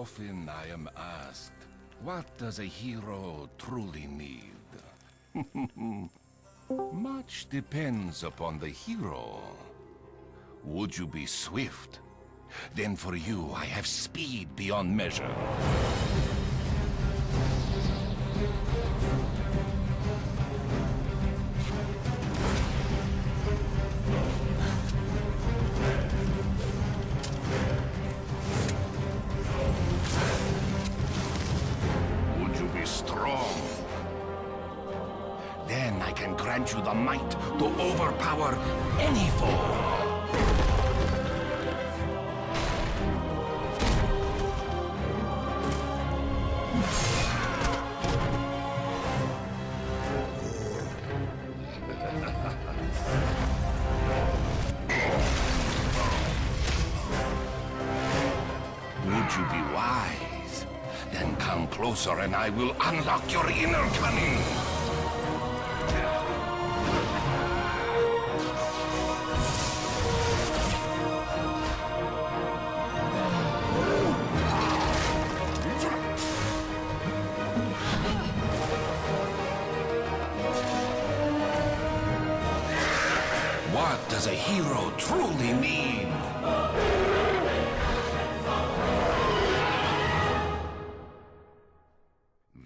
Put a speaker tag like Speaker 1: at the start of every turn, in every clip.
Speaker 1: Often I am asked, what does a hero truly need? Much depends upon the hero. Would you be swift? Then for you, I have speed beyond measure. Would you be strong? Then I can grant you the might to overpower any foe. Would you be wise? Then come closer and I will unlock your inner cunning. What does a hero truly need?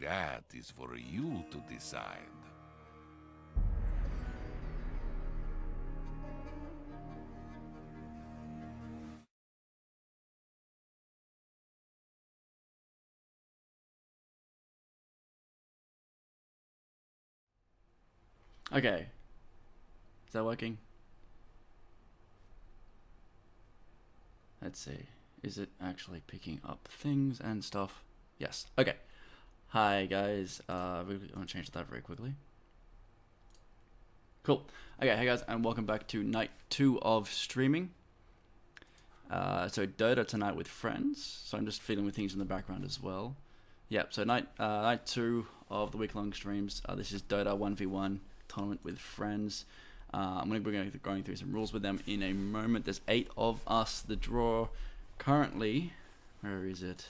Speaker 1: That is for you to decide.
Speaker 2: Okay. Is that working? Let's see. Is it actually picking up things and stuff? Yes. Okay. Hi guys. I'm gonna change that very quickly. Cool. Okay, hey guys, and welcome back to night 2 of streaming. So Dota tonight with friends. So I'm just fiddling with things in the background as well. Yep. So night 2 of the week-long streams. This is Dota 1v1 tournament with friends. I'm going to be going through some rules with them in a moment. There's 8 of us. The draw currently, where is it?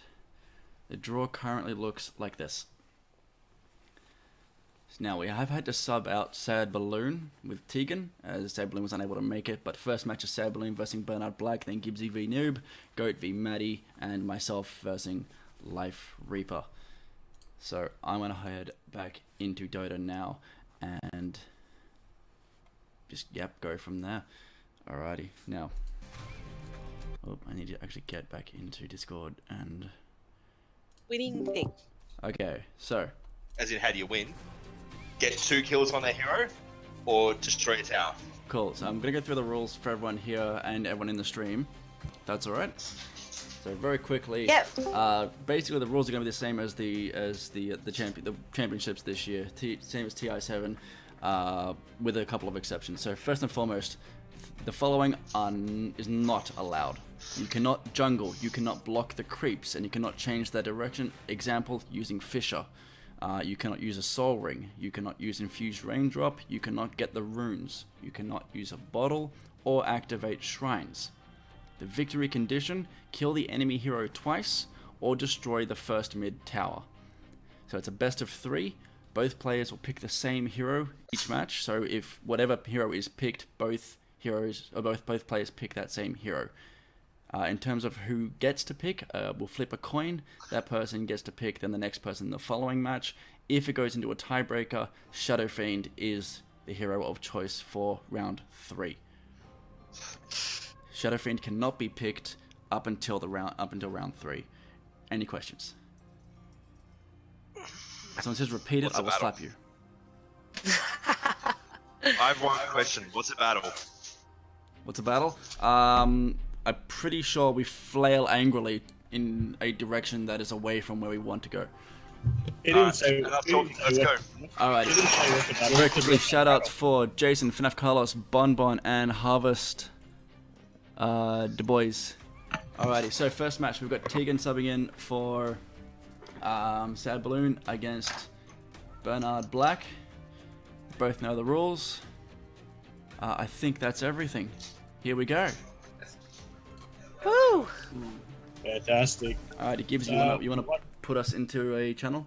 Speaker 2: The draw currently looks like this. Now we have had to sub out Sad Balloon with Tegan, as Sad Balloon was unable to make it. But first match is Sad Balloon versus Bernard Black, then Gibbsy v Noob, Goat v Maddie, and myself versus Life Reaper. So I'm going to head back into Dota now and just, go from there. Alrighty, now. Oh, I need to actually get back into Discord and...
Speaker 3: Winning thing.
Speaker 2: Okay, so...
Speaker 4: As in, how do you win? Get 2 kills on their hero, or destroy a tower?
Speaker 2: Cool, so I'm going to go through the rules for everyone here and everyone in the stream. That's alright. So very quickly, basically the rules are going to be the same as the championships this year, same as TI7, with a couple of exceptions. So first and foremost, the following is not allowed. You cannot jungle, you cannot block the creeps, and you cannot change their direction. Example, using Fissure. You cannot use a Soul Ring, you cannot use Infused Raindrop, you cannot get the runes, you cannot use a bottle, or activate shrines. The victory condition, kill the enemy hero twice, or destroy the first mid tower. So it's a best of 3, both players will pick the same hero each match, so if whatever hero is picked, both players pick that same hero. In terms of who gets to pick, we'll flip a coin, that person gets to pick, then the next person in the following match. If it goes into a tiebreaker, Shadow Fiend is the hero of choice for round 3. Shadow Fiend cannot be picked up until round 3. Any questions? If someone says repeat it, I will slap you.
Speaker 4: I have one question. What's a battle?
Speaker 2: What's a battle? I'm pretty sure we flail angrily in a direction that is away from where we want to go.
Speaker 4: Enough talking. Let's go.
Speaker 2: Alright. Very quickly, shoutouts for Jason, FNAF Carlos, Bonbon, and Harvest Du Bois. Alrighty, so first match, we've got Tegan subbing in for Sad Balloon against Bernard Black. Both know the rules. I think that's everything. Here we go.
Speaker 3: Woo!
Speaker 5: Fantastic.
Speaker 2: Alright, Gibbs, you wanna put us into a channel?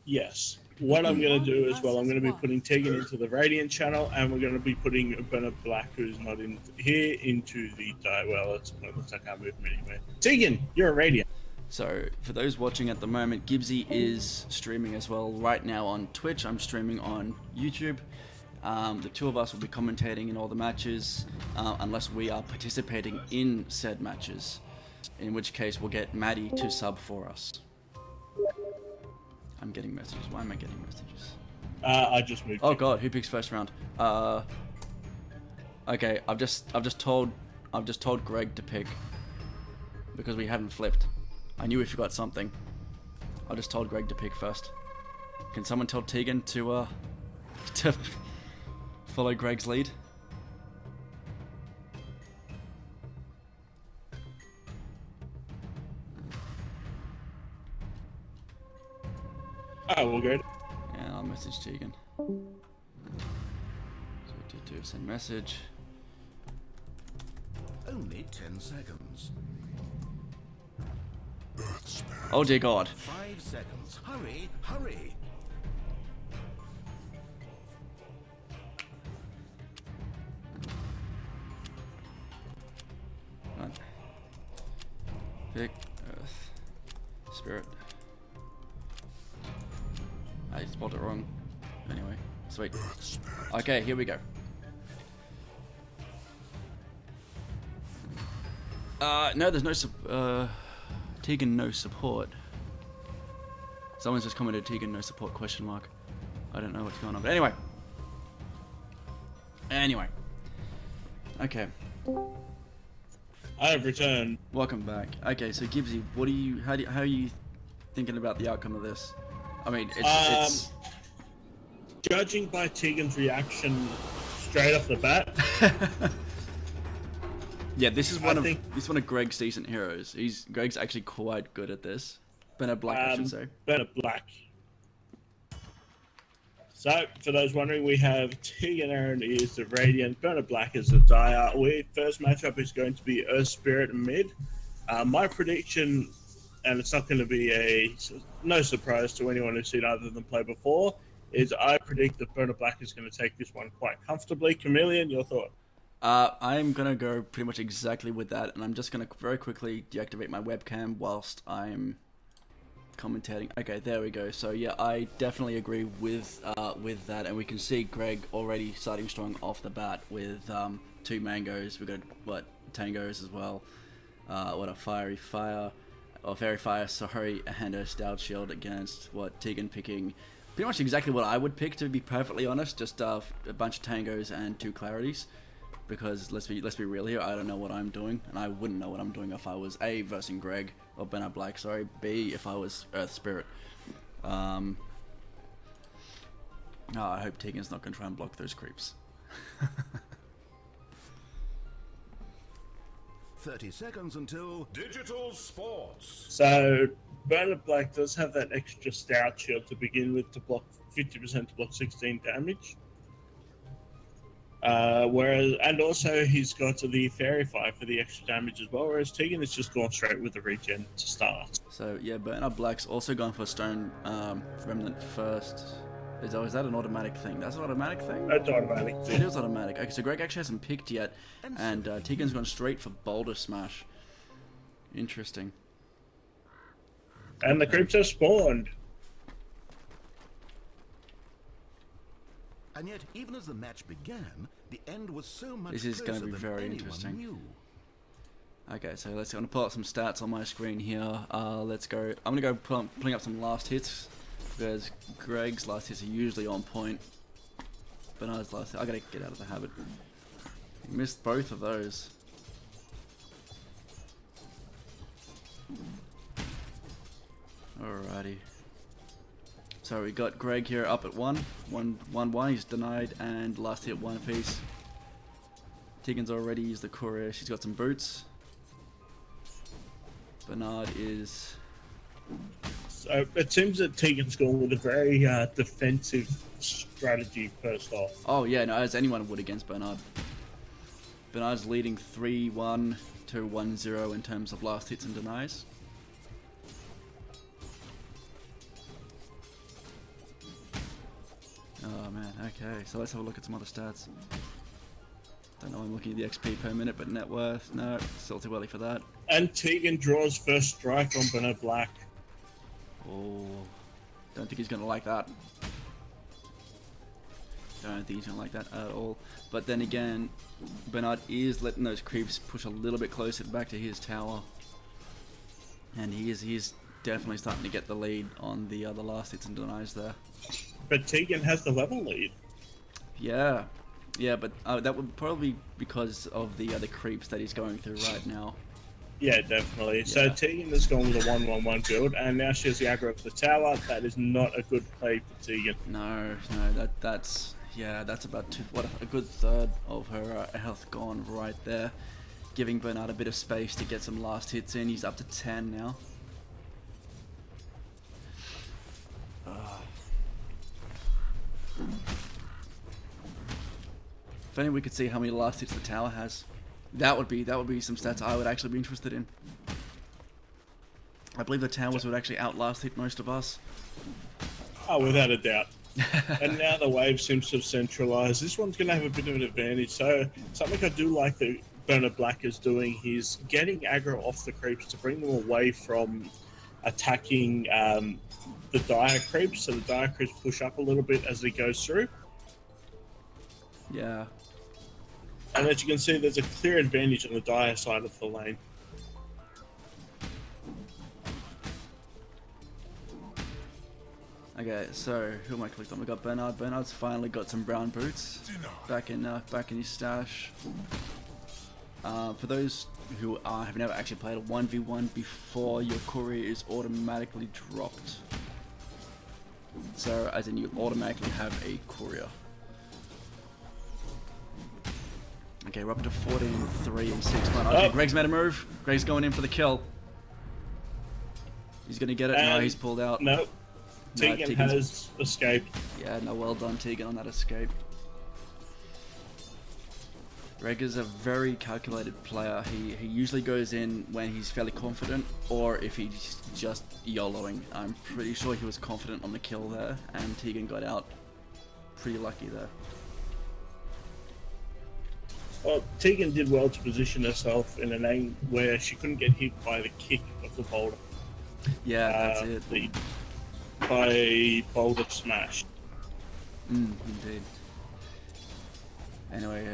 Speaker 5: Yes. What I'm going to do is, well, I'm going to be putting Tegan into the Radiant channel, and we're going to be putting Bernard Black, who's not in here, into the well, it's pointless. I can't move him anywhere. Tegan, you're a Radiant.
Speaker 2: So, for those watching at the moment, Gibbsy is streaming as well right now on Twitch. I'm streaming on YouTube. The two of us will be commentating in all the matches, unless we are participating in said matches, in which case we'll get Maddie to sub for us. I'm getting messages. Why am I getting messages?
Speaker 5: I just moved.
Speaker 2: Oh god, who picks first round? Okay, I've just told Greg to pick because we haven't flipped. I knew we forgot something. I just told Greg to pick first. Can someone tell Tegan to follow Greg's lead?
Speaker 5: Oh, we'll go.
Speaker 2: Yeah, I'll message Tegan. So to send message.
Speaker 6: Only 10 seconds.
Speaker 2: Oh dear God.
Speaker 6: 5 seconds. Hurry, hurry.
Speaker 2: Come on. Pick Earth. Spirit. I spelled it wrong. Anyway, sweet. Okay, here we go. No, there's no Tegan, no support. Someone's just commented Tegan, no support, question mark. I don't know what's going on, but anyway. Okay.
Speaker 5: I have returned.
Speaker 2: Welcome back. Okay, so Gibbsy, how are you thinking about the outcome of this? I mean, it's
Speaker 5: judging by Tegan's reaction straight off the bat.
Speaker 2: Yeah, this is one of Greg's decent heroes. Greg's actually quite good at this. Bernard Black, I should say.
Speaker 5: Bernard Black. So, for those wondering, we have Tegan Aaron is the Radiant, Bernard Black is the Dire. First matchup is going to be Earth Spirit mid. My prediction, and it's not going to be no surprise to anyone who's seen either of them play before, is I predict that Bernard Black is going to take this one quite comfortably. Kamilian, your thought?
Speaker 2: I'm going to go pretty much exactly with that, and I'm just going to very quickly deactivate my webcam whilst I'm commentating. Okay, there we go. So yeah, I definitely agree with that, and we can see Greg already starting strong off the bat with 2 mangoes. We've got tangos as well. What a fairy fire, sorry, and a stout shield against Tegan picking pretty much exactly what I would pick, to be perfectly honest. Just a bunch of tangos and 2 clarities. Because let's be real here, I don't know what I'm doing, and I wouldn't know what I'm doing if I was A, versing Greg, or Bernard Black, sorry, B, if I was Earth Spirit. I hope Tegan's not going to try and block those creeps.
Speaker 6: 30 seconds until Digital Sports.
Speaker 5: So, Bernard Black does have that extra stout shield to begin with to block 50% to block 16 damage. And also he's got the Fairy Fire for the extra damage as well, whereas Tegan has just gone straight with the regen to start.
Speaker 2: So yeah, Bernard Black's also gone for Stone Remnant first. Is that an automatic thing? That's an automatic thing?
Speaker 5: That's automatic thing.
Speaker 2: It is automatic. Okay, so Greg actually hasn't picked yet, and Tegan's gone straight for Boulder Smash. Interesting.
Speaker 5: And the creeps have spawned.
Speaker 6: And yet, even as the match began, the end was so much
Speaker 2: This is going to be
Speaker 6: closer than
Speaker 2: very
Speaker 6: anyone
Speaker 2: interesting.
Speaker 6: knew.
Speaker 2: Okay, so I'm going to pull up some stats on my screen here. Let's go. I'm going to go pulling up some last hits, because Greg's last hits are usually on point. Bernard's last hit, I got to get out of the habit. Missed both of those. Alrighty. So we got Greg here up at 1. He's denied, and last hit 1 apiece. Tegan's already used the courier. She's got some boots. Bernard is.
Speaker 5: So it seems that Tegan's gone with a very defensive strategy first off.
Speaker 2: Oh yeah, no, as anyone would against Bernard. Bernard's leading 3-1 to 1-0 in terms of last hits and denies. Oh man, okay, so let's have a look at some other stats. Don't know, I'm looking at the XP per minute, but net worth, no, still too early for that.
Speaker 5: And Tegan draws first strike on Bernard Black.
Speaker 2: Oh, don't think he's going to like that. Don't think he's going to like that at all. But then again, Bernard is letting those creeps push a little bit closer back to his tower. And he is definitely starting to get the lead on the last hits and denies there.
Speaker 5: But Tegan has the level lead.
Speaker 2: Yeah, but that would probably be because of the other creeps that he's going through right now.
Speaker 5: Yeah, definitely. So
Speaker 2: Yeah.
Speaker 5: Tegan has gone with a 1-1-1 build, and now she has the aggro of the tower. That is not a good play for Tegan.
Speaker 2: No, that's about a good third of her health gone right there, giving Bernard a bit of space to get some last hits in. He's up to 10 now. If only we could see how many last hits the tower has. That would be some stats I would actually be interested in. I believe the towers would actually outlast hit most of us.
Speaker 5: Oh, without a doubt. And now the wave seems to have centralized. This one's going to have a bit of an advantage. So something I do like that Bernard Black is doing, he's getting aggro off the creeps to bring them away from attacking the dire creeps. So the dire creeps push up a little bit as he goes through.
Speaker 2: Yeah.
Speaker 5: And as you can see, there's a clear advantage on the dire side of the lane.
Speaker 2: Okay, so who am I clicked on? We got Bernard. Bernard's finally got some brown boots back in his stash. For those who have never actually played a 1v1 before, your courier is automatically dropped. So, as in, you automatically have a courier. Okay, we're up to 14, 3, and 6. Okay, Greg's made a move. Greg's going in for the kill. He's gonna get it. No, he's pulled out.
Speaker 5: No. Tegan has escaped.
Speaker 2: Yeah, no, well done, Tegan, on that escape. Greg is a very calculated player. He usually goes in when he's fairly confident, or if he's just YOLOing. I'm pretty sure he was confident on the kill there, and Tegan got out pretty lucky there.
Speaker 5: Well, Tegan did well to position herself in an angle where she couldn't get hit by the kick of the boulder.
Speaker 2: Yeah, that's it.
Speaker 5: By boulder smash.
Speaker 2: Indeed. Anyway,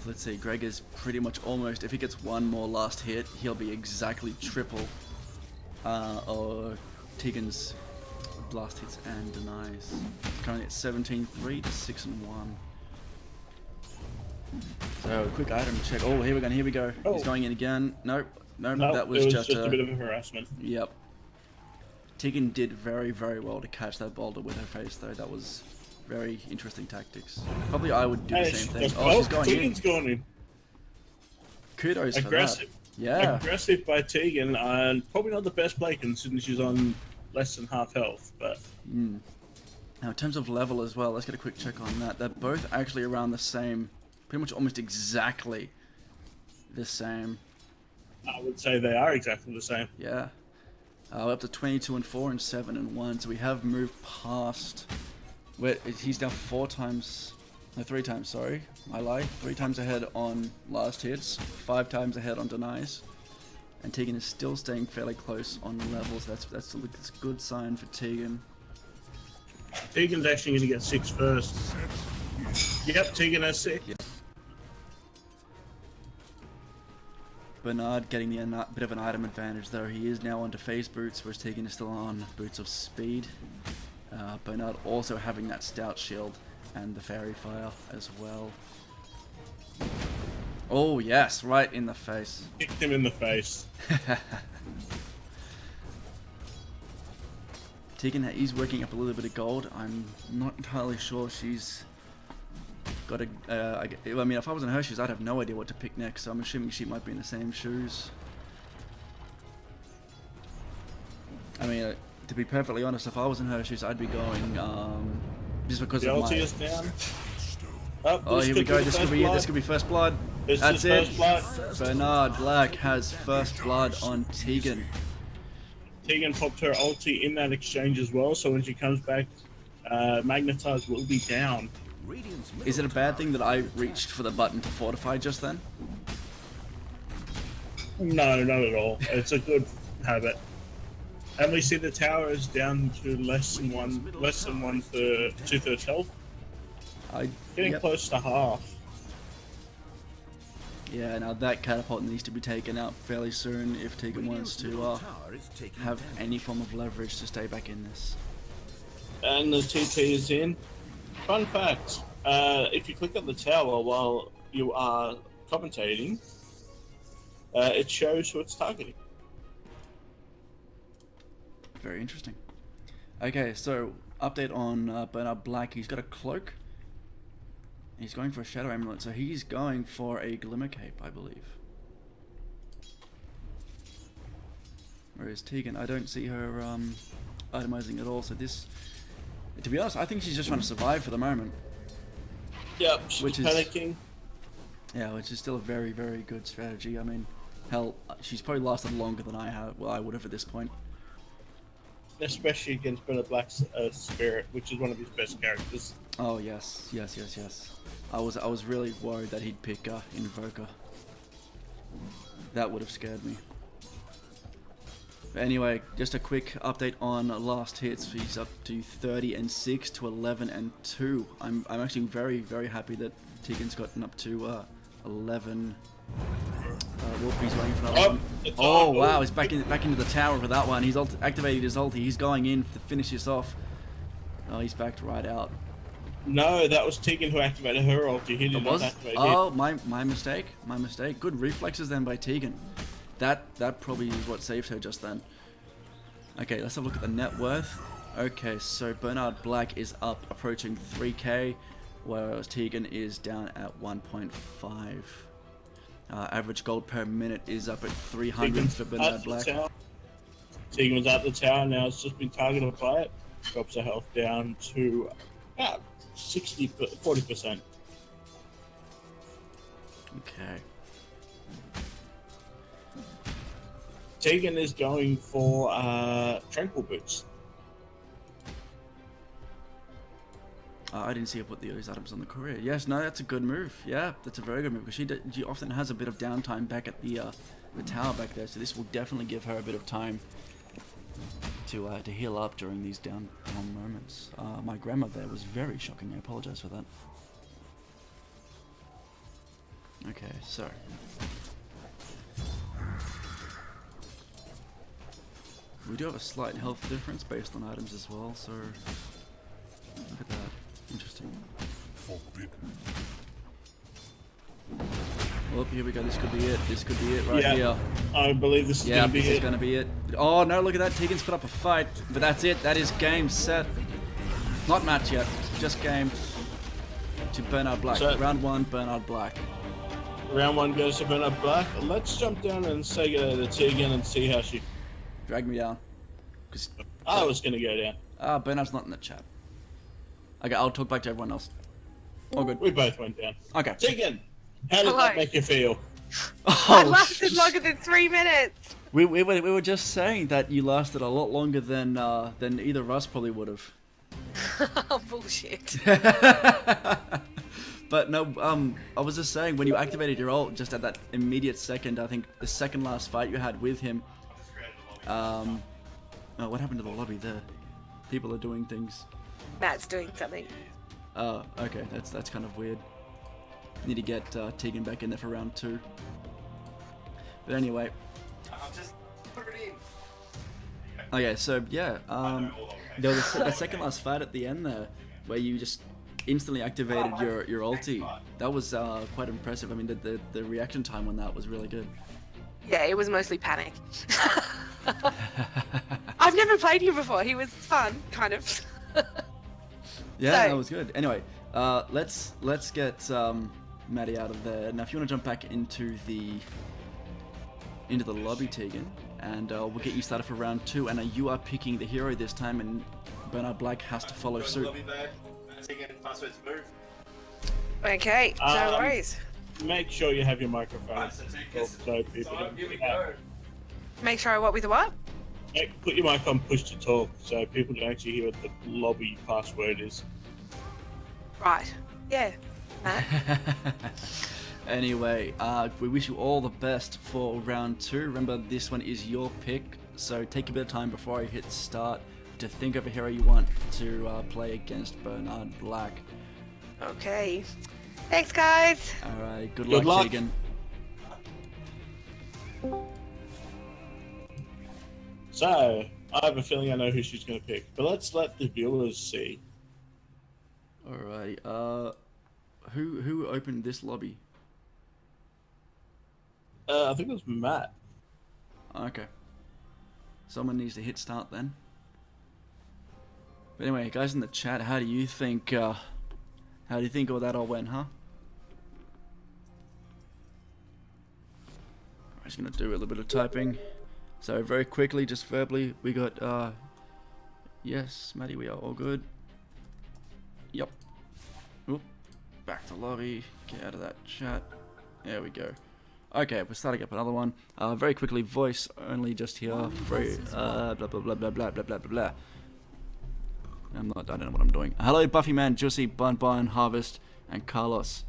Speaker 2: let's see. Greg is pretty much almost. If he gets one more last hit, he'll be exactly triple or Tegan's last hits and denies. Currently at 17-3 to 6-1. So quick item check. Oh, here we go.
Speaker 5: Oh.
Speaker 2: He's going in again. Nope,
Speaker 5: No,
Speaker 2: that was just
Speaker 5: a bit of a harassment.
Speaker 2: Yep. Tegan did very, very well to catch that boulder with her face, though. That was very interesting tactics. Probably I would do the same thing. Oh, she's going
Speaker 5: Tegan's
Speaker 2: in.
Speaker 5: going in.
Speaker 2: Kudos
Speaker 5: Aggressive.
Speaker 2: for that. Yeah.
Speaker 5: Aggressive by Tegan, and probably not the best play considering she's on less than half health. But
Speaker 2: Now, in terms of level as well, let's get a quick check on that. They're both actually around the same, pretty much almost exactly the same.
Speaker 5: I would say they are exactly the same.
Speaker 2: Yeah. We're up to 22 and 4 and 7 and 1, so we have moved past. He's now 3 times. Sorry, I lied. 3 times ahead on last hits, 5 times ahead on denies, and Tegan is still staying fairly close on levels. That's a good sign for Tegan.
Speaker 5: Tegan's actually going to get 6 first. Yep, Tegan has 6.
Speaker 2: Yep. Bernard getting the bit of an item advantage, though. He is now onto phase boots, whereas Tegan is still on boots of speed. Bernard also having that stout shield and the fairy fire as well. Oh yes, right in the face.
Speaker 5: Kicked him in the face.
Speaker 2: Tegan is working up a little bit of gold. I'm not entirely sure she's got a. I mean, if I was in her shoes, I'd have no idea what to pick next. So I'm assuming she might be in the same shoes. I mean, to be perfectly honest, if I was in her shoes, I'd be going just because
Speaker 5: The
Speaker 2: of
Speaker 5: ulti
Speaker 2: my.
Speaker 5: is down.
Speaker 2: Oh, here we go. This could be it. This could be first blood.
Speaker 5: It's
Speaker 2: That's
Speaker 5: his
Speaker 2: it.
Speaker 5: first blood.
Speaker 2: Bernard Black has first blood on Tegan.
Speaker 5: Tegan popped her ulti in that exchange as well, so when she comes back, Magnetize will be down.
Speaker 2: Is it a bad thing that I reached for the button to fortify just then?
Speaker 5: No, not at all. It's a good habit. And we see the tower is down to less than 2/3 health. Getting
Speaker 2: Yep.
Speaker 5: close to half.
Speaker 2: Yeah, now that catapult needs to be taken out fairly soon if Tegan wants to have any form of leverage to stay back in this.
Speaker 5: And the TP is in. Fun fact, if you click on the tower while you are commentating, it shows who it's targeting.
Speaker 2: Very interesting. Okay, so update on Bernard Black. He's got a cloak. He's going for a Shadow Amulet, so he's going for a Glimmer Cape, I believe. Whereas Tegan, I don't see her itemizing at all, so this... To be honest, I think she's just trying to survive for the moment.
Speaker 5: Yep, she's panicking.
Speaker 2: Yeah, which is still a very, very good strategy. I mean, hell, she's probably lasted longer than I have. Well, I would have at this point.
Speaker 5: Especially against Bernard Black's Spirit, which is one of his best characters.
Speaker 2: Oh yes, yes, yes, yes. I was really worried that he'd pick Invoker. That would have scared me. But anyway, just a quick update on last hits. He's up to 30-6 to 11-2. I'm actually very, very happy that Tegan's gotten up to 11. He's waiting for another one. Oh wow, he's back into the tower for that one. He's activated his ulti. He's going in to finish this off. Oh, he's backed right out.
Speaker 5: No, that was Tegan who activated her ulti. He did not activate it.
Speaker 2: Oh, my mistake. My mistake. Good reflexes then by Tegan. That probably is what saved her just then. Okay, let's have a look at the net worth. Okay, so Bernard Black is up approaching 3k, whereas Tegan is down at 1.5. Average gold per minute is up at 300 for Bernard Black.
Speaker 5: Tegan was at the tower, now it's just been targeted by it. Drops her health down to about 40%.
Speaker 2: Okay.
Speaker 5: Tegan is going for Tranquil Boots.
Speaker 2: I didn't see her put those items on the courier. Yes, no, that's a good move. Yeah, that's a very good move because she often has a bit of downtime back at the tower back there. So this will definitely give her a bit of time to heal up during these down moments. My grammar there was very shocking. I apologize for that. Okay, so we do have a slight health difference based on items as well. So look at that. Interesting.
Speaker 6: Forbidden.
Speaker 2: Oh, here we go. This could be it. This could be it right here.
Speaker 5: I believe this is going to be it.
Speaker 2: This is going to be it. Oh, no, look at that. Tegan's put up a fight. But that's it. That is game, set. Not match yet. Just game to Bernard Black.
Speaker 5: So,
Speaker 2: round 1, Bernard Black.
Speaker 5: Round 1 goes to Bernard Black. Let's jump down and say to Tegan and see how she...
Speaker 2: Drag me down.
Speaker 5: I was going to go down.
Speaker 2: Bernard's not in the chat. Okay, I'll talk back to everyone else. All good.
Speaker 5: We both went down.
Speaker 2: Okay.
Speaker 5: Tegan, how did that make you feel?
Speaker 3: I lasted longer than 3 minutes.
Speaker 2: We were just saying that you lasted a lot longer than either of us probably would have.
Speaker 3: Bullshit.
Speaker 2: But no, I was just saying when you activated your ult just at that immediate second, I think the second last fight you had with him. Oh, what happened to the lobby there? People are doing things.
Speaker 3: Matt's doing something.
Speaker 2: Oh, okay, that's kind of weird. Need to get Tegan back in there for round 2. But anyway. Okay, so yeah, there was the second last fight at the end there, where you just instantly activated your ulti. That was quite impressive. I mean, the reaction time on that was really good.
Speaker 3: Yeah, it was mostly panic. I've never played him before. He was fun, kind of.
Speaker 2: Yeah,
Speaker 3: So-
Speaker 2: that was good. Anyway, let's get Maddie out of there. Now, if you want to jump back into the lobby, Tegan, and we'll get you started for round 2. And you are picking the hero this time, and Bernard Black has to follow suit.
Speaker 3: Okay, no worries.
Speaker 5: make sure you have your microphone off so people don't.
Speaker 3: Make sure I what with the what?
Speaker 5: Put your mic on push to talk so people can actually hear what the lobby password is.
Speaker 3: Right. Yeah. Matt.
Speaker 2: Anyway, we wish you all the best for round 2. Remember, this one is your pick, so take a bit of time before I hit start to think of a hero you want to play against Bernard Black.
Speaker 3: Okay. Thanks, guys.
Speaker 2: Alright, good
Speaker 5: Good
Speaker 2: luck,
Speaker 5: luck.
Speaker 2: Tegan.
Speaker 5: So, I have a feeling I know who she's going to pick, but let's let the viewers see.
Speaker 2: Alrighty, who opened this lobby?
Speaker 5: I think it was Matt.
Speaker 2: Okay. Someone needs to hit start then. But anyway, guys in the chat, how do you think all that all went, huh? I'm just gonna do a little bit of typing. So very quickly, just verbally, we got yes, Maddie, we are all good. Yep. Oop. Back to lobby. Get out of that chat. There we go. Okay, we're starting up another one. Very quickly, voice only just here. Very blah blah blah blah blah blah blah blah blah. I don't know what I'm doing. Hello, Buffy Man, Juicy, Bun, Harvest, and Carlos.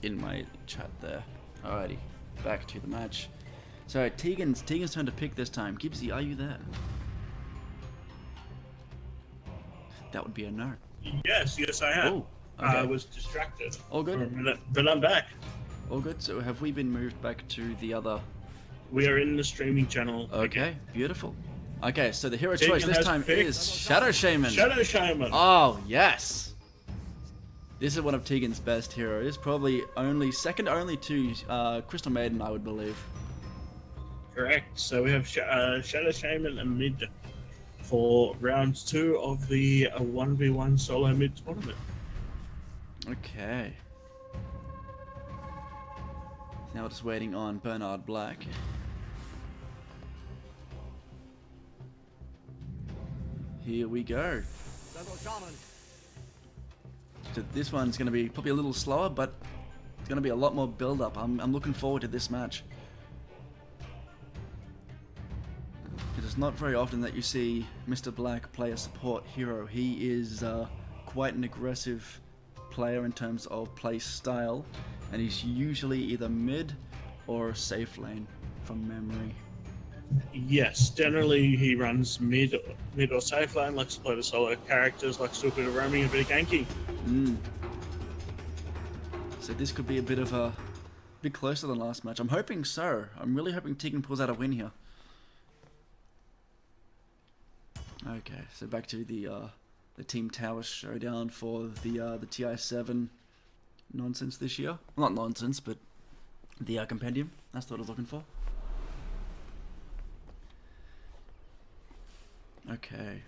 Speaker 2: In my chat there. Alrighty, back to the match. So Tegan's turn to pick this time. Gibbsy, are you there? That would be a no.
Speaker 5: Yes, I am.
Speaker 2: Oh, okay.
Speaker 5: I was distracted
Speaker 2: All good.
Speaker 5: for a minute, but I'm back.
Speaker 2: All good. So have we been moved back to the other?
Speaker 5: We are in the streaming channel.
Speaker 2: Okay,
Speaker 5: again.
Speaker 2: beautiful. Okay, so the hero
Speaker 5: Tegan
Speaker 2: choice this
Speaker 5: has
Speaker 2: time
Speaker 5: picked
Speaker 2: is Shadow Shaman.
Speaker 5: Shadow Shaman.
Speaker 2: Oh yes. This is one of Tegan's best heroes. Probably second only to Crystal Maiden, I would believe.
Speaker 5: Correct. So we have Shadow Shaman and mid for round 2 of the 1v1 solo mid tournament.
Speaker 2: Okay. Now we're just waiting on Bernard Black. Here we go. So this one's going to be probably a little slower, but it's going to be a lot more build-up. I'm looking forward to this match. It's not very often that you see Mr. Black play a support hero. He is quite an aggressive player in terms of play style, and he's usually either mid or safe lane from memory.
Speaker 5: Yes, generally he runs mid or safe lane, likes to play the solo characters, likes to do a bit of roaming, a bit of ganking.
Speaker 2: So this could be a bit closer than last match. I'm hoping so. I'm really hoping Tegan pulls out a win here. Okay, so back to the Team Tower showdown for the TI7 nonsense this year. Well, not nonsense, but the compendium. That's what I was looking for. Okay.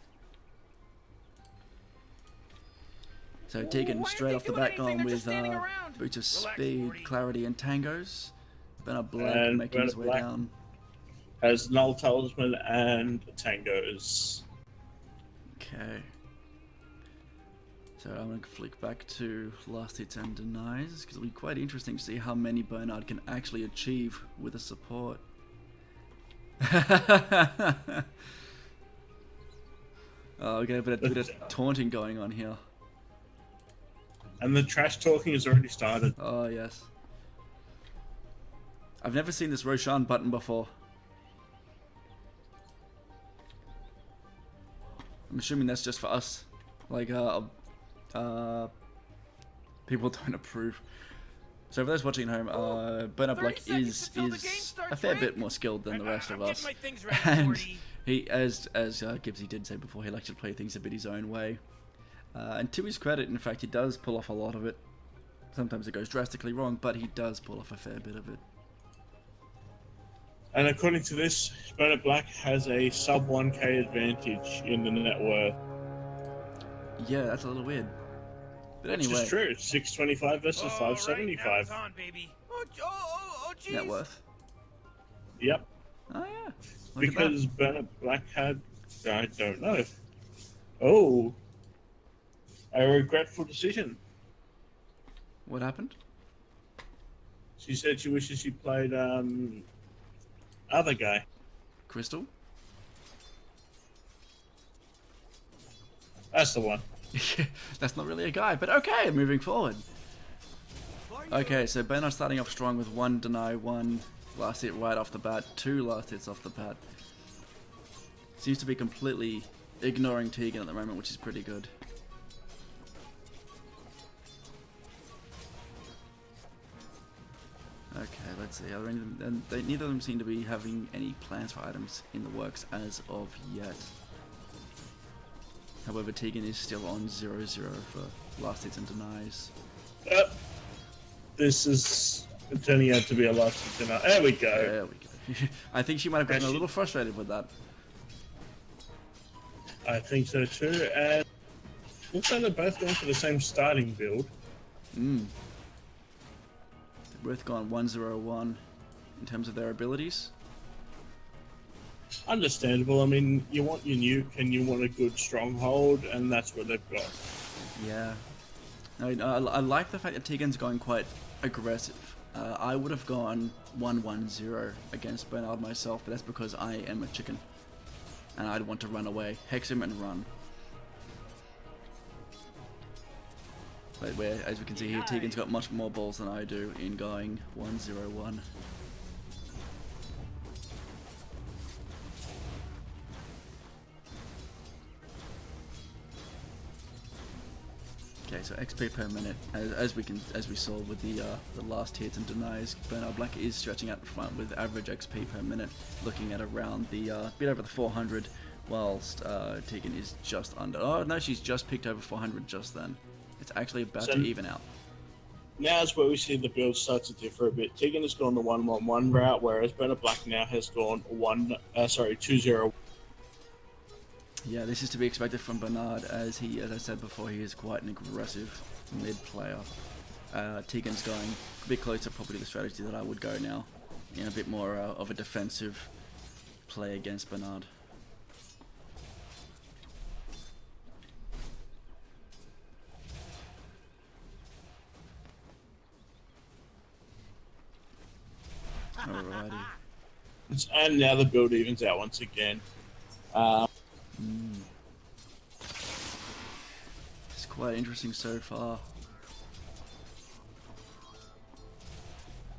Speaker 2: So Tegan straight off the bat going with boots of speed, clarity, and tangos. Bernard Black
Speaker 5: And
Speaker 2: making his way
Speaker 5: Black
Speaker 2: down.
Speaker 5: has null talisman and tangos.
Speaker 2: Okay. So I'm going to flick back to last hits and denies, because it'll be quite interesting to see how many Bernard can actually achieve with a support. Oh, okay, but a bit of taunting going on here.
Speaker 5: And the trash talking has already started.
Speaker 2: Oh, yes. I've never seen this Roshan button before. I'm assuming that's just for us. Like, people don't approve. So for those watching at home, Bernard Black is a fair bit more skilled than the rest of us. And he, as Gibbsy did say before, he likes to play things a bit his own way. And to his credit, in fact, he does pull off a lot of it. Sometimes it goes drastically wrong, but he does pull off a fair bit of it.
Speaker 5: And according to this, Bernard Black has a sub 1k advantage in the net worth.
Speaker 2: Yeah, that's a little weird. But
Speaker 5: Which
Speaker 2: anyway,
Speaker 5: is true. 625 versus 575.
Speaker 2: net worth.
Speaker 5: Yep.
Speaker 2: Oh yeah. Look at
Speaker 5: Because Bernard Black had, I don't know. Oh, a regretful decision.
Speaker 2: What happened?
Speaker 5: She said she wishes she played other guy.
Speaker 2: Crystal?
Speaker 5: That's the one.
Speaker 2: That's not really a guy, but okay, moving forward. Okay, so Bernard starting off strong with 1 deny, 1 last hit right off the bat, 2 last hits off the bat. Seems to be completely ignoring Tegan at the moment, which is pretty good. Okay, let's see. Are there any, neither of them seem to be having any plans for items in the works as of yet. However, Tegan is still on 0-0 for last hits and denies.
Speaker 5: Yep. This is turning out to be a last hit deny. There we go.
Speaker 2: There we go. I think she might have gotten a little frustrated with that.
Speaker 5: I think so too. And looks like they're both going for the same starting build.
Speaker 2: They've both gone 1-0-1 in terms of their abilities.
Speaker 5: Understandable. I mean, you want your nuke and you want a good stronghold, and that's what they've got.
Speaker 2: Yeah. I like the fact that Tegan's going quite aggressive. I would have gone 1-1-0 against Bernard myself, but that's because I am a chicken. And I'd want to run away, hex him and run. But as we can see here, Tegan's got much more balls than I do in going 1-0-1. Okay, so XP per minute, as we saw with the last hits and denies, Bernard Black is stretching out front with average XP per minute, looking at around the bit over the 400, whilst Tegan is just under. Oh no, she's just picked over 400 just then. It's actually about to even out.
Speaker 5: Now is where we see the build start to differ a bit. Tegan has gone the 1-1-1 route, whereas Bernard Black now has gone 2-0.
Speaker 2: Yeah, this is to be expected from Bernard, as I said before, he is quite an aggressive mid player. Tegan's going a bit closer probably to the strategy that I would go now, in a bit more of a defensive play against Bernard. Alrighty.
Speaker 5: And now the build evens out once again.
Speaker 2: It's quite interesting so far.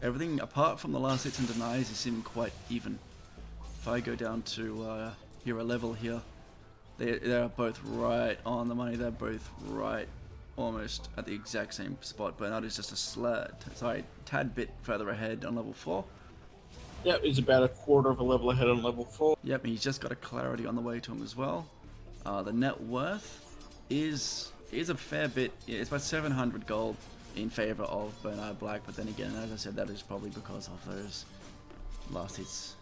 Speaker 2: Everything apart from the last hits and denies is seeming quite even. If I go down to hero level here, they're both right on the money. They're both right almost at the exact same spot. Bernard is just a tad bit further ahead on level 4.
Speaker 5: Yep, he's about a quarter of a level ahead on level 4.
Speaker 2: Yep, he's just got a clarity on the way to him as well. The net worth is a fair bit. It's about 700 gold in favor of Bernard Black, but then again, as I said, that is probably because of those last hits.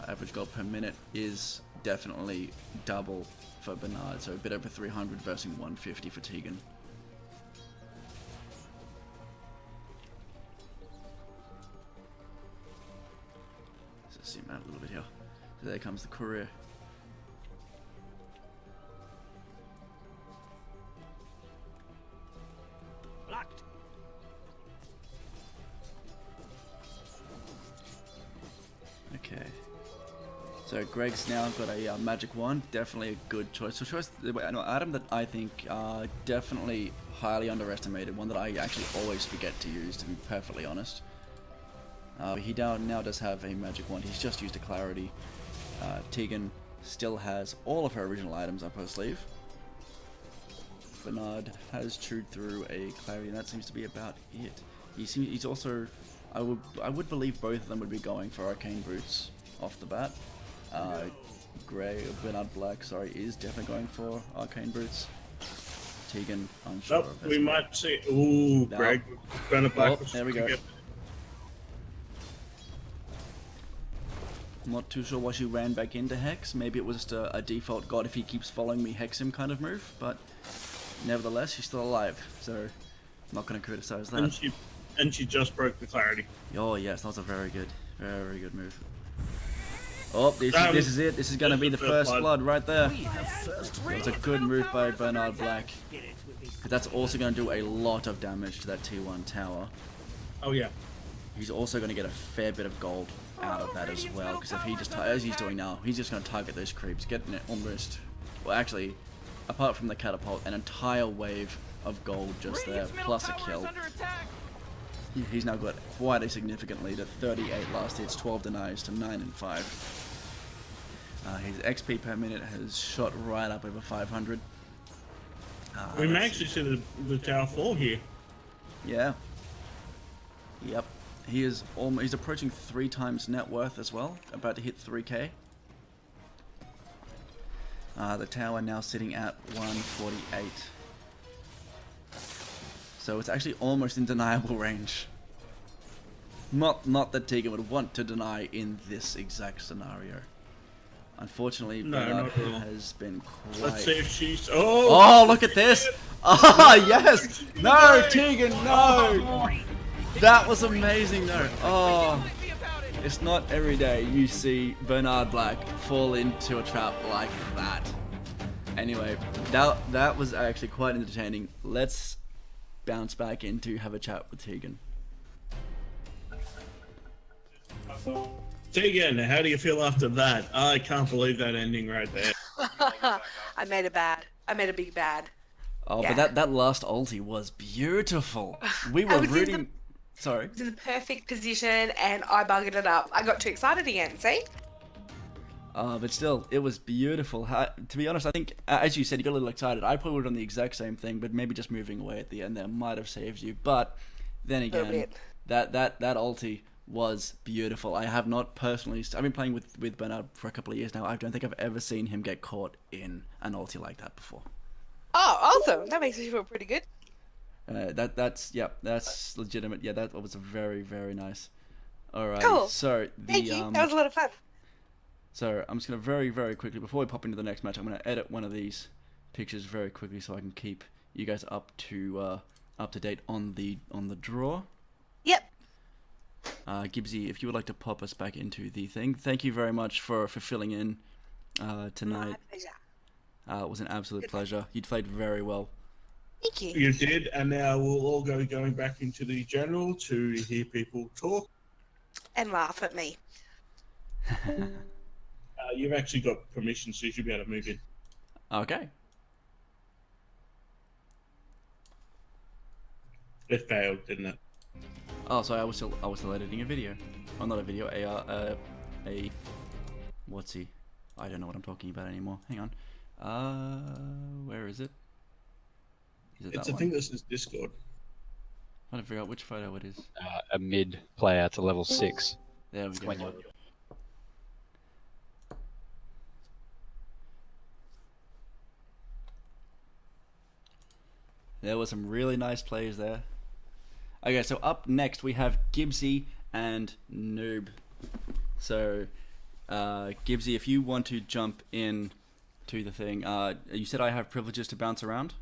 Speaker 2: Average gold per minute is definitely double for Bernard, so a bit over 300 versus 150 for Tegan. Let's zoom out a little bit here. So there comes the courier.
Speaker 6: Blocked.
Speaker 2: Okay. So Greg's now got a magic wand, definitely a good choice. So an item that I think definitely highly underestimated, one that I actually always forget to use, to be perfectly honest. He now does have a magic wand. He's just used a clarity. Tegan still has all of her original items up her sleeve. Bernard has chewed through a clarity, and that seems to be about it. He's also, I would believe both of them would be going for arcane boots off the bat. Bernard Black, is definitely going for arcane boots. Tegan, unsure.
Speaker 5: Nope, we might see. Ooh,
Speaker 2: No.
Speaker 5: Greg, Bernard Black.
Speaker 2: Oh, there we go. I'm not too sure why she ran back into Hex. Maybe it was just a default God, if he keeps following me, Hex him kind of move. But nevertheless, she's still alive, so I'm not going to criticize that.
Speaker 5: And she just broke the clarity.
Speaker 2: Oh yes, that was a very good move. Oh, this is it. This is going to be the first blood right there.
Speaker 6: First
Speaker 2: It's a good move by Bernard Black. But that's also going to do a lot of damage to that T1 tower.
Speaker 5: Oh yeah.
Speaker 2: He's also going to get a fair bit of gold out of that as well. Because if he just, as he's doing now, he's just going to target those creeps, getting it almost, well actually, apart from the catapult, an entire wave of gold just there, plus a kill. He's now got quite a significant lead at 38 last hits, 12 denies to 9 and 5. His XP per minute has shot right up over 500.
Speaker 5: We may actually see the tower fall here.
Speaker 2: Yeah. Yep. He is he's approaching 3 times net worth as well, about to hit 3k. The tower now sitting at 148. So it's actually almost in deniable range. Not that Tegan would want to deny in this exact scenario. Unfortunately, Bernard has been quite...
Speaker 5: Let's see if she's...
Speaker 2: Oh, look at this! Ah, yes! No, Tegan, no! That was amazing, though. Oh, it's not every day you see Bernard Black fall into a trap like that. Anyway, that was actually quite entertaining. Let's bounce back in to have a chat with Tegan.
Speaker 5: Tegan, how do you feel after that? I can't believe that ending right there.
Speaker 3: I made a bad. I made a big bad.
Speaker 2: Oh,
Speaker 3: Yeah.
Speaker 2: but that last ulti was beautiful. We were rooting... Sorry.
Speaker 3: I was in the perfect position and I buggered it up. I got too excited again, see?
Speaker 2: But still, it was beautiful. To be honest, I think, as you said, you got a little excited. I probably would have done the exact same thing, but maybe just moving away at the end there might have saved you. But then again, that ulti was beautiful. I have not personally... I've been playing with Bernard for a couple of years now. I don't think I've ever seen him get caught in an ulti like that before.
Speaker 3: Oh, awesome. That makes me feel pretty good.
Speaker 2: That's legitimate. Yeah, that was very, very nice. Alright,
Speaker 3: Cool.
Speaker 2: so
Speaker 3: Thank you. That was a lot of fun.
Speaker 2: So I'm just gonna very, very quickly, before we pop into the next match, I'm gonna edit one of these pictures very quickly so I can keep you guys up to date on the draw.
Speaker 3: Yep.
Speaker 2: Gibbsy, if you would like to pop us back into the thing, thank you very much for filling in tonight.
Speaker 3: My pleasure.
Speaker 2: It was an absolute pleasure. You played very well.
Speaker 3: Thank you.
Speaker 5: You did, and now we'll all going back into the general to hear people talk.
Speaker 3: And laugh at me.
Speaker 5: You've actually got permission, so you should be able to move in.
Speaker 2: Okay.
Speaker 5: It failed, didn't it?
Speaker 2: Oh, sorry, I was still editing a video. Oh, not a video, a what's he? I don't know what I'm talking about anymore. Hang on. Where is it? Is it
Speaker 5: It's
Speaker 2: that
Speaker 5: a
Speaker 2: one?
Speaker 5: thing that says Discord.
Speaker 2: I'm trying to figure out which photo it is.
Speaker 7: A mid player to level 6.
Speaker 2: There we go.
Speaker 7: When you're...
Speaker 2: There were some really nice plays there. Okay, so up next we have Gibbsy and Noob. So, Gibbsy, if you want to jump in to the thing, you said I have privileges to bounce around?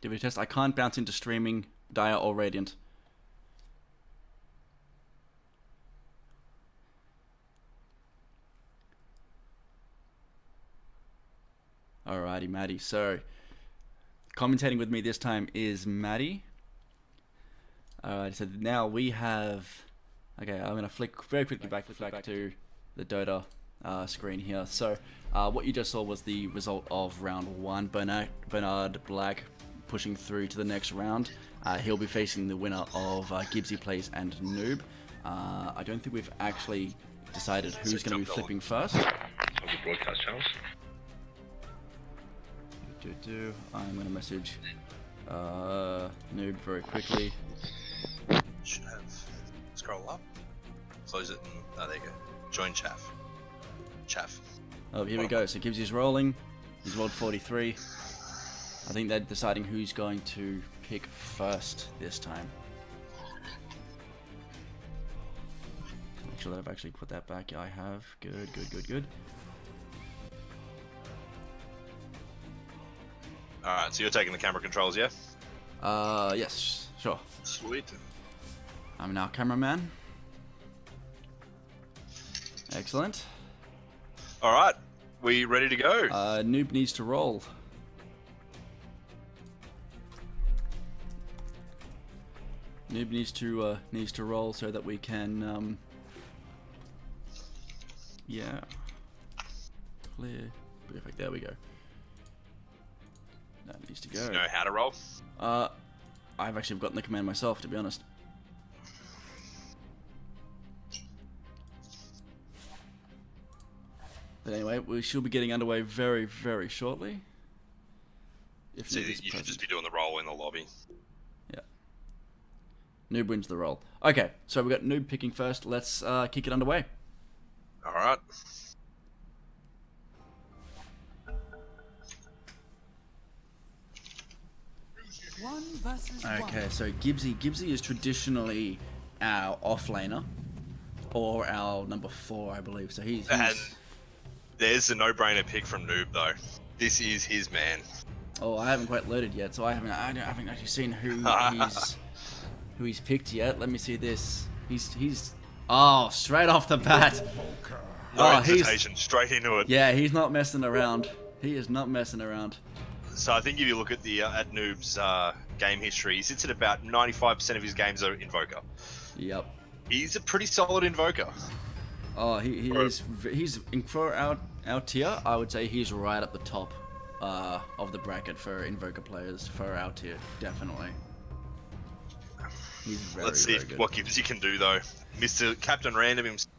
Speaker 2: Give it a test. I can't bounce into streaming, Dire, or Radiant. Alrighty, Maddie. So, commentating with me this time is Maddie. Alright, so now we have... Okay, I'm going to flick very quickly back to the Dota screen here. So, what you just saw was the result of round 1. Bernard Black pushing through to the next round. He'll be facing the winner of Gibbsy Plays and Noob. I don't think we've actually decided who's going to be flipping first.
Speaker 4: Of the broadcast channels.
Speaker 2: I'm going to message Noob very quickly.
Speaker 4: Should have scroll up, close it, and oh, there you go. Join chaff.
Speaker 2: Oh, here we go. So Gibbsy's rolling. He's rolled 43. I think they're deciding who's going to pick first this time. Make sure that I've actually put that back. I have. Good.
Speaker 4: Alright, so you're taking the camera controls, yeah?
Speaker 2: Yes, sure.
Speaker 4: Sweet.
Speaker 2: I'm now cameraman. Excellent.
Speaker 4: All right, we ready to go?
Speaker 2: Noob needs to roll. Noob needs to roll so that we can yeah. Clear. Perfect. There we go. That needs to go.
Speaker 4: Do you know how to roll?
Speaker 2: I've actually gotten the command myself, to be honest. But anyway, we should be getting underway very, very shortly. If
Speaker 4: So
Speaker 2: Noob
Speaker 4: you
Speaker 2: is
Speaker 4: should
Speaker 2: present.
Speaker 4: just be doing the roll in the lobby.
Speaker 2: Yeah. Noob wins the roll. Okay, so we got Noob picking first. Let's kick it underway.
Speaker 4: All right.
Speaker 2: Okay, so Gibbsy is traditionally our offlaner, or our number 4, I believe. So he's
Speaker 4: And there's a no-brainer pick from Noob though. This is his man.
Speaker 2: oh, I haven't quite loaded yet, so I haven't actually seen who he's picked yet. Let me see this. He's oh, straight off the bat.
Speaker 4: No
Speaker 2: Oh,
Speaker 4: hesitation, straight into it.
Speaker 2: yeah, he's not messing around. He is not messing around.
Speaker 4: So I think if you look at the at Noob's game history, he sits at about 95% of his games are Invoker.
Speaker 2: Yep.
Speaker 4: He's a pretty solid Invoker.
Speaker 2: Oh, he's for our tier. I would say he's right at the top of the bracket for Invoker players for our tier, definitely. He's very,
Speaker 4: Let's see
Speaker 2: very good.
Speaker 4: what Gibbsy can do though. Mr. Captain Random himself.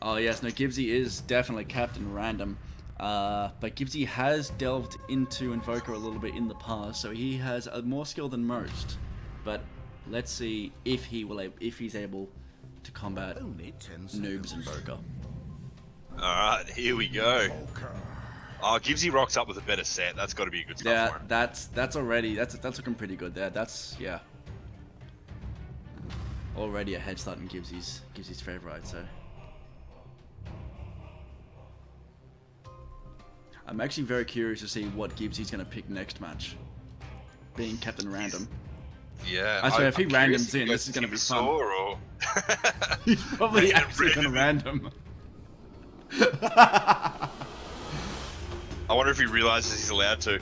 Speaker 2: Oh yes, no, Gibbsy is definitely Captain Random. But Gibbsy has delved into Invoker a little bit in the past, so he has more skill than most. But let's see if he's able to combat Noob's Invoker.
Speaker 4: Alright, here we go. Oh, Gibbsy rocks up with a better set. That's got to be a good start
Speaker 2: Yeah,
Speaker 4: for him.
Speaker 2: that's looking pretty good there. That's yeah. Already a head start in Gibbsy's favorite, so. I'm actually very curious to see what Gibbsy's going to pick next match. Being Captain Random.
Speaker 4: Yeah.
Speaker 2: I swear, if he
Speaker 4: I'm curious
Speaker 2: randoms
Speaker 4: if he
Speaker 2: in,
Speaker 4: goes
Speaker 2: this is gonna be
Speaker 4: Timbersaw
Speaker 2: fun.
Speaker 4: Or...
Speaker 2: He's probably
Speaker 4: Random,
Speaker 2: actually going to
Speaker 4: random.
Speaker 2: random.
Speaker 4: I wonder if he realizes he's allowed to.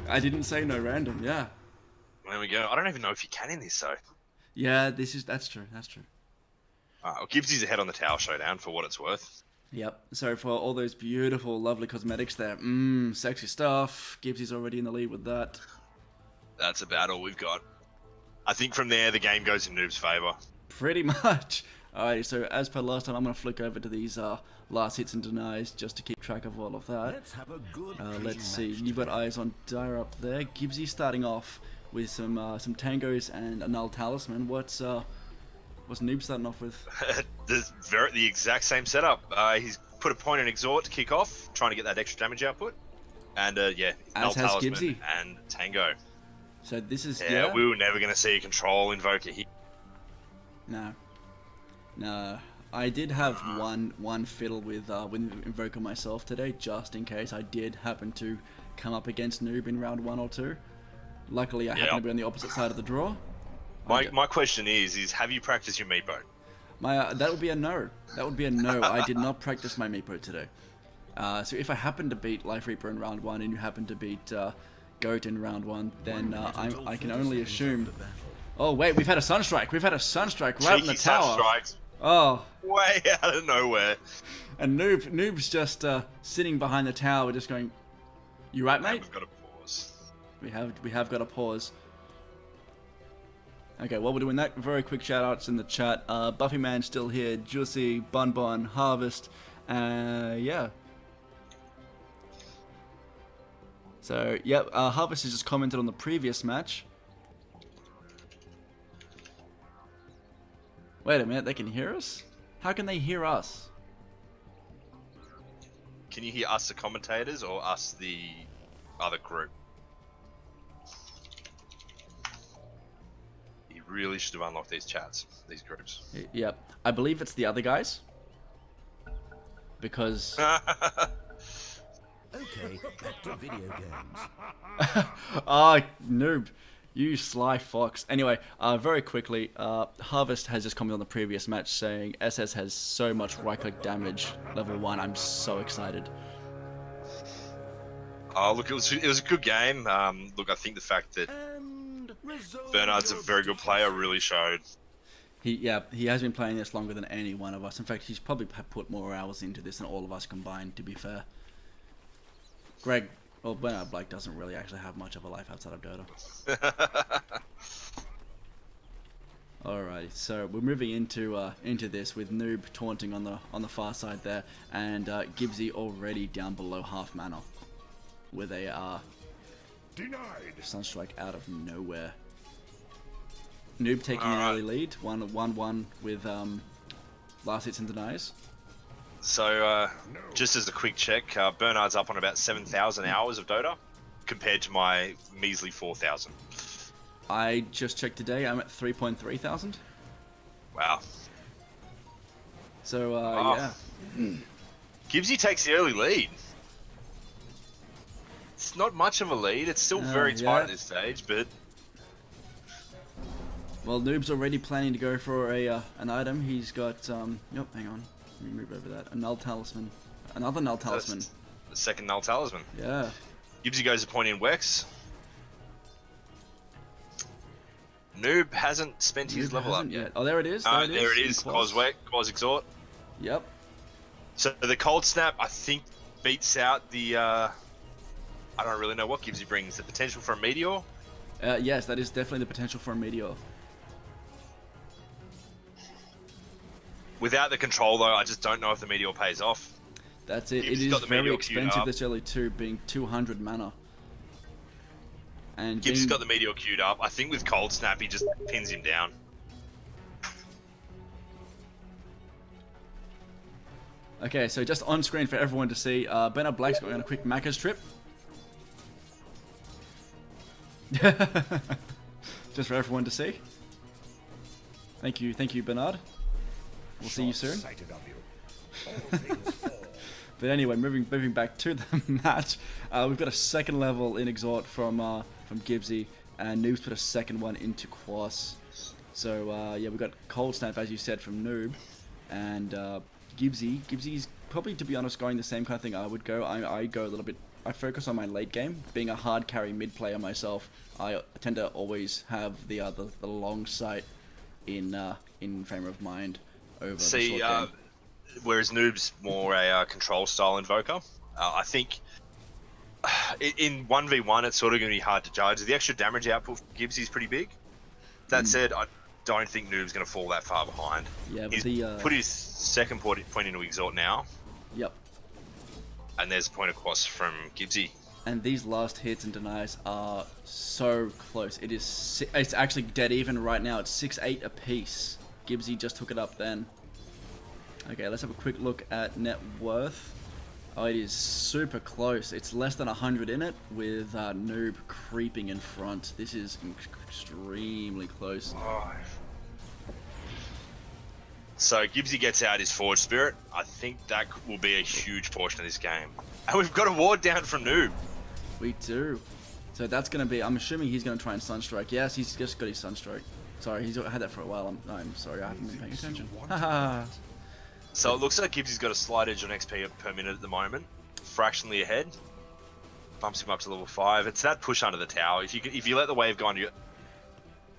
Speaker 2: I didn't say no random, yeah.
Speaker 4: There we go. I don't even know if you can in this though.
Speaker 2: Yeah, that's true.
Speaker 4: Alright, well, Gibbsy's ahead on the Tower Showdown for what it's worth.
Speaker 2: Yep. So for all those beautiful, lovely cosmetics there, sexy stuff. Gibbsy's already in the lead with that.
Speaker 4: That's about all we've got. I think from there the game goes in Noob's favour.
Speaker 2: Pretty much. Alright, so as per last time, I'm going to flick over to these last hits and denies just to keep track of all of that.
Speaker 6: Let's have a good
Speaker 2: Let's see. You've got eyes on Dire up there. Gibbsy starting off with some tangos and a null talisman. What's Noob starting off with?
Speaker 4: The exact same setup. He's put a point in Exhort to kick off, trying to get that extra damage output. And yeah, Null
Speaker 2: has
Speaker 4: Talisman
Speaker 2: Gibbsy.
Speaker 4: and Tango.
Speaker 2: So this is
Speaker 4: Yeah, we were never going to see a control Invoker here.
Speaker 2: No. I did have one fiddle with Invoker myself today, just in case I did happen to come up against Noob in round 1 or 2. Luckily, I happened to be on the opposite side of the draw.
Speaker 4: My question is have you practiced your meat boat?
Speaker 2: That would be a no. That would be a no. I did not practice my Meepo today. So if I happen to beat Life Reaper in round 1 and you happen to beat Goat in round 1, then I can only assume. Oh wait, we've had a Sunstrike. We've had a Sunstrike right in the
Speaker 4: Cheeky
Speaker 2: tower.
Speaker 4: Sunstrikes
Speaker 2: Oh,
Speaker 4: way out of nowhere.
Speaker 2: and Noob's just sitting behind the tower, just going. You right, mate?
Speaker 4: We've got to pause.
Speaker 2: We have got a pause. Okay, while we're doing that, very quick shout outs in the chat. Buffy Man still here, Juicy, Bun Bun, Harvest, yeah. So, yep, Harvest has just commented on the previous match. Wait a minute, they can hear us? How can they hear us?
Speaker 4: Can you hear us, the commentators, or us, the other group? You really should have unlocked these chats, these groups.
Speaker 2: Yep, I believe it's the other guys. Because...
Speaker 6: Okay, back to video games.
Speaker 2: Ah, Noob. You sly fox. Anyway, very quickly, Harvest has just commented on the previous match saying SS has so much right-click damage, level 1. I'm so excited.
Speaker 4: Oh, look, it was a good game. Look, I think the fact that Bernard's a very good player really showed.
Speaker 2: He has been playing this longer than any one of us. In fact, he's probably put more hours into this than all of us combined, to be fair. Bernard Blake doesn't really actually have much of a life outside of Dota. Alright, so we're moving into this with Noob taunting on the far side there, and Gibbsy already down below half mana with a Sunstrike out of nowhere. Noob taking an early lead, 1-1 with last hits and denies.
Speaker 4: So, just as a quick check, Bernard's up on about 7,000 hours of Dota, compared to my measly 4,000.
Speaker 2: I just checked today, I'm at 3.3 thousand.
Speaker 4: Wow.
Speaker 2: So, yeah.
Speaker 4: Gibbsy takes the early lead. It's not much of a lead, it's still very tight at this stage, but...
Speaker 2: Well, Noob's already planning to go for an item. He's got, yep, hang on. Let me move over that. A Null Talisman. Another Null Talisman.
Speaker 4: The second Null Talisman.
Speaker 2: Yeah.
Speaker 4: Gibbsy goes a point in Wex. Noob hasn't spent his level up yet.
Speaker 2: Oh, there it is.
Speaker 4: There it is. Quas Exhort.
Speaker 2: Yep.
Speaker 4: So the Cold Snap, I think, beats out the... I don't really know what Gibbsy brings. The potential for a Meteor?
Speaker 2: Yes, that is definitely the potential for a Meteor.
Speaker 4: Without the control, though, I just don't know if the Meteor pays off.
Speaker 2: That's it.
Speaker 4: Gibbsy's
Speaker 2: It
Speaker 4: got
Speaker 2: is
Speaker 4: the
Speaker 2: very
Speaker 4: Meteor queued
Speaker 2: expensive
Speaker 4: up.
Speaker 2: this early too, being 200 mana. And
Speaker 4: Gibbsy's got the Meteor queued up. I think with Cold Snap, he just pins him down.
Speaker 2: Okay, so just on screen for everyone to see, Bernard Blake's going on a quick Macca's trip. Just for everyone to see. Thank you, Bernard. We'll see you soon. But anyway, moving back to the match, we've got a second level in Exhort from Gibbsy, and Noob's put a second one into Quas. So yeah, we've got Cold Snap, as you said, from Noob, and Gibbsy's probably, to be honest, going the same kind of thing I would go. I go a little bit. I focus on my late game. Being a hard carry mid player myself, I tend to always have the long sight in frame of mind over the short game.
Speaker 4: Whereas Noob's more a control style invoker. I think in 1v1 it's sort of going to be hard to judge. The extra damage output for Gibbsy is pretty big. That said, I don't think Noob's going to fall that far behind.
Speaker 2: Yeah, but
Speaker 4: He's put his second point into Exhort now.
Speaker 2: Yep.
Speaker 4: And there's a point of Quas from Gibbsy.
Speaker 2: And these last hits and denies are so close. It's actually dead even right now. It's 6-8 apiece. Gibbsy just took it up then. Okay, let's have a quick look at net worth. Oh, it is super close. It's less than 100 in it, with Noob creeping in front. This is extremely close.
Speaker 4: So Gibbsy gets out his Forge Spirit. I think that will be a huge portion of this game. And we've got a ward down from Noob.
Speaker 2: We do. So that's going to be... I'm assuming he's going to try and Sunstrike. Yes, he's just got his Sunstrike. Sorry, he's had that for a while. I'm sorry, I haven't been paying attention. Haha.
Speaker 4: So it looks like Gibbsy's got a slight edge on XP per minute at the moment. Fractionally ahead. Bumps him up to level 5. It's that push under the tower. If you let the wave go on you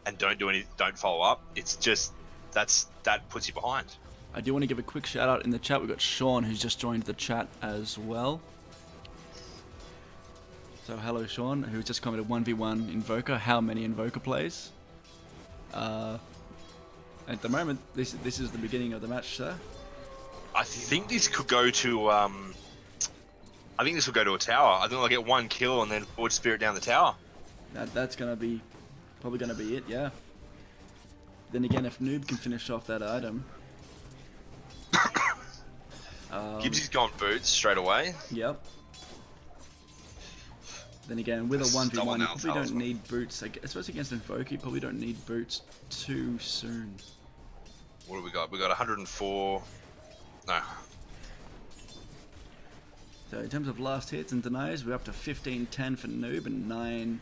Speaker 4: and don't follow up, it's just... that puts you behind.
Speaker 2: I do want to give a quick shout out in the chat. We've got Sean, who's just joined the chat as well. So hello Sean, who's just commented 1v1 Invoker. How many Invoker plays? At the moment, this is the beginning of the match, sir.
Speaker 4: I think this could go to I think this will go to a tower. I think they'll get one kill and then Forge Spirit down the tower.
Speaker 2: That's probably gonna be it, yeah. Then again, if Noob can finish off that item.
Speaker 4: Gibbsy's gone boots straight away.
Speaker 2: Yep. Then again, with a 1v1, you probably don't need boots, especially against Invoker, you probably don't need boots too soon.
Speaker 4: What do we got? We got 104. No.
Speaker 2: So in terms of last hits and denies, we're up to 15-10 for Noob and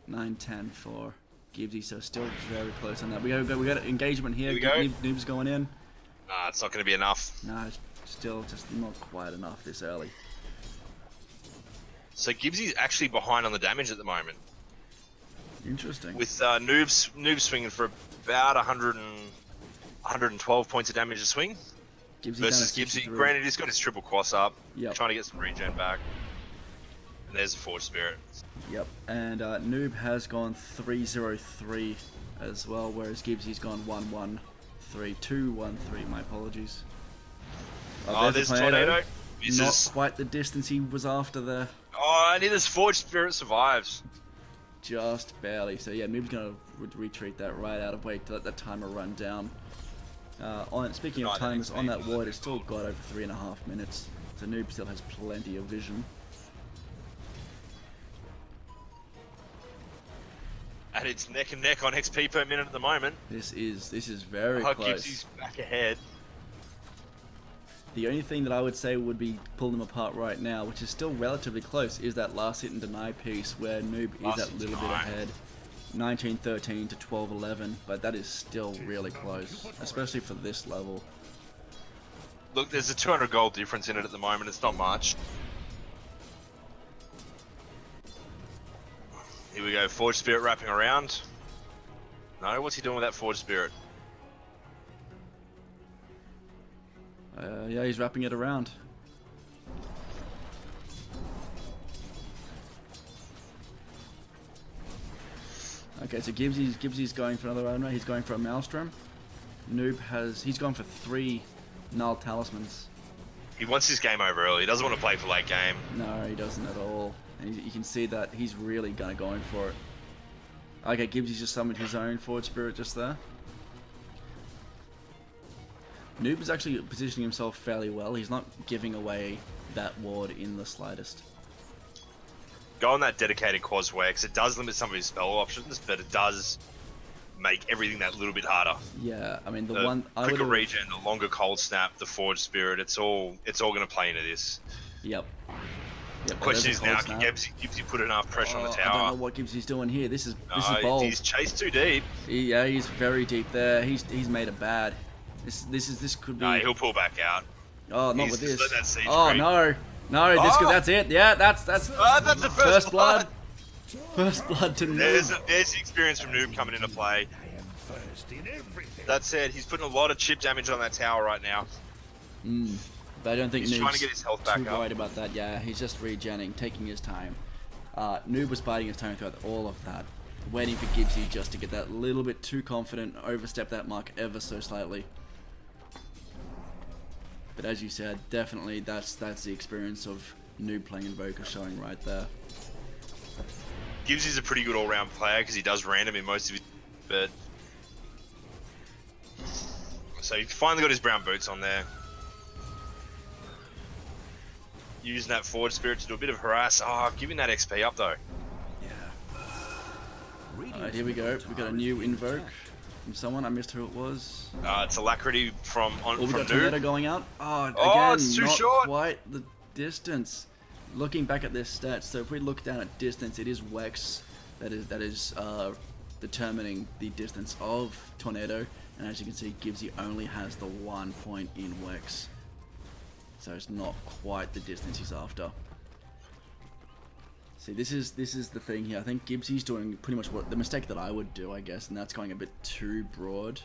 Speaker 2: 9-10 for Gibbsy, so still very close on that. We got an engagement here.
Speaker 4: Here we go.
Speaker 2: Noob's going in.
Speaker 4: Nah, it's not going to be enough.
Speaker 2: No, still just not quite enough this early.
Speaker 4: So Gibbsy's actually behind on the damage at the moment.
Speaker 2: Interesting.
Speaker 4: With Noob swinging for about 112 points of damage a swing.
Speaker 2: Gibbsy
Speaker 4: Versus Gibbsy. Granted, he's got his triple cross up.
Speaker 2: Yep.
Speaker 4: Trying to get some regen back. And there's a Forge Spirit.
Speaker 2: Yep, and Noob has gone 3-0-3 as well, whereas Gibbsy's gone 1-1-3, 2-1-3. My apologies.
Speaker 4: Oh, there's Tornado.
Speaker 2: Not quite the distance he was after there.
Speaker 4: Oh, I need this Forge Spirit survives.
Speaker 2: Just barely. So yeah, Noob's gonna retreat that right out of way to let that timer run down. Speaking of timers, on that ward, it's still got over 3.5 minutes. So Noob still has plenty of vision.
Speaker 4: And it's neck and neck on XP per minute at the moment.
Speaker 2: This is very close.
Speaker 4: Gibbsy's back ahead.
Speaker 2: The only thing that I would say would be pull them apart right now, which is still relatively close, is that last hit and deny piece where Noob is that little bit ahead. 19-13 to 12-11, but that is still really close, especially for this level.
Speaker 4: Look, there's a 200 gold difference in it at the moment. It's not much. Here we go, Forge Spirit wrapping around. No, what's he doing with that Forge Spirit?
Speaker 2: Yeah, he's wrapping it around. Okay, so Gibbsy's going for another owner. He's going for a Maelstrom. Noob he's gone for 3 Null Talismans.
Speaker 4: He wants his game over early. He doesn't want to play for late game.
Speaker 2: No, he doesn't at all. And you can see that he's really going for it. Okay, Gibbsy's just summoned his own Forge Spirit just there. Noob is actually positioning himself fairly well. He's not giving away that ward in the slightest.
Speaker 4: Go on that dedicated causeway, because it does limit some of his spell options, but it does make everything that little bit harder.
Speaker 2: Yeah, I mean the
Speaker 4: The
Speaker 2: one I
Speaker 4: quicker
Speaker 2: would
Speaker 4: regen, the longer cold snap, the Forge Spirit, it's all going to play into this.
Speaker 2: Yep.
Speaker 4: The question is now, can Gibbsy put enough pressure on the tower?
Speaker 2: I don't know what Gibbsy's doing here. This is bold.
Speaker 4: He's chased too deep.
Speaker 2: Yeah, he's very deep there. He's made it bad. This could be.
Speaker 4: No, he'll pull back out.
Speaker 2: Oh, not
Speaker 4: He's
Speaker 2: with
Speaker 4: just
Speaker 2: this.
Speaker 4: let that siege
Speaker 2: Oh
Speaker 4: creep.
Speaker 2: no, that's it. Yeah, that's
Speaker 4: That's the first blood.
Speaker 2: First blood to Noob.
Speaker 4: There's the experience from Noob coming into play. That said, he's putting a lot of chip damage on that tower right now.
Speaker 2: But I don't think
Speaker 4: He's
Speaker 2: Noob's
Speaker 4: trying to get his health back
Speaker 2: too
Speaker 4: up.
Speaker 2: worried about that. Yeah, he's just regenning, taking his time. Noob was biding his time throughout all of that, waiting for Gibbsy just to get that little bit too confident, overstep that mark ever so slightly. But as you said, definitely that's the experience of Noob playing Invoker showing right there.
Speaker 4: Gibbsy's a pretty good all-round player because he does random in most of his, but so he finally got his brown boots on there. Using that Forge Spirit to do a bit of harass. Oh, giving that XP up though.
Speaker 2: Yeah. Alright, here we go. We got a new Invoke from someone. I missed who it was.
Speaker 4: It's Alacrity from
Speaker 2: We got Tornado
Speaker 4: Noob.
Speaker 2: going out. Oh,
Speaker 4: Oh,
Speaker 2: again,
Speaker 4: it's too
Speaker 2: not
Speaker 4: short.
Speaker 2: quite the distance. Looking back at their stats, so if we look down at distance, it is Wex that is determining the distance of Tornado, and as you can see, Gibbsy only has the 1 point in Wex, so it's not quite the distance he's after. See, this is the thing here. I think Gibbsy's doing pretty much what the mistake that I would do, I guess, and that's going a bit too broad.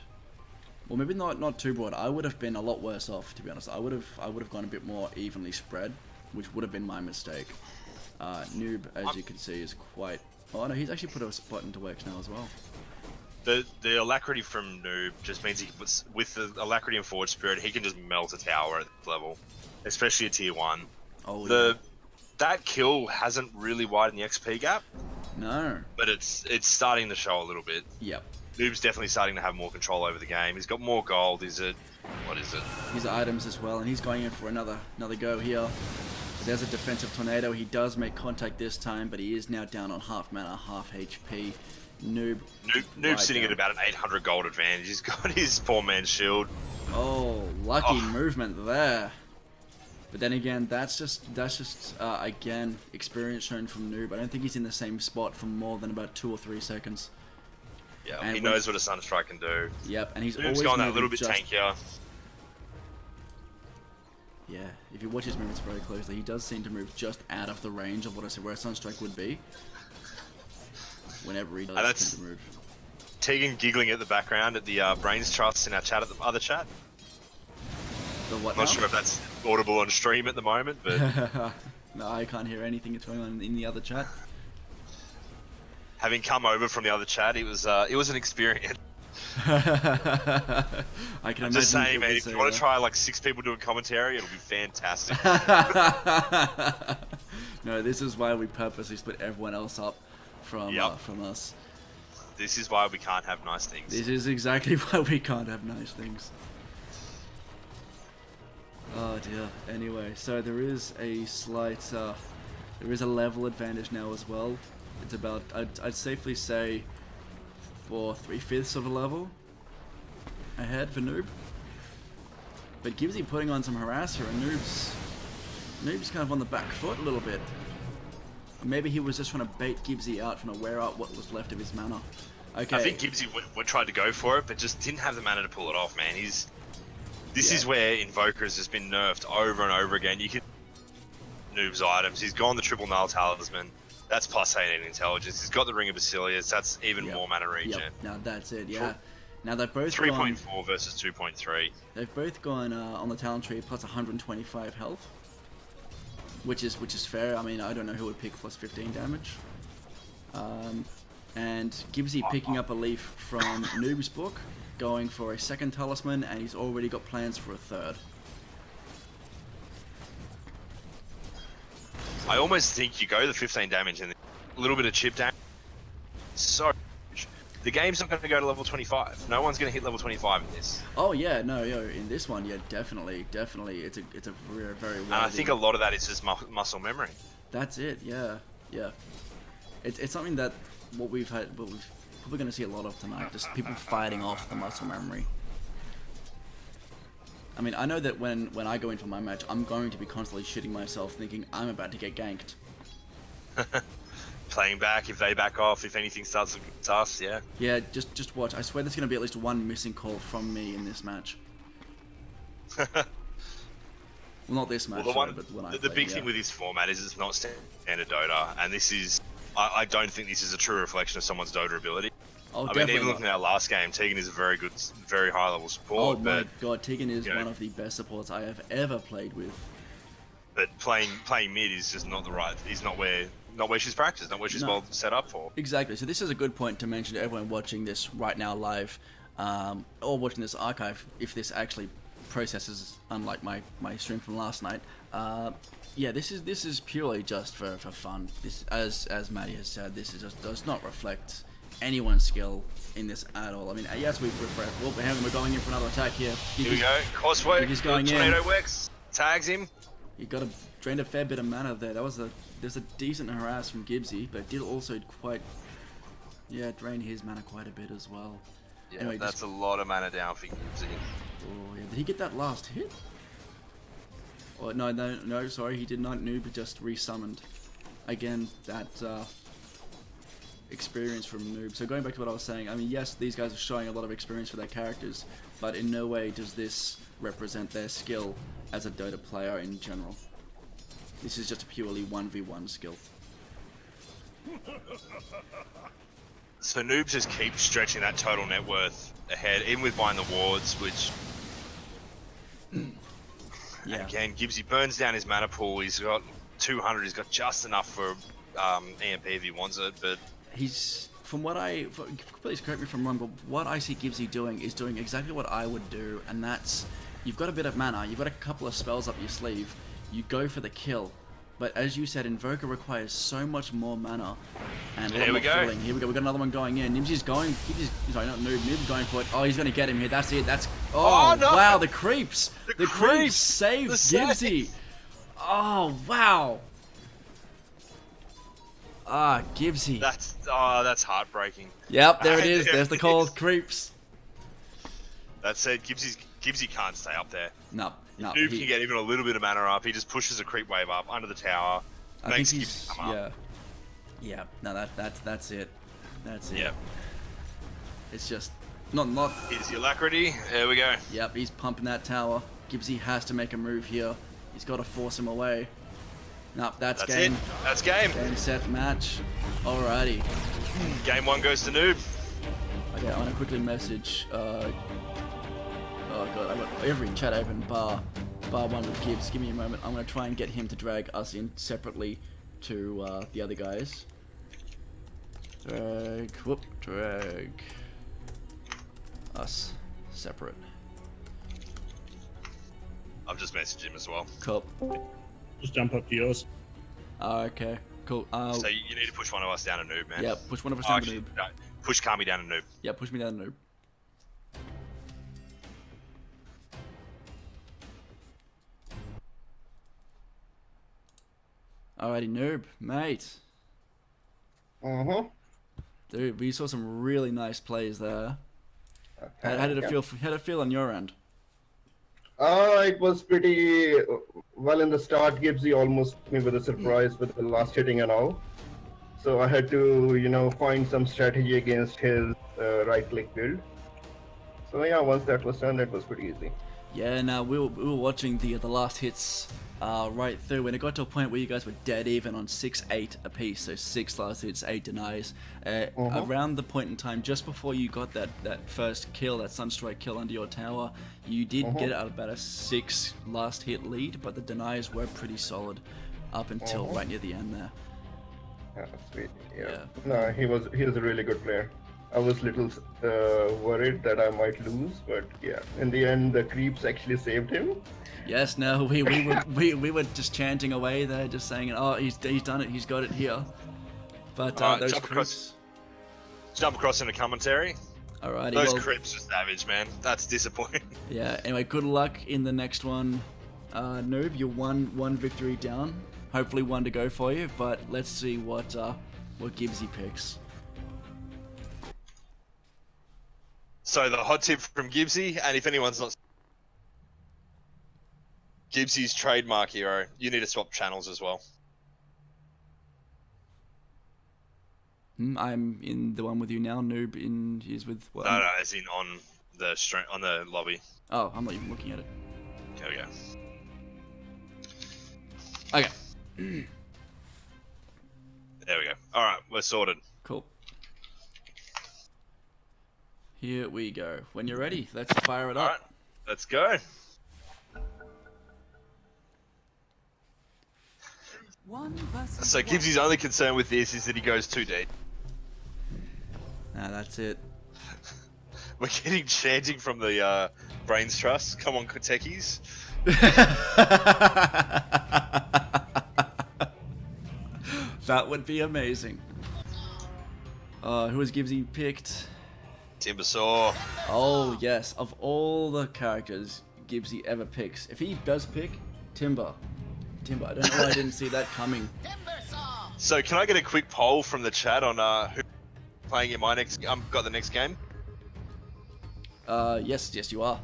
Speaker 2: Well, maybe not too broad. I would have been a lot worse off, to be honest. I would have gone a bit more evenly spread, which would have been my mistake. Noob, as you can see, is quite. Oh no, he's actually put a spot into Wex now as well.
Speaker 4: The Alacrity from Noob just means he puts, with the Alacrity and Forge Spirit, he can just melt a tower at this level, especially a tier 1.
Speaker 2: Oh,
Speaker 4: That kill hasn't really widened the XP gap,
Speaker 2: no.
Speaker 4: but it's starting to show a little bit.
Speaker 2: Yep.
Speaker 4: Noob's definitely starting to have more control over the game. He's got more gold. What is it?
Speaker 2: His items as well, and he's going in for another go here. There's a defensive Tornado. He does make contact this time, but he is now down on half mana, half HP. Noob's
Speaker 4: sitting at about an 800 gold advantage. He's got his 4-man shield.
Speaker 2: Oh, lucky movement there. But then again, that's just again experience shown from Noob. I don't think he's in the same spot for more than about 2 or 3 seconds.
Speaker 4: Yeah,
Speaker 2: And
Speaker 4: he
Speaker 2: when-
Speaker 4: knows what a Sunstrike can do.
Speaker 2: Yep, and he's
Speaker 4: Noob's
Speaker 2: always
Speaker 4: gone that
Speaker 2: moving
Speaker 4: little bit
Speaker 2: just-
Speaker 4: tankier.
Speaker 2: Yeah, if you watch his movements very closely, he does seem to move just out of the range of where a Sunstrike would be. Whenever he does
Speaker 4: that's-
Speaker 2: tend to move.
Speaker 4: Tegan giggling at the background at the Brains Trust in our chat, at the other chat.
Speaker 2: The what
Speaker 4: Not
Speaker 2: now?
Speaker 4: sure if that's audible on stream at the moment, but
Speaker 2: No, I can't hear anything that's going on in the other chat.
Speaker 4: having come over from the other chat, it was an experience.
Speaker 2: I can
Speaker 4: I'm
Speaker 2: imagine.
Speaker 4: just saying,
Speaker 2: it
Speaker 4: man,
Speaker 2: was
Speaker 4: if you
Speaker 2: a,
Speaker 4: want to try like 6 people doing commentary, it'll be fantastic.
Speaker 2: No, this is why we purposely split everyone else up from us.
Speaker 4: This is why we can't have nice things.
Speaker 2: This is exactly why we can't have nice things. Oh dear. Anyway, so there is a slight, there is a level advantage now as well. It's about, I'd safely say, for 3/5 of a level ahead for Noob. But Gibbsy putting on some harasser, and Noob's kind of on the back foot a little bit. Maybe he was just trying to bait Gibbsy out, trying to wear out what was left of his mana. Okay.
Speaker 4: I think Gibbsy would try to go for it, but just didn't have the mana to pull it off, man. This is where Invoker has been nerfed over and over again. You can Noob's items. He's gone the triple null talisman. That's plus 18 intelligence. He's got the Ring of Basilius. That's even more mana regen.
Speaker 2: Yep. Now that's it. Yeah. Now they've both
Speaker 4: 3.4 versus 2.3.
Speaker 2: They've both gone on the talent tree plus 125 health, which is fair. I mean, I don't know who would pick plus 15 damage. And Gibbsy picking up a leaf from Noob's book, going for a second talisman, and he's already got plans for a third.
Speaker 4: I almost think you go the 15 damage and a little bit of chip damage. So huge. The game's not going to go to level 25. No one's going to hit level 25 in this.
Speaker 2: Oh yeah, no, in this one, yeah, definitely. It's a very, very.
Speaker 4: And I think a lot of that is just muscle memory.
Speaker 2: That's it. Yeah. It's something that what we're probably going to see a lot of tonight. Just people fighting off the muscle memory. I mean, I know that when I go into my match, I'm going to be constantly shitting myself, thinking I'm about to get ganked.
Speaker 4: Playing back, if they back off, if anything starts looking sus, yeah.
Speaker 2: Yeah, just watch. I swear there's going to be at least one missing call from me in this match. Well, not this match,
Speaker 4: Well,
Speaker 2: sorry, but when
Speaker 4: the big thing with this format is it's not standard Dota, and this is, I don't think this is a true reflection of someone's Dota ability.
Speaker 2: Oh,
Speaker 4: I mean,
Speaker 2: definitely
Speaker 4: even
Speaker 2: not.
Speaker 4: looking at our last game, Tegan is a very good, very high level
Speaker 2: Oh
Speaker 4: support,
Speaker 2: my
Speaker 4: but
Speaker 2: god, Tegan is
Speaker 4: you know,
Speaker 2: one of the best supports I have ever played with.
Speaker 4: playing mid is just not the right. He's not where she's practiced, not where she's well set up for.
Speaker 2: Exactly. So this is a good point to mention to everyone watching this right now live, or watching this archive, if this actually processes, unlike my stream from last night. Yeah, this is purely just for fun. This, as Maddie has said, this is just does not reflect anyone's skill in this at all. I mean, yes, we're going in for another attack here.
Speaker 4: Here we go. Crosswork.
Speaker 2: He's going in.
Speaker 4: Tornado works. Tags him.
Speaker 2: He got drained a fair bit of mana there. There's a decent harass from Gibbsy, but it did also drain his mana quite a bit as well.
Speaker 4: Yeah,
Speaker 2: Anyway,
Speaker 4: that's a lot of mana down for Gibbsy.
Speaker 2: Oh yeah, did he get that last hit? Oh no, sorry, he did not. Noob just resummoned. Again, that experience from Noob. So going back to what I was saying, I mean, yes, these guys are showing a lot of experience for their characters, but in no way does this represent their skill as a Dota player in general. This is just a purely 1v1 skill.
Speaker 4: So Noob just keeps stretching that total net worth ahead, even with buying the wards, which
Speaker 2: Yeah.
Speaker 4: again, Gibbsy burns down his mana pool. He's got 200. He's got just enough for EMP if he wants it, but
Speaker 2: He's, please correct me if I'm wrong, but what I see Gibbsy doing is doing exactly what I would do, and that's, you've got a bit of mana, you've got a couple of spells up your sleeve, you go for the kill. But as you said, Invoker requires so much more mana and a lot
Speaker 4: Here
Speaker 2: more
Speaker 4: we go.
Speaker 2: filling. Here we go, we've got another one going in. Nimsy's going, sorry, not Noob, Noob's going for it. Oh, he's going to get him here, that's it,
Speaker 4: Oh, no.
Speaker 2: wow, the creeps! The creeps
Speaker 4: creeps!
Speaker 2: saved
Speaker 4: The save!
Speaker 2: Gibbsy! Oh, wow! Ah, Gibbsy.
Speaker 4: that's heartbreaking.
Speaker 2: Yep, there it is.
Speaker 4: There
Speaker 2: There's the
Speaker 4: it
Speaker 2: cold
Speaker 4: is.
Speaker 2: creeps.
Speaker 4: That said, Gibbsy can't stay up there.
Speaker 2: No.
Speaker 4: Noob can get even a little bit of mana up. He just pushes a creep wave up under the tower.
Speaker 2: I think
Speaker 4: Makes
Speaker 2: he's
Speaker 4: Gibbsy come up.
Speaker 2: yeah. No, that's it. That's it.
Speaker 4: Yep.
Speaker 2: It's just not.
Speaker 4: Here's the alacrity. There we go.
Speaker 2: Yep, he's pumping that tower. Gibbsy has to make a move here. He's got to force him away. Nope, that's game.
Speaker 4: It. That's game.
Speaker 2: Game, set, match. Alrighty.
Speaker 4: Game 1 goes to Noob.
Speaker 2: Okay, I want to quickly message. Oh god, I got every chat open bar one with Gibbs. Give me a moment. I'm gonna try and get him to drag us in separately to the other guys. Drag us separate.
Speaker 4: I've just messaged him as well.
Speaker 2: Cool.
Speaker 5: Just jump up to yours.
Speaker 2: Okay, cool.
Speaker 4: So you need to push one of us down to Noob, man.
Speaker 2: Yeah, push one of us down to Noob.
Speaker 4: No, push Kami down to Noob.
Speaker 2: Yeah, push me down to Noob. Alrighty, Noob, mate. Dude, we saw some really nice plays there. How did it feel? How did it feel on your end?
Speaker 8: It was pretty well in the start. Gibbsy almost hit me with a surprise with the last hitting and all. So I had to, find some strategy against his right click build. So yeah, once that was done, it was pretty easy.
Speaker 2: Yeah, no, we were watching the last hits right through when it got to a point where you guys were dead even on 6-8 apiece, so 6 last hits, 8 denies. Around the point in time, just before you got that first kill, that Sunstrike kill under your tower, you did get about a 6 last hit lead, but the denies were pretty solid up until right near the end there.
Speaker 8: Yeah, sweet. Yeah. No, he was a really good player. I was little worried that I might lose, but yeah, in the end, the creeps actually saved him.
Speaker 2: Yes, no, we were just chanting away there, just saying, oh, he's done it, he's got it here. But those creeps...
Speaker 4: Jump across into commentary.
Speaker 2: Alrighty,
Speaker 4: those creeps are savage, man. That's disappointing.
Speaker 2: Yeah, anyway, good luck in the next one. Noob, you're one victory down. Hopefully one to go for you, but let's see what Gibbsy picks.
Speaker 4: So the hot tip from Gibbsy, and if anyone's not... Gibbsy's trademark hero, you need to swap channels as well.
Speaker 2: I'm in the one with you now. Noob is with what?
Speaker 4: No, as in on the lobby.
Speaker 2: Oh, I'm not even looking at it.
Speaker 4: There we go.
Speaker 2: Okay.
Speaker 4: There we go. All right, we're sorted.
Speaker 2: Cool. Here we go. When you're ready, let's fire it up.
Speaker 4: All right, let's go. So Gibbsy's only concern with this is that he goes too deep.
Speaker 2: Nah, that's it.
Speaker 4: We're getting chanting from the Brains Trust. Come on, techies.
Speaker 2: That would be amazing. Who has Gibbsy picked?
Speaker 4: Timbersaw.
Speaker 2: Oh yes, of all the characters Gibbsy ever picks, if he does pick Timber, I don't know why I didn't see that coming.
Speaker 4: So can I get a quick poll from the chat on who's playing in my next? Got the next game.
Speaker 2: Yes, you are.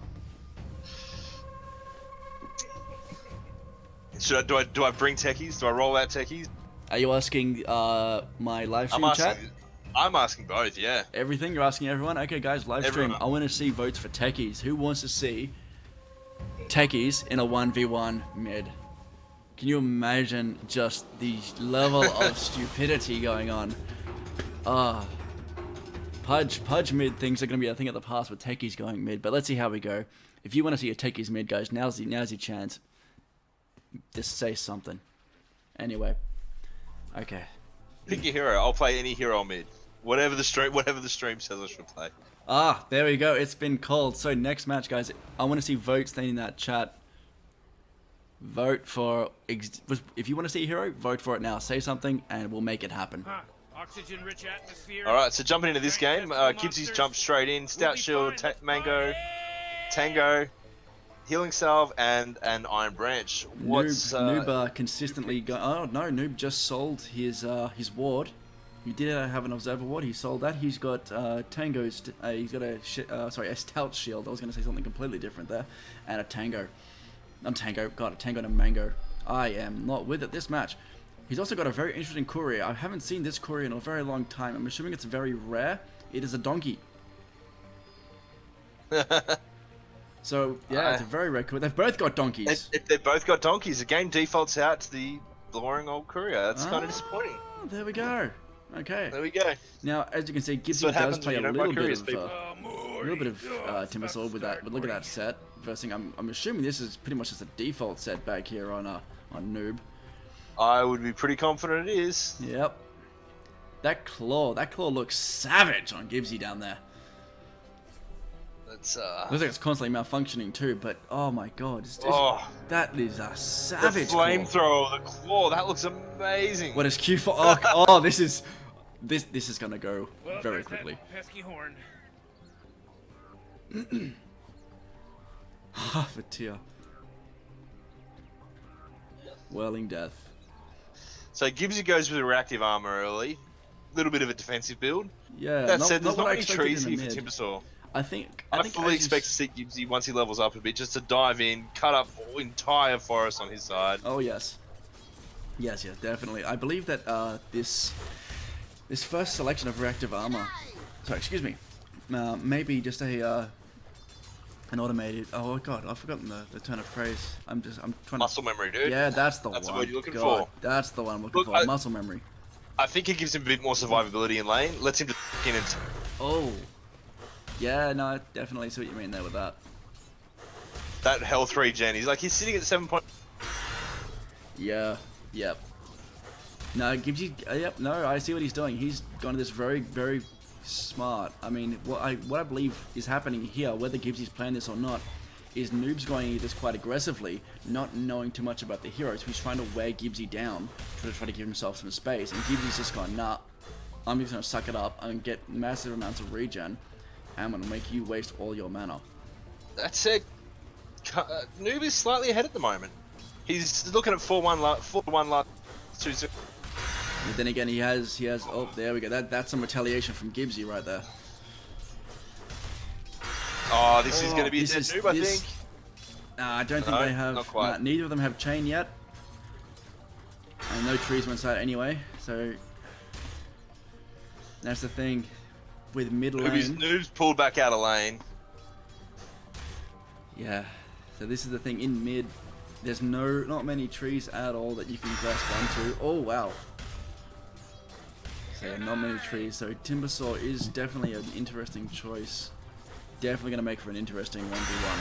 Speaker 4: Do I bring techies? Do I roll out techies?
Speaker 2: Are you asking my live stream chat?
Speaker 4: I'm asking both, yeah.
Speaker 2: Everything? You're asking everyone? Okay, guys, live stream. I want to see votes for techies. Who wants to see techies in a 1v1 mid? Can you imagine just the level of stupidity going on? Pudge mid things are going to be a thing of the past with techies going mid, but let's see how we go. If you want to see a techies mid, guys, now's your chance. Just say something. Anyway. Okay.
Speaker 4: Pick your hero. I'll play any hero mid. Whatever the stream says I should play.
Speaker 2: There we go. It's been called. So next match, guys, I want to see votes in that chat. Vote for... If you want to see a hero, vote for it now. Say something and we'll make it happen.
Speaker 9: Oxygen-rich atmosphere.
Speaker 4: Alright, so jumping into this game, Gibbsy's jumped straight in. Stout Shield, Mango, Tango, Healing Salve, and Iron Branch.
Speaker 2: Noob consistently going... Oh, no, Noob just sold his ward. He did have an Observer ward. He sold that. He's got Tango's... he's got a Stout Shield. I was going to say something completely different there. And a Tango. A Tango and a Mango. I am not with it this match. He's also got a very interesting courier. I haven't seen this courier in a very long time. I'm assuming it's very rare. It is a donkey. So yeah, it's a very rare courier. They've both got donkeys.
Speaker 4: If they've both got donkeys, the game defaults out to the boring old courier. That's kind of disappointing.
Speaker 2: There we go. Okay.
Speaker 4: There we go.
Speaker 2: Now, as you can see,
Speaker 4: That's
Speaker 2: Gibbsy
Speaker 4: what
Speaker 2: does
Speaker 4: happens
Speaker 2: play
Speaker 4: when
Speaker 2: a
Speaker 4: you don't buy
Speaker 2: little bit
Speaker 4: couriers,
Speaker 2: of
Speaker 4: people.
Speaker 2: Timbersaw with that. But look at that set. First thing, I'm assuming this is pretty much just a default set back here on Noob.
Speaker 4: I would be pretty confident it is.
Speaker 2: Yep. That claw looks savage on Gibbsy down there.
Speaker 4: That's
Speaker 2: Looks like it's constantly malfunctioning too, but oh my god, that is a
Speaker 4: the
Speaker 2: savage claw.
Speaker 4: flamethrower, the claw. That looks amazing.
Speaker 2: What is Q4? Oh, this is gonna go
Speaker 9: Well,
Speaker 2: very
Speaker 9: there's that
Speaker 2: quickly.
Speaker 9: pesky horn.
Speaker 2: Half a tear. Whirling death.
Speaker 4: So Gibbsy goes with a reactive armor early. Little bit of a defensive build.
Speaker 2: Yeah.
Speaker 4: That said, there's
Speaker 2: what
Speaker 4: not
Speaker 2: I
Speaker 4: many
Speaker 2: expected
Speaker 4: trees
Speaker 2: in
Speaker 4: here
Speaker 2: the
Speaker 4: for
Speaker 2: mid.
Speaker 4: Timbersaw.
Speaker 2: I think
Speaker 4: I
Speaker 2: as
Speaker 4: fully
Speaker 2: you
Speaker 4: expect to see Gibbsy once he levels up a bit, just to dive in, cut up entire forest on his side.
Speaker 2: Oh yes. Yes, definitely. I believe that this first selection of reactive armor. Sorry, excuse me. Maybe just an automated. Oh god, I've forgotten the turn of phrase. I'm trying
Speaker 4: Muscle memory, dude.
Speaker 2: Yeah, that's the one.
Speaker 4: That's the word you're looking
Speaker 2: God,
Speaker 4: for.
Speaker 2: That's the one I'm looking
Speaker 4: Look,
Speaker 2: for. Muscle memory.
Speaker 4: I think it gives him a bit more survivability in lane. Lets him just in and
Speaker 2: Oh. Yeah, no, I definitely see what you mean there with that.
Speaker 4: that health regen. He's sitting at 7 point.
Speaker 2: Yeah. Yep. No, it gives you. Yep. No, I see what he's doing. He's gone to this very, very smart. I mean, what I believe is happening here, whether Gibbsy's playing this or not, is Noob's going into this quite aggressively, not knowing too much about the heroes. He's trying to wear Gibbsy down to try to give himself some space, and Gibbsy's just gone, nah, I'm just gonna suck it up and get massive amounts of regen, and I'm gonna make you waste all your mana.
Speaker 4: That's it. Noob is slightly ahead at the moment. He's looking at 4-1 last 2-0.
Speaker 2: But then again, he has. Oh, there we go. That's some retaliation from Gibbsy right there.
Speaker 4: Oh, this is going to be a dead Noob, I think.
Speaker 2: I don't think they have.
Speaker 4: Not quite.
Speaker 2: Neither of them have chain yet. And no trees went side anyway, so that's the thing with mid lane.
Speaker 4: Noob's pulled back out of lane.
Speaker 2: Yeah. So this is the thing in mid. There's not many trees at all that you can grasp onto. Oh wow. So yeah, not many trees. So Timbersaw is definitely an interesting choice. Definitely gonna make for an interesting 1v1.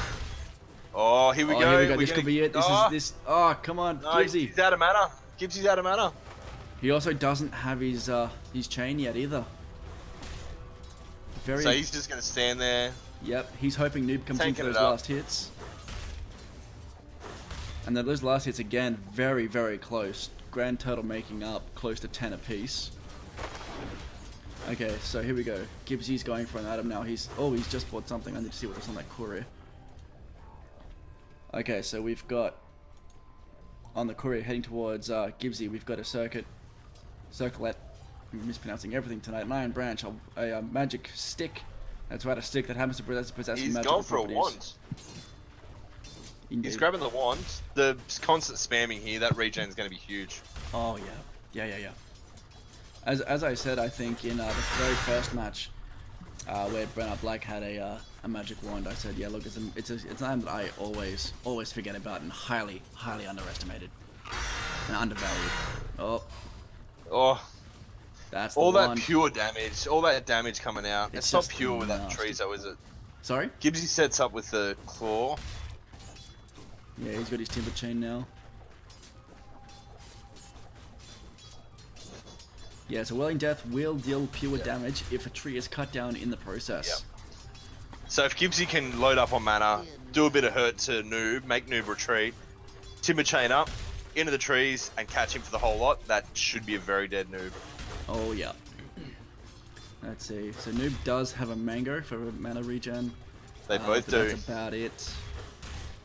Speaker 4: Oh, here we go.
Speaker 2: Here we go. This could be it. This. Oh, come on,
Speaker 4: No,
Speaker 2: Gibbsy.
Speaker 4: he's out of mana. Gibbsy's out of mana.
Speaker 2: He also doesn't have his chain yet either.
Speaker 4: So he's just going to stand there.
Speaker 2: Yep, he's hoping Noob comes in for
Speaker 4: Tanking
Speaker 2: those
Speaker 4: it up.
Speaker 2: last hits. And then those last hits again, very, very close. Grand total making up close to 10 apiece. Okay, so here we go. Gibbsy's going for an item now. He's just bought something. I need to see what's on that courier. Okay, so we've got on the courier heading towards Gibbsy. We've got a circlet. I'm mispronouncing everything tonight. An iron branch, a magic stick. That's right, a stick that happens to possess
Speaker 4: He's
Speaker 2: magical
Speaker 4: gone for
Speaker 2: properties.
Speaker 4: a wand.
Speaker 2: Indeed.
Speaker 4: He's grabbing the wand. The constant spamming here, that regen is going to be huge.
Speaker 2: Oh yeah. As I said, I think in the very first match where Bernard Black had a magic wand, I said, yeah, look, it's an item that I always forget about and highly underestimated and undervalued.
Speaker 4: Oh,
Speaker 2: that's the
Speaker 4: all that
Speaker 2: wand.
Speaker 4: pure damage, all that damage coming out. It's not
Speaker 2: just
Speaker 4: pure with that
Speaker 2: nasty.
Speaker 4: tree, though, is it?
Speaker 2: Sorry?
Speaker 4: Gibbsy sets up with the claw.
Speaker 2: Yeah, he's got his timber chain now. Yeah, so Whirling Death will deal pure damage if a tree is cut down in the process.
Speaker 4: Yep. So if Gibbsy can load up on mana, do a bit of hurt to Noob, make Noob retreat, timber chain up, into the trees, and catch him for the whole lot, that should be a very dead Noob.
Speaker 2: Oh yeah. Let's see. So Noob does have a mango for mana regen.
Speaker 4: They both
Speaker 2: but
Speaker 4: do.
Speaker 2: That's about it.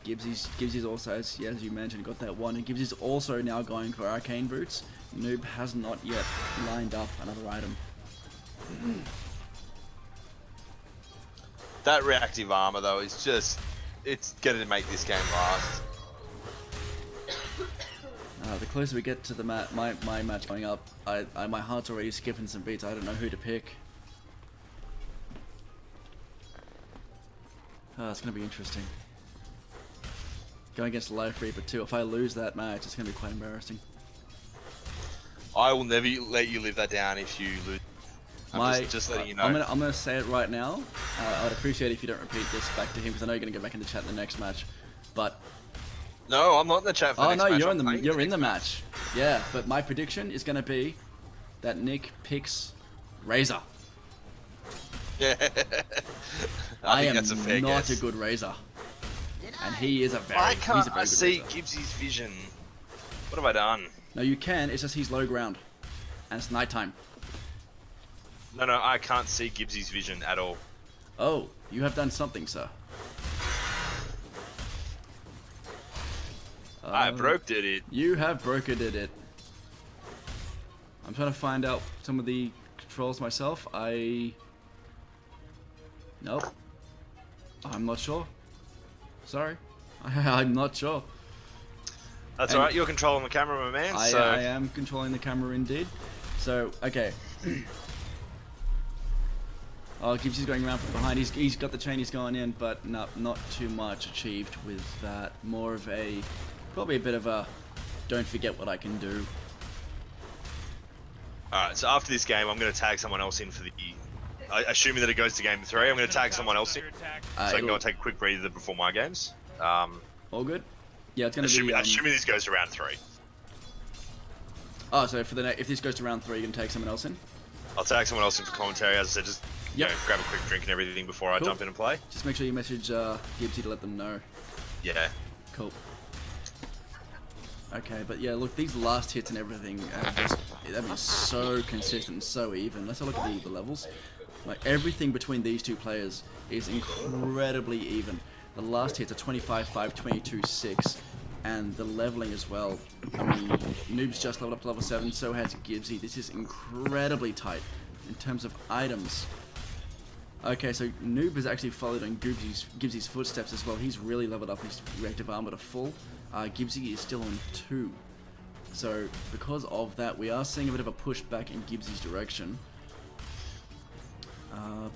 Speaker 2: Gibbsy's also, as you mentioned, got that one. And Gibbsy's also now going for arcane boots. Noob has not yet lined up another item.
Speaker 4: That reactive armor, though, is just... It's going to make this game last.
Speaker 2: The closer we get to the my match going up, my heart's already skipping some beats. I don't know who to pick. Oh, it's going to be interesting. Going against Life Reaper too. If I lose that match, it's going to be quite embarrassing.
Speaker 4: I will never let you live that down if you lose. I'm just letting you know.
Speaker 2: I'm gonna say it right now. I'd appreciate it if you don't repeat this back to him because I know you're gonna get back in the chat in the next match. But
Speaker 4: no, I'm not in the chat for the next match.
Speaker 2: You're in the match. Yeah, but my prediction is gonna be that Nick picks Razor.
Speaker 4: Yeah.
Speaker 2: I am
Speaker 4: that's a fair
Speaker 2: not
Speaker 4: guess.
Speaker 2: a good Razor, and he is a very.
Speaker 4: Why
Speaker 2: He's a
Speaker 4: can't
Speaker 2: very
Speaker 4: I
Speaker 2: good
Speaker 4: see
Speaker 2: Razor.
Speaker 4: Gibbsy's vision? What have I done?
Speaker 2: No, you can. It's just he's low ground, and it's nighttime.
Speaker 4: No, I can't see Gibbsy's vision at all.
Speaker 2: Oh, you have done something, sir.
Speaker 4: I broke it.
Speaker 2: You have broken it. I'm trying to find out some of the controls myself. Nope. I'm not sure. Sorry. I'm not sure.
Speaker 4: That's alright, you're controlling the camera, my man.
Speaker 2: I am controlling the camera indeed. So, okay. Oh, Gibbsy's going around from behind. He's got the chain, he's going in, but not too much achieved with that. More of a, probably a bit of a, don't forget what I can do.
Speaker 4: Alright, so after this game, I'm going to tag someone else in for the... assuming that it goes to game 3, I'm going to tag someone else in. So I can go and take a quick breather before my games.
Speaker 2: All good? Yeah, it's going to be...
Speaker 4: Assuming this goes to round 3.
Speaker 2: Oh, so for if this goes to round 3, you're going to take someone else in?
Speaker 4: I'll tag someone else in for commentary, as I said, just you know, grab a quick drink and everything before I jump in and play.
Speaker 2: Just make sure you message Gibbsy to let them know.
Speaker 4: Yeah.
Speaker 2: Cool. Okay, but yeah, look, these last hits and everything they've been so consistent and so even. Let's have a look at the levels. Like, everything between these two players is incredibly even. The last hits are 25-5, 22-6, and the leveling as well. I mean, Noob's just leveled up to level 7, so has Gibbsy. This is incredibly tight in terms of items. Okay, so Noob has actually followed on Gibbsy's footsteps as well. He's really leveled up his reactive armor to full. Gibbsy is still on 2. So, because of that, we are seeing a bit of a push back in Gibbsy's direction.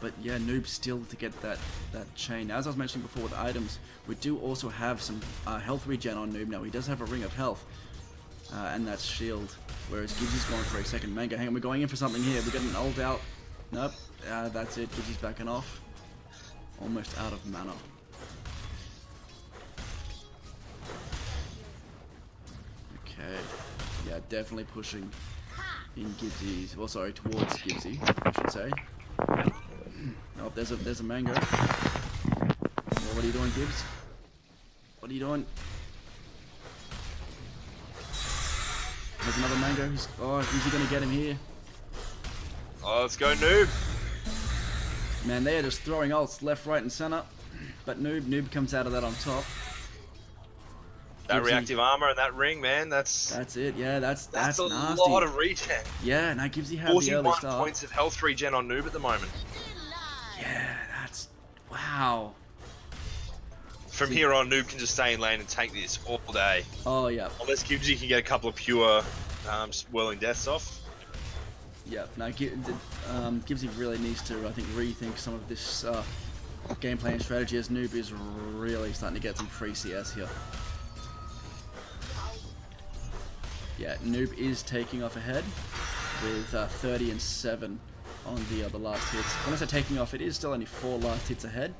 Speaker 2: But yeah, Noob still to get that chain. As I was mentioning before with items, we do also have some health regen on Noob now. He does have a ring of health, and that's shield. Whereas Gibbsy's going for a second manga. Hang on, we're going in for something here. We're getting an ult out. Nope, that's it. Gibbsy's backing off. Almost out of mana. Okay, yeah, definitely pushing in Gibbsy's. Well, sorry, towards Gibbsy, I should say. Oh, there's a mango. Well, what are you doing, Gibbs? What are you doing? There's another mango. Who's he gonna get him here?
Speaker 4: Oh, let's go, Noob.
Speaker 2: Man, they are just throwing ults left, right, and center. But Noob comes out of that on top.
Speaker 4: That reactive armor and that ring, man, that's
Speaker 2: it. Yeah, that's
Speaker 4: a
Speaker 2: nasty.
Speaker 4: lot of regen.
Speaker 2: Yeah, now Gibbsy had the early
Speaker 4: 41
Speaker 2: start.
Speaker 4: points of health regen on Noob at the moment.
Speaker 2: Yeah, that's wow.
Speaker 4: From here on, Noob can just stay in lane and take this all day.
Speaker 2: Oh yeah.
Speaker 4: Unless Gibbsy can get a couple of pure whirling deaths off.
Speaker 2: Yeah, no, Gibbsy really needs to, I think, rethink some of this gameplay and strategy, as Noob is really starting to get some free CS here. Yeah, Noob is taking off ahead with 30 and 7 on the last hits. When I say taking off, it is still only 4 last hits ahead,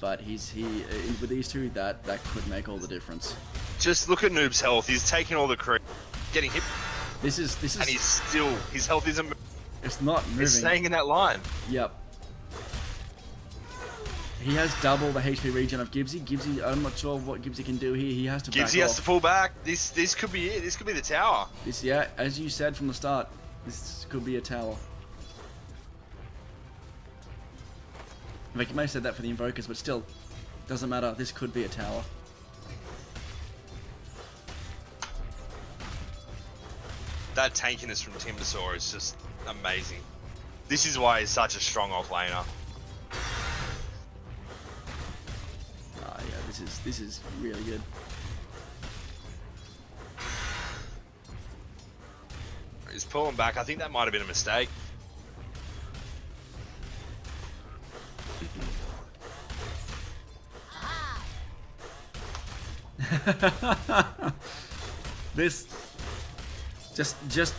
Speaker 2: but with these two, that could make all the difference.
Speaker 4: Just look at Noob's health. He's taking all the creep, getting hit.
Speaker 2: This is,
Speaker 4: and his health isn't moving.
Speaker 2: It's not moving.
Speaker 4: It's staying in that line.
Speaker 2: Yep. He has double the HP regen of Gibbsy. Gibbsy, I'm not sure what Gibbsy can do here. He has to back off.
Speaker 4: Gibbsy has to pull back. This could be it. This could be the tower.
Speaker 2: Yeah, as you said from the start, this could be a tower. Like, you may have said that for the Invokers, but still, doesn't matter. This could be a tower.
Speaker 4: That tankiness from Timbersaw is just amazing. This is why he's such a strong offlaner.
Speaker 2: Yeah, this is really good.
Speaker 4: He's pulling back. I think that might have been a mistake.
Speaker 2: This just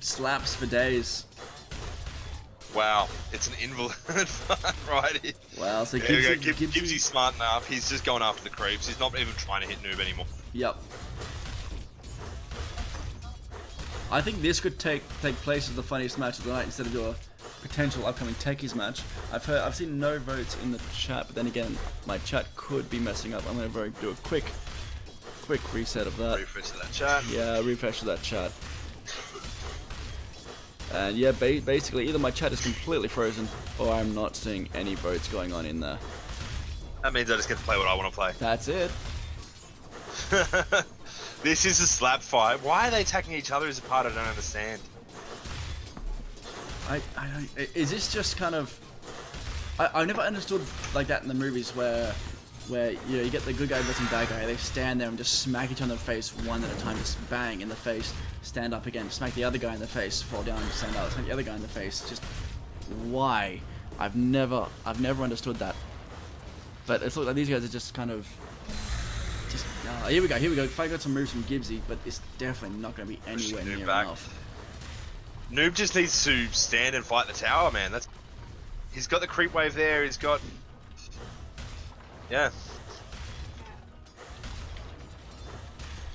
Speaker 2: slaps for days.
Speaker 4: Wow, it's an invalid fight right here.
Speaker 2: Wow, so
Speaker 4: There we
Speaker 2: Gibbsy,
Speaker 4: go.
Speaker 2: Gibbsy,
Speaker 4: Gibbsy's smart enough. He's just going after the creeps. He's not even trying to hit Noob anymore.
Speaker 2: Yep. I think this could take place as the funniest match of the night instead of your potential upcoming Techies match. I've seen no votes in the chat, but then again, my chat could be messing up. I'm gonna do a quick reset of that.
Speaker 4: Refresh to that chat.
Speaker 2: Yeah, refresh to that chat. And yeah, basically either my chat is completely frozen or I'm not seeing any votes going on in there.
Speaker 4: That means I just get to play what I want to play.
Speaker 2: That's it.
Speaker 4: This is a slap fight. Why are they attacking each other is a part I don't understand.
Speaker 2: Is this just kind of... I never understood like that in the movies where you get the good guy versus bad guy, they stand there and just smack each other in the face one at a time, just bang in the face, stand up again, smack the other guy in the face, fall down, stand up, smack the other guy in the face. Just why? I've never understood that. But it's like these guys are just kind of here we go. If I got some moves from Gibbsy, but it's definitely not going to be anywhere near enough.
Speaker 4: Noob just needs to stand and fight the tower, man. He's got the creep wave there. He's got... Yeah.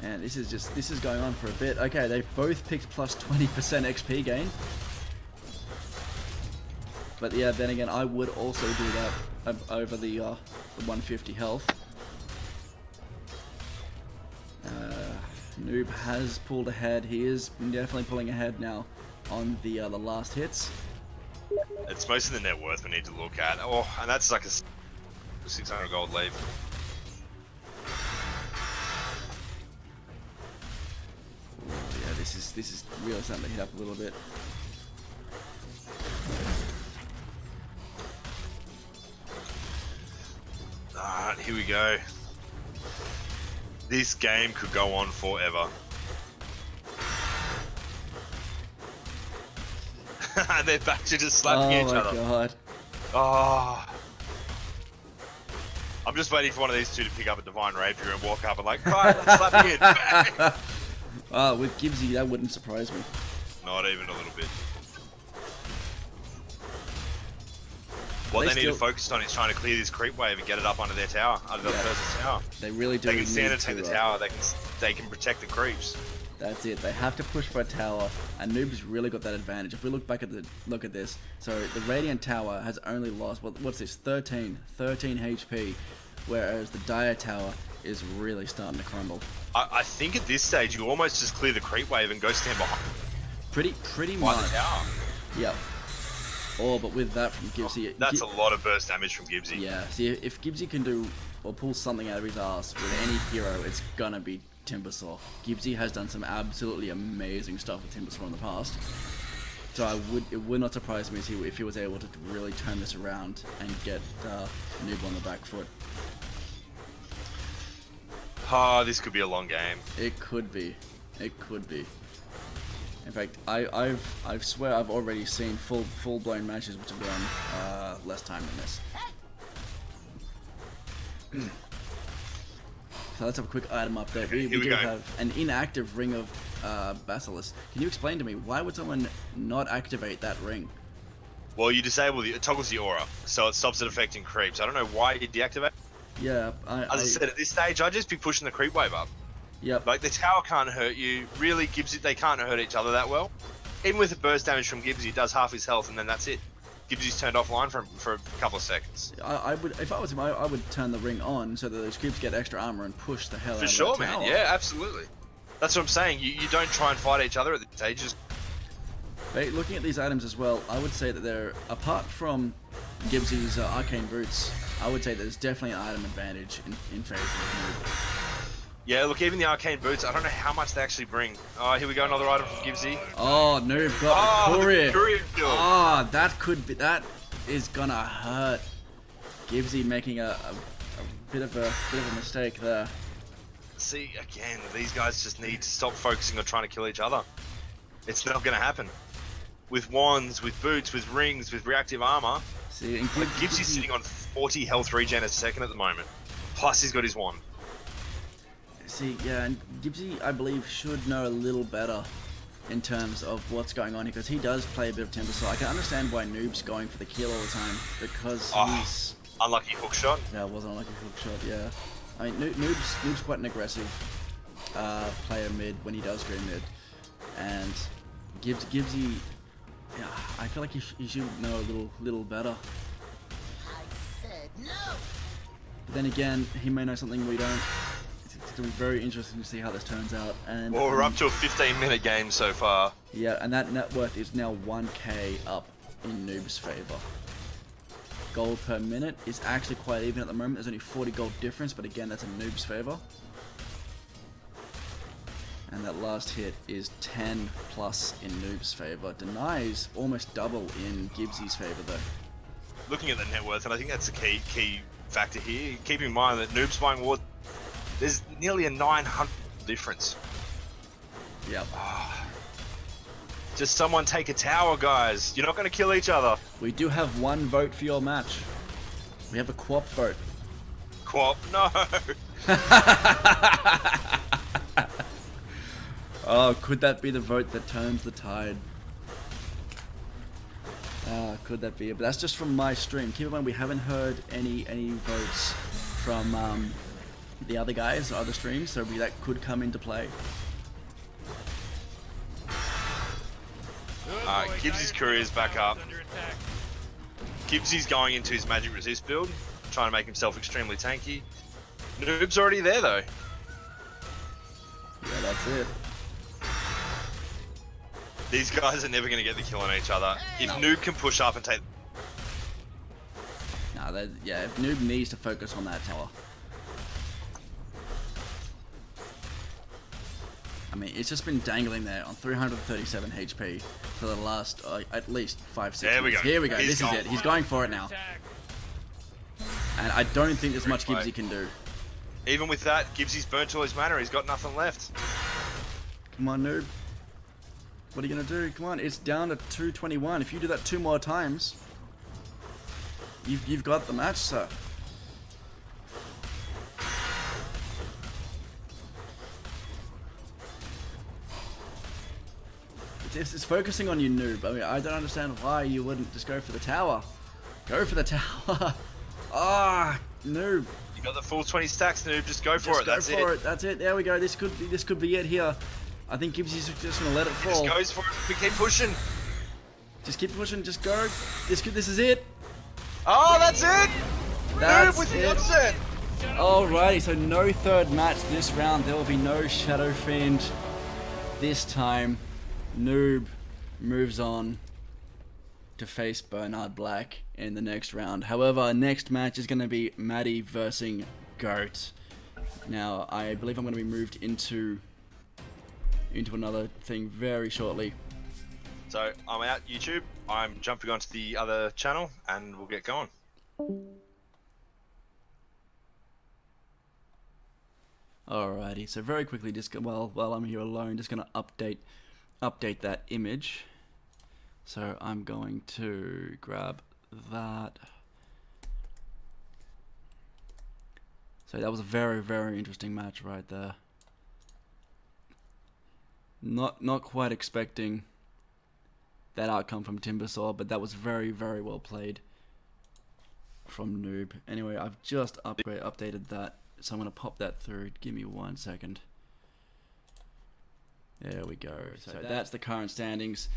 Speaker 2: And this is going on for a bit. Okay, they've both picked plus 20% XP gain. But yeah, then again, I would also do that over the 150 health. Noob has pulled ahead. He is definitely pulling ahead now on the last hits.
Speaker 4: It's most of the net worth we need to look at. Oh, and that's like a 600 gold lead.
Speaker 2: Yeah, this is really starting to hit up a little bit.
Speaker 4: Alright, here we go. This game could go on forever. And they're back to just slapping each other.
Speaker 2: Oh my god.
Speaker 4: Oh. I'm just waiting for one of these two to pick up a Divine Rapier and walk up and like, right, let's slap again.
Speaker 2: With Gibbsy, that wouldn't surprise me.
Speaker 4: Not even a little bit. What they need to focus on is trying to clear this creep wave and get it up under their tower, under the person's tower.
Speaker 2: They really do.
Speaker 4: They can stand and take the tower. They can protect the creeps.
Speaker 2: That's it. They have to push for a tower, and Noob's really got that advantage. If we look back at this, so the Radiant Tower has only lost what's this? 13 HP, whereas the Dire Tower is really starting to crumble.
Speaker 4: I think at this stage you almost just clear the creep wave and go stand behind.
Speaker 2: Pretty much.
Speaker 4: The tower.
Speaker 2: Yep. Oh, but with that from Gibbsy...
Speaker 4: That's a lot of burst damage from Gibbsy.
Speaker 2: Yeah, see, if Gibbsy can do or pull something out of his ass with any hero, it's gonna be Timbersaw. Gibbsy has done some absolutely amazing stuff with Timbersaw in the past. So it would not surprise me if he was able to really turn this around and get Noob on the back foot.
Speaker 4: Oh, this could be a long game.
Speaker 2: It could be. It could be. In fact, I swear I've already seen full-blown matches which have gone less time than this. So let's have a quick item update. We do have an inactive ring of Basilisk. Can you explain to me why would someone not activate that ring?
Speaker 4: Well, you disable it toggles the aura, so it stops it affecting creeps. I don't know why you deactivate.
Speaker 2: Yeah,
Speaker 4: as I said, at this stage, I'd just be pushing the creep wave up.
Speaker 2: Yep.
Speaker 4: Like, the tower can't hurt you. Really, Gibbsy, they can't hurt each other that well. Even with the burst damage from Gibbsy, it does half his health, and then that's it. Gibbsy's turned offline for a couple of seconds.
Speaker 2: I would, if I was him, I would turn the ring on so that those creeps get extra armor and push the hell out of the tower.
Speaker 4: For sure, man. Yeah, absolutely. That's what I'm saying. You don't try and fight each other at this stage. Just...
Speaker 2: Looking at these items as well, I would say that they're, apart from Gibbsy's Arcane Boots, I would say there's definitely an item advantage in favor of Noob.
Speaker 4: Yeah, look, even the Arcane Boots, I don't know how much they actually bring. Oh, here we go, another item from Gibbsy.
Speaker 2: Oh, Noob got the Courier.
Speaker 4: Kill.
Speaker 2: Oh, that is gonna hurt. Gibbsy making a bit of a mistake there.
Speaker 4: See, again, these guys just need to stop focusing on trying to kill each other. It's not gonna happen. With wands, with boots, with rings, with reactive armor.
Speaker 2: See, and
Speaker 4: Gibbsy's sitting on 40 health regen a second at the moment. Plus he's got his wand.
Speaker 2: See, yeah, and Gibbsy, I believe, should know a little better in terms of what's going on here, because he does play a bit of temper, so I can understand why Noob's going for the kill all the time, because he's...
Speaker 4: Unlucky hook shot.
Speaker 2: Yeah, it was an unlucky hook shot, yeah. I mean, Noob's quite an aggressive player mid when he does go mid, and Gibbsy, yeah, I feel like he should know a little better. But then again, he may know something we don't. It's going to be very interesting to see how this turns out. And
Speaker 4: well, we're up to a 15-minute game so far.
Speaker 2: Yeah, and that net worth is now 1k up in Noob's favor. Gold per minute is actually quite even at the moment. There's only 40 gold difference, but again, that's in Noob's favor. And that last hit is 10 plus in Noob's favor. Denies almost double in Gibbsy's favor, though.
Speaker 4: Looking at the net worth, and I think that's the key factor here. Keep in mind that Noob's buying Ward. There's nearly a 900 difference.
Speaker 2: Yep.
Speaker 4: Just someone take a tower, guys. You're not going to kill each other.
Speaker 2: We do have one vote for your match. We have a co-op vote.
Speaker 4: Co-op? No.
Speaker 2: Oh, could that be the vote that turns the tide? Could that be it? But that's just from my stream. Keep in mind, we haven't heard any votes from the other guys or other streams, so that could come into play.
Speaker 4: Gibbsy's career's back up. Gibbsy's going into his magic resist build, trying to make himself extremely tanky. Noob's already there though.
Speaker 2: Yeah, that's it.
Speaker 4: These guys are never going to get the kill on each other. If Noob can push up and take...
Speaker 2: No, yeah, if Noob needs to focus on that tower. I mean, it's just been dangling there on 337 HP for the last at least 5-6
Speaker 4: There we
Speaker 2: minutes.
Speaker 4: go.
Speaker 2: Here we go.
Speaker 4: He's
Speaker 2: This is it. He's going for it now. And I don't think there's much Gibbsy can do.
Speaker 4: Even with that, Gibbsy's burnt all his mana. He's got nothing left.
Speaker 2: Come on, Noob. What are you going to do? Come on, it's down to 221. If you do that 2 more times, you've got the match, sir. It's focusing on you, Noob. I mean, I don't understand why you wouldn't just go for the tower. Go for the tower. Ah, Noob.
Speaker 4: You got the full 20 stacks, Noob. Just go for it. That's it.
Speaker 2: Go for it. That's it. There we go. This could be it here. I think Gibbsy's just gonna let it fall.
Speaker 4: He just goes for it. We keep pushing.
Speaker 2: Just keep pushing. Just go. This is it.
Speaker 4: Oh, that's it.
Speaker 2: That's
Speaker 4: Noob with
Speaker 2: it.
Speaker 4: the upset.
Speaker 2: Alrighty, so no third match this round. There will be no Shadow Fiend this time. Noob moves on to face Bernard Black in the next round. However, our next match is going to be Maddie versus Goat. Now, I believe I'm going to be moved into another thing very shortly.
Speaker 4: So I'm out YouTube. I'm jumping onto the other channel, and we'll get going.
Speaker 2: Alrighty, so very quickly, just while I'm here alone, just gonna update that image. So I'm going to grab that. So that was a very, very interesting match right there. Not quite expecting that outcome from Timbersaw, but that was very, very well played from Noob. Anyway, I've just updated that, so I'm going to pop that through. Give me 1 second. There we go. So that's the current standings.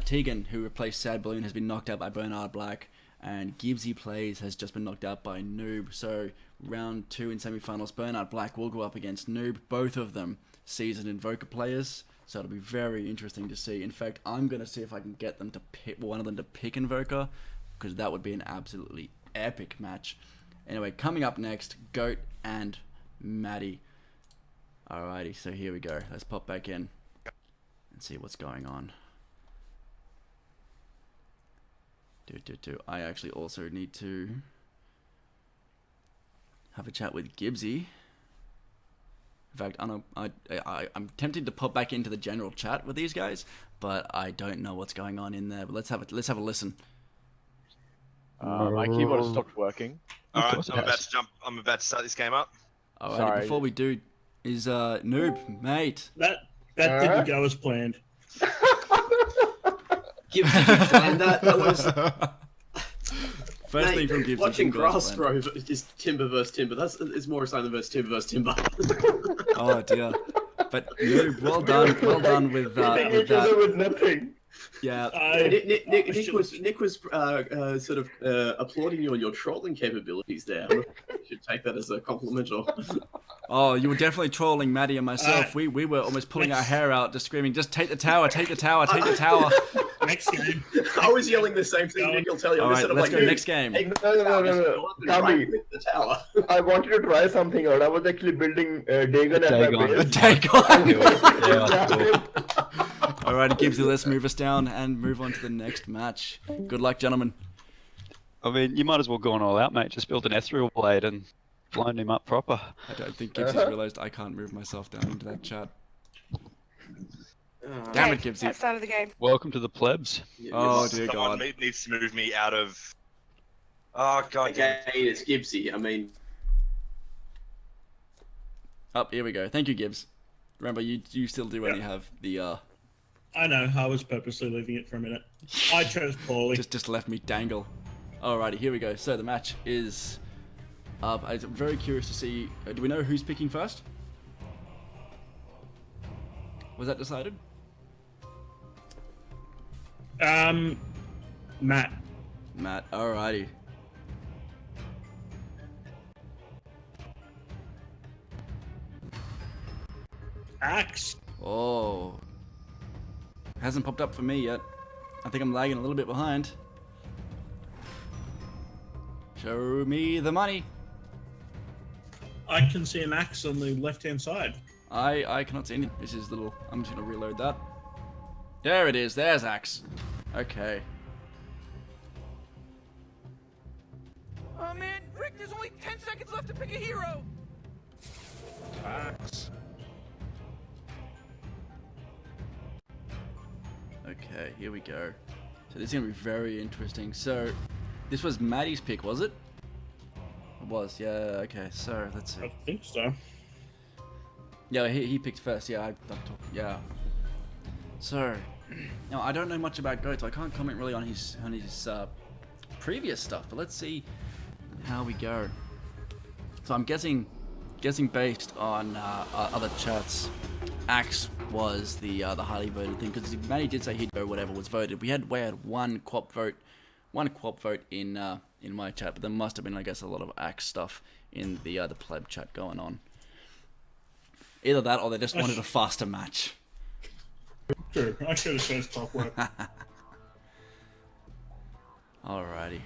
Speaker 2: Tegan, who replaced Sad Balloon, has been knocked out by Bernard Black, and Gibbsy Plays has just been knocked out by Noob. So round 2 in semi-finals, Bernard Black will go up against Noob. Both of them seasoned Invoker players, so it'll be very interesting to see. In fact, I'm going to see if I can get them to pick one of them to pick Invoker, because that would be an absolutely epic match. Anyway, coming up next, Goat and Maddie. Alrighty, so here we go. Let's pop back in and see what's going on. I actually also need to have a chat with Gibbsy. In fact, I'm tempted to pop back into the general chat with these guys, but I don't know what's going on in there. But let's have a listen.
Speaker 10: My keyboard has stopped working.
Speaker 4: All right, I'm about to start this game up.
Speaker 2: Alright, before we do, is noob, mate.
Speaker 5: That didn't go as planned.
Speaker 10: Gibbsy planned that. That was
Speaker 2: First thing from Gibbsy.
Speaker 10: watching grass grow is timber versus timber. It's more exciting versus timber.
Speaker 2: Oh dear. But noob, well done with
Speaker 8: Hitting each other
Speaker 2: that.
Speaker 8: with nothing.
Speaker 2: Yeah.
Speaker 10: Nick was sort of applauding you on your trolling capabilities there. I don't know if you should take that as a compliment or.
Speaker 2: Oh, you were definitely trolling Maddie and myself. We were almost pulling our hair out, just screaming, "Just take the tower! Take the tower! Take the tower!"
Speaker 5: Next game.
Speaker 10: I was yelling the same thing. Nick will tell you.
Speaker 2: All right, let's go next game.
Speaker 10: Hey,
Speaker 8: No. Tommy,
Speaker 10: the tower.
Speaker 8: I wanted to try something out. I was actually building Dagon at my
Speaker 7: Dagon.
Speaker 8: base.
Speaker 2: Take on.
Speaker 7: Yeah,
Speaker 2: All right, Gibbsy, let's move us down and move on to the next match. Good luck, gentlemen.
Speaker 7: I mean, you might as well go on all out, mate. Just build an ethereal blade and blind him up proper.
Speaker 2: I don't think Gibbsy's realised I can't move myself down into that chat. Damn it, Gibbsy.
Speaker 3: That's the start of the game.
Speaker 7: Welcome to the plebs.
Speaker 2: Oh dear
Speaker 4: Someone
Speaker 2: God.
Speaker 4: needs to move me out of. Oh god.
Speaker 10: Okay, it's Gibbsy. I mean,
Speaker 2: Up, here we go. Thank you, Gibbs. Remember, you still do only have the
Speaker 5: I know. I was purposely leaving it for a minute. I chose poorly.
Speaker 2: just left me dangle. Alrighty, here we go. So the match is up. I'm very curious to see. Do we know who's picking first? Was that decided?
Speaker 5: Matt.
Speaker 2: Matt. Alrighty.
Speaker 5: Axe.
Speaker 2: Oh. Hasn't popped up for me yet. I think I'm lagging a little bit behind. Show me the money.
Speaker 5: I can see an axe on the left-hand side.
Speaker 2: I cannot see anything. This is little. I'm just gonna reload that. There it is. There's Axe. Okay.
Speaker 9: Oh man, Rick, there's only 10 seconds left to pick a hero.
Speaker 6: Axe.
Speaker 2: Okay, here we go. So this is gonna be very interesting. So, this was Maddie's pick, was it? It was, yeah. Okay, so let's see.
Speaker 5: I think so.
Speaker 2: Yeah, he picked first. Yeah, yeah. So, now I don't know much about Goat, so I can't comment really on his previous stuff. But let's see how we go. So I'm guessing based on other chats, Axe was the highly voted thing, because Matty did say he'd go whatever was voted. We had one quap vote in my chat, but there must have been, I guess, a lot of Axe stuff in the pleb chat going on. Either that, or they just wanted a faster match.
Speaker 5: True. I should have said clockwork.
Speaker 2: Alrighty.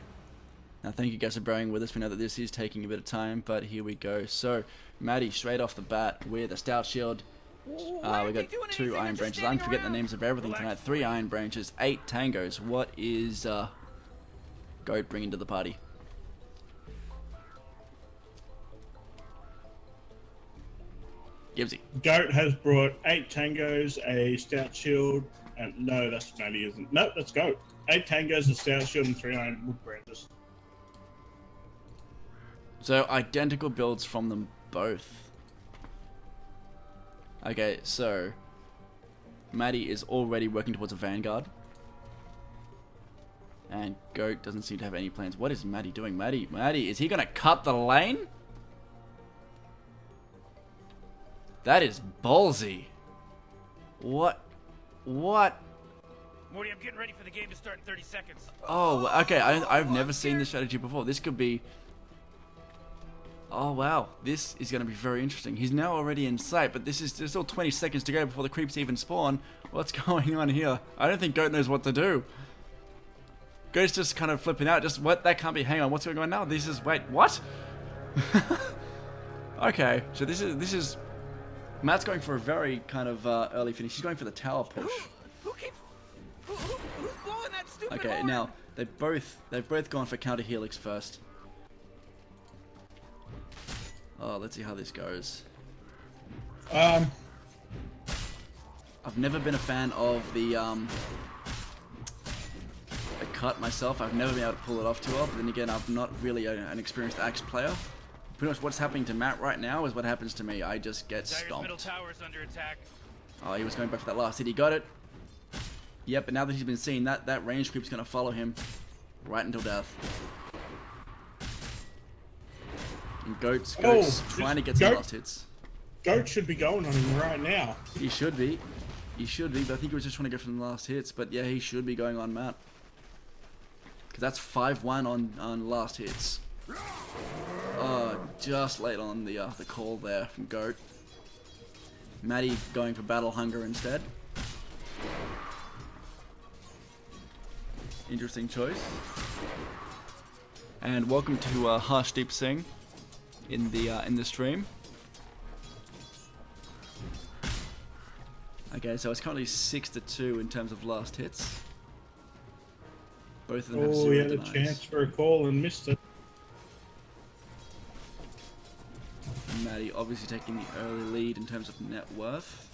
Speaker 2: Now, thank you guys for bearing with us. We know that this is taking a bit of time, but here we go. So, Maddie, straight off the bat with a stout shield. We got 2 iron branches. I'm forgetting the names of everything tonight. 3 iron branches, 8 tangos. What is Goat bringing to the party? Gibbsy.
Speaker 5: Goat has brought 8 tangos, a stout shield, and no, that's Maddie, isn't. No, that's Goat. 8 tangos, a stout shield, and 3 iron wood branches.
Speaker 2: So, identical builds from them both. Okay, so Maddie is already working towards a vanguard. And Goat doesn't seem to have any plans. What is Maddie doing? Maddie, is he gonna cut the lane? That is ballsy. What?
Speaker 9: Morty, I'm getting ready for the game to start in 30 seconds.
Speaker 2: Oh, okay. I've never seen this strategy before. This could be... Oh, wow. This is going to be very interesting. He's now already in sight, but there's still 20 seconds to go before the creeps even spawn. What's going on here? I don't think Goat knows what to do. Goat's just kind of flipping out. Just, what? That can't be. Hang on. What's going on now? This is... Wait, what? Okay. So this is... Matt's going for a very kind of early finish. He's going for the tower push.
Speaker 9: Who's blowing that stupid
Speaker 2: Okay,
Speaker 9: horn?
Speaker 2: now they've both gone for counter helix first. Oh, let's see how this goes. I've never been a fan of the cut myself. I've never been able to pull it off too well. But then again, I'm not really an experienced Axe player. Pretty much what's happening to Matt right now is what happens to me. I just get
Speaker 9: Dyer's middle
Speaker 2: stomped.
Speaker 9: tower is under attack.
Speaker 2: Oh, he was going back for that last hit. He got it. Yep, but now that he's been seen, that range creep's going to follow him right until death. And Goat's trying to get some last hits.
Speaker 5: Goat should be going on him right now.
Speaker 2: He should be. He should be, but I think he was just trying to get from the last hits. But yeah, he should be going on Matt. Because that's 5-1 on last hits. Oh, just late on the call there from Goat. Matty going for Battle Hunger instead. Interesting choice. And welcome to Harsh Deep Sing in the stream. Okay, so it's currently 6-2 in terms of last hits. Both of them have 0
Speaker 5: he had
Speaker 2: denies.
Speaker 5: a chance for a call and missed it.
Speaker 2: Matty obviously taking the early lead in terms of net worth.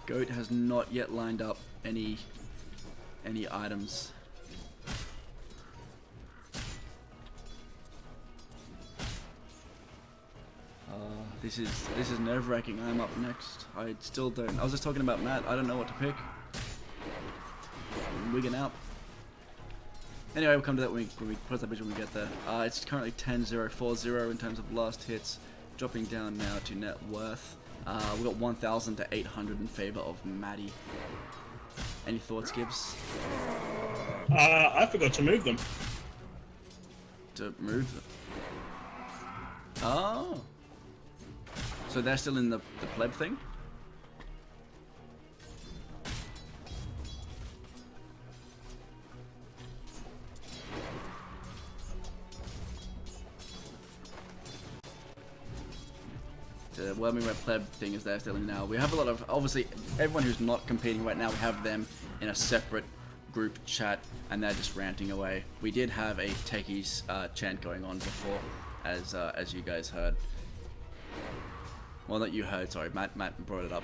Speaker 2: Goat has not yet lined up any items. This is nerve-wracking. I'm up next. I still don't. I was just talking about Matt. I don't know what to pick. I'm wigging out. Anyway, we'll come to that when we cross that bridge when we get there. It's currently 10-0-4-0 in terms of last hits, dropping down now to net worth. We've got 1,000 to 800 in favor of Matty. Any thoughts, Gibbs?
Speaker 5: I forgot to move them.
Speaker 2: To move them? Oh. So they're still in the pleb thing? Well, I mean, my pleb thing is they're still in now. We have a lot of, obviously, everyone who's not competing right now, we have them in a separate group chat, and they're just ranting away. We did have a techies chant going on before, as you guys heard. Well, not you heard, sorry. Matt brought it up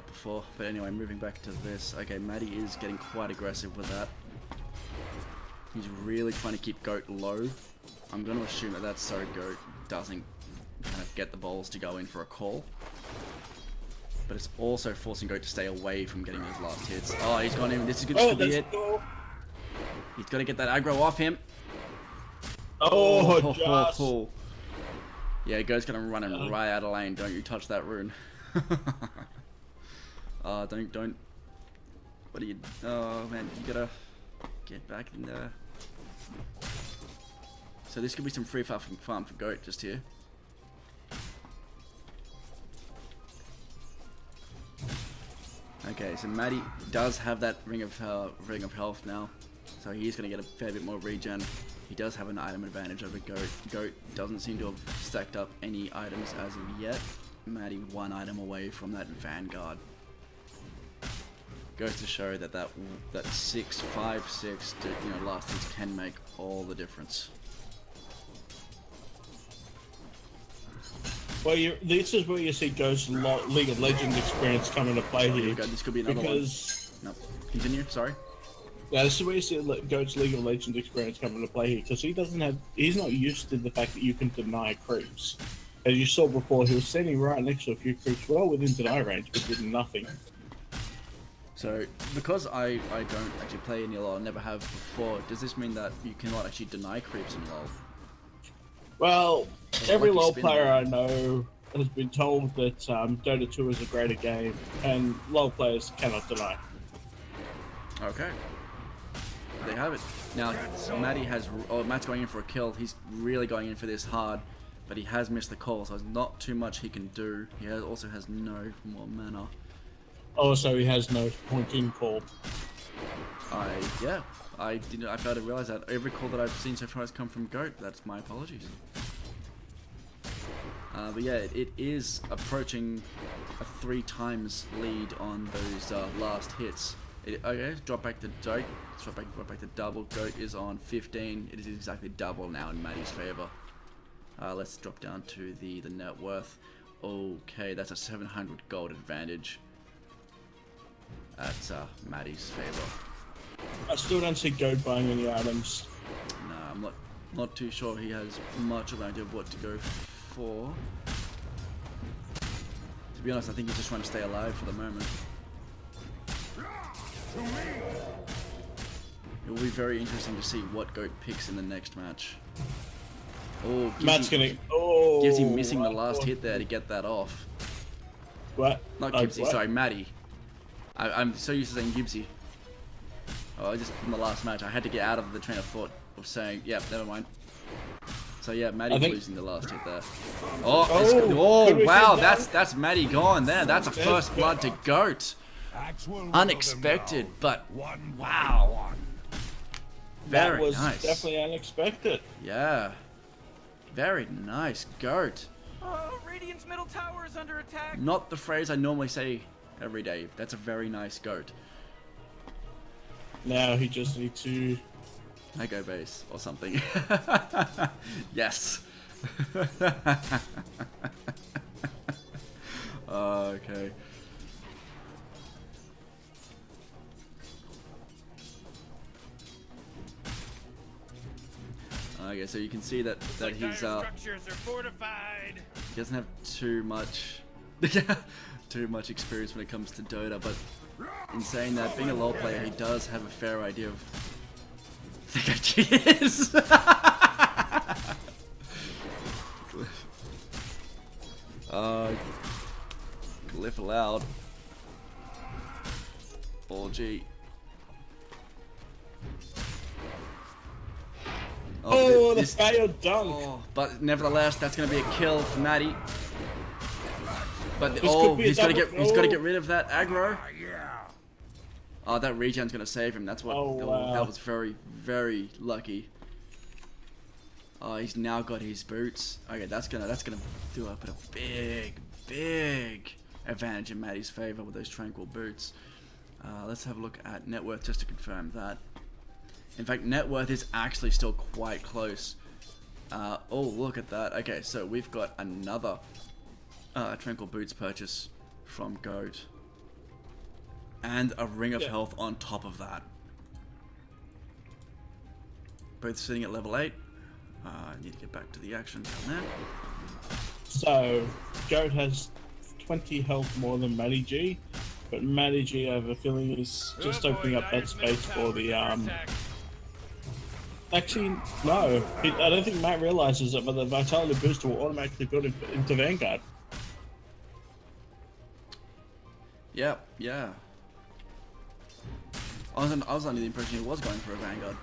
Speaker 2: before. But anyway, moving back to this. Okay, Matty is getting quite aggressive with that. He's really trying to keep Goat low. I'm going to assume that that's so Goat doesn't kind of get the balls to go in for a call. But it's also forcing Goat to stay away from getting those last hits. Oh, he's gone in. This is good. This could be it.
Speaker 5: Cool.
Speaker 2: He's got to get that aggro off him.
Speaker 5: Oh.
Speaker 2: Yeah, Goat's gonna run him right out of lane. Don't you touch that rune. Don't. What are you? Oh man, you gotta get back in there. So this could be some free farm for Goat just here. Okay, so Matty does have that ring of health now, so he's gonna get a fair bit more regen. He does have an item advantage over Goat. Goat doesn't seem to have stacked up any items as of yet. Matty 1 item away from that Vanguard. Goes to show that 6, 5, 6 to, last hits can make all the difference.
Speaker 5: Well, this is where you see Goat's League of Legends experience come into play here.
Speaker 2: This could be another one. No, continue. Sorry.
Speaker 5: Yeah, this is where you see Goat's League of Legends experience come into play here, because he's not used to the fact that you can deny creeps. As you saw before, he was standing right next to a few creeps well within deny range, but did nothing.
Speaker 2: So, because I don't actually play any LoL, never have before, does this mean that you cannot actually deny creeps in LoL?
Speaker 5: Well, every LoL player I know has been told that Dota 2 is a greater game, and LoL players cannot deny.
Speaker 2: Okay. They have it. Now, Matt's going in for a kill. He's really going in for this hard, but he has missed the call, so there's not too much he can do. He also has no more mana.
Speaker 5: Oh, so he has no point-in call.
Speaker 2: I failed to realize that. Every call that I've seen so far has come from Goat. That's my apologies. But yeah, it is approaching a 3 times lead on those last hits. Okay, drop back to Goat. Drop back to double. Goat is on 15. It is exactly double now in Matty's favor. Let's drop down to the net worth. Okay, that's a 700 gold advantage. That's Matty's favor.
Speaker 5: I still don't see Goat buying any items.
Speaker 2: No, I'm not too sure he has much of an idea of what to go for. To be honest, I think he's just trying to stay alive for the moment. It will be very interesting to see what Goat picks in the next match. Oh,
Speaker 5: Matt's gonna. Oh,
Speaker 2: gives him missing the last hit there to get that off.
Speaker 5: What?
Speaker 2: Not Gibbsy, sorry, Matty. I'm so used to saying Gibbsy. Oh, just from the last match, I had to get out of the train of thought of saying, yeah, never mind. So yeah, Matty losing the last hit there. Oh, wow, that's Matty gone there. That's a first blood to Goat. Unexpected, but wow. Very
Speaker 5: that was
Speaker 2: nice.
Speaker 5: Definitely unexpected.
Speaker 2: Yeah. Very nice, Goat.
Speaker 9: Radiant's middle tower is under attack.
Speaker 2: Not the phrase I normally say every day. That's a very nice Goat.
Speaker 5: Now he just needs to...
Speaker 2: I go base or something. Yes. Okay. Okay, so you can see that he's
Speaker 9: structures are fortified.
Speaker 2: He doesn't have too much experience when it comes to Dota, but in saying that, being a LoL player, he does have a fair idea of. I think he is. Glyph allowed. Ball G.
Speaker 5: Oh, the failed dunk.
Speaker 2: Oh, but nevertheless, that's going to be a kill for Matty. But he's got to get rid of that aggro. Oh, that regen's going to save him. That's what.
Speaker 5: Wow.
Speaker 2: That was very, very lucky. Oh, he's now got his boots. Okay, that's gonna do up a big advantage in Matty's favor with those tranquil boots. Let's have a look at net worth just to confirm that. In fact, net worth is actually still quite close. Oh, look at that. Okay, so we've got another tranquil boots purchase from Goat. And a ring of health on top of that. Both sitting at level 8. I need to get back to the action down there.
Speaker 5: So, Goat has 20 health more than Matty G, but Matty G, I have a feeling, is just opening up that space for the Actually, no. I don't think Matt realizes it, but the Vitality booster will automatically build into Vanguard.
Speaker 2: Yeah. I was under the impression he was going for a Vanguard.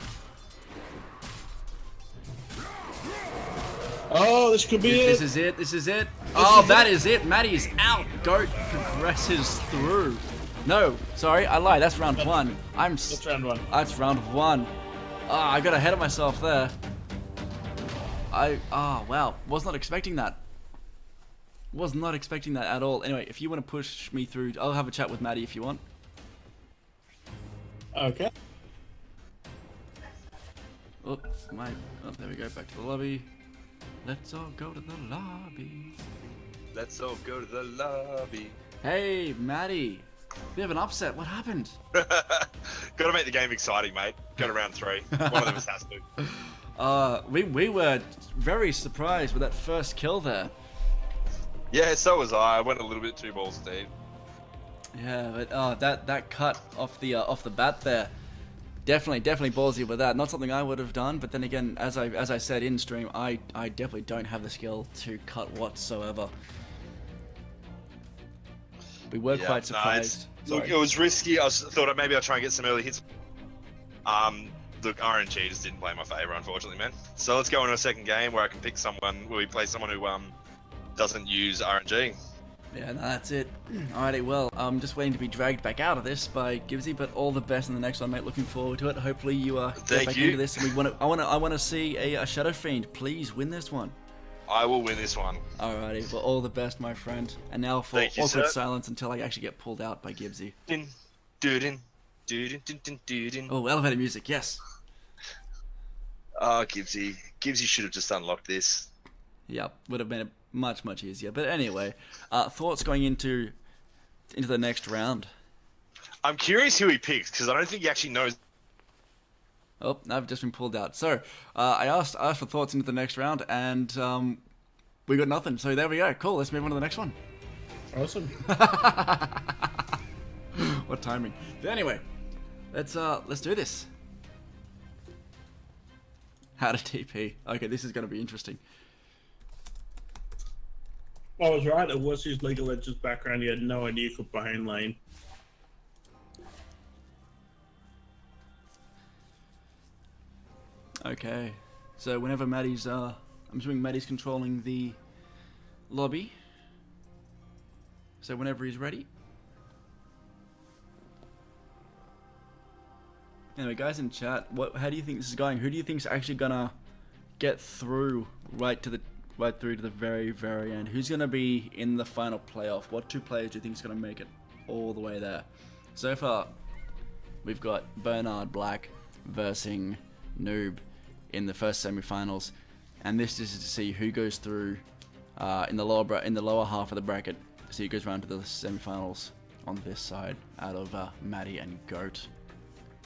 Speaker 5: Oh, this could be it.
Speaker 2: This is it. Oh, that is it. Matty's out. Goat progresses through. No, sorry, I lied. That's round 1.
Speaker 5: That's round 1.
Speaker 2: That's round 1. Ah, I got ahead of myself there. Wow. Was not expecting that. Was not expecting that at all. Anyway, if you want to push me through, I'll have a chat with Matty if you want.
Speaker 5: Okay.
Speaker 2: Oh, there we go. Back to the lobby. Let's all go to the lobby.
Speaker 4: Let's all go to the lobby.
Speaker 2: Hey, Matty. Bit of an upset. What happened?
Speaker 4: Got to make the game exciting, mate. Go to round 3. One of them has to.
Speaker 2: We were very surprised with that first kill there.
Speaker 4: Yeah, so was I. I went a little bit too balls deep.
Speaker 2: Yeah, but that cut off the bat there, definitely ballsy with that. Not something I would have done, but then again, as I said in stream, I definitely don't have the skill to cut whatsoever. We were quite surprised.
Speaker 4: Look, it was risky. I thought maybe I'd try and get some early hits. Look, RNG just didn't play in my favor, unfortunately, man. So let's go into a second game where I can pick someone, where we play someone who doesn't use RNG.
Speaker 2: Yeah, no, that's it. Alrighty, well, I'm just waiting to be dragged back out of this by Gibbsy, but all the best in the next one, mate. Looking forward to it. Hopefully you get back into this, and I want to see a Shadow Fiend. Please win this one.
Speaker 4: I will win this one.
Speaker 2: Alrighty, well, all the best, my friend. And now for awkward silence until I actually get pulled out by Gibbsy. Oh, elevator music, yes.
Speaker 4: Oh, Gibbsy should have just unlocked this.
Speaker 2: Yep, would have been much easier. But anyway, thoughts going into the next round.
Speaker 4: I'm curious who he picks because I don't think he actually knows
Speaker 2: Oh, I've just been pulled out. So, I asked for thoughts into the next round, and we got nothing. So there we go. Cool. Let's move on to the next one.
Speaker 5: Awesome.
Speaker 2: What timing? But anyway, let's do this. How to TP. Okay, this is going to be interesting.
Speaker 5: I was right. It was his League of Legends background. He had no idea he could behind lane.
Speaker 2: Okay, so whenever Maddie's, I'm assuming Maddie's controlling the lobby. So whenever he's ready. Anyway, guys in chat, how do you think this is going? Who do you think's actually gonna get through right through to the very, very end? Who's gonna be in the final playoff? What 2 players do you think is gonna make it all the way there? So far, we've got Bernard Black versus Noob in the first semi-finals, and this is to see who goes through in the lower half of the bracket. So who goes round to the semi-finals on this side out of Maddie and Goat.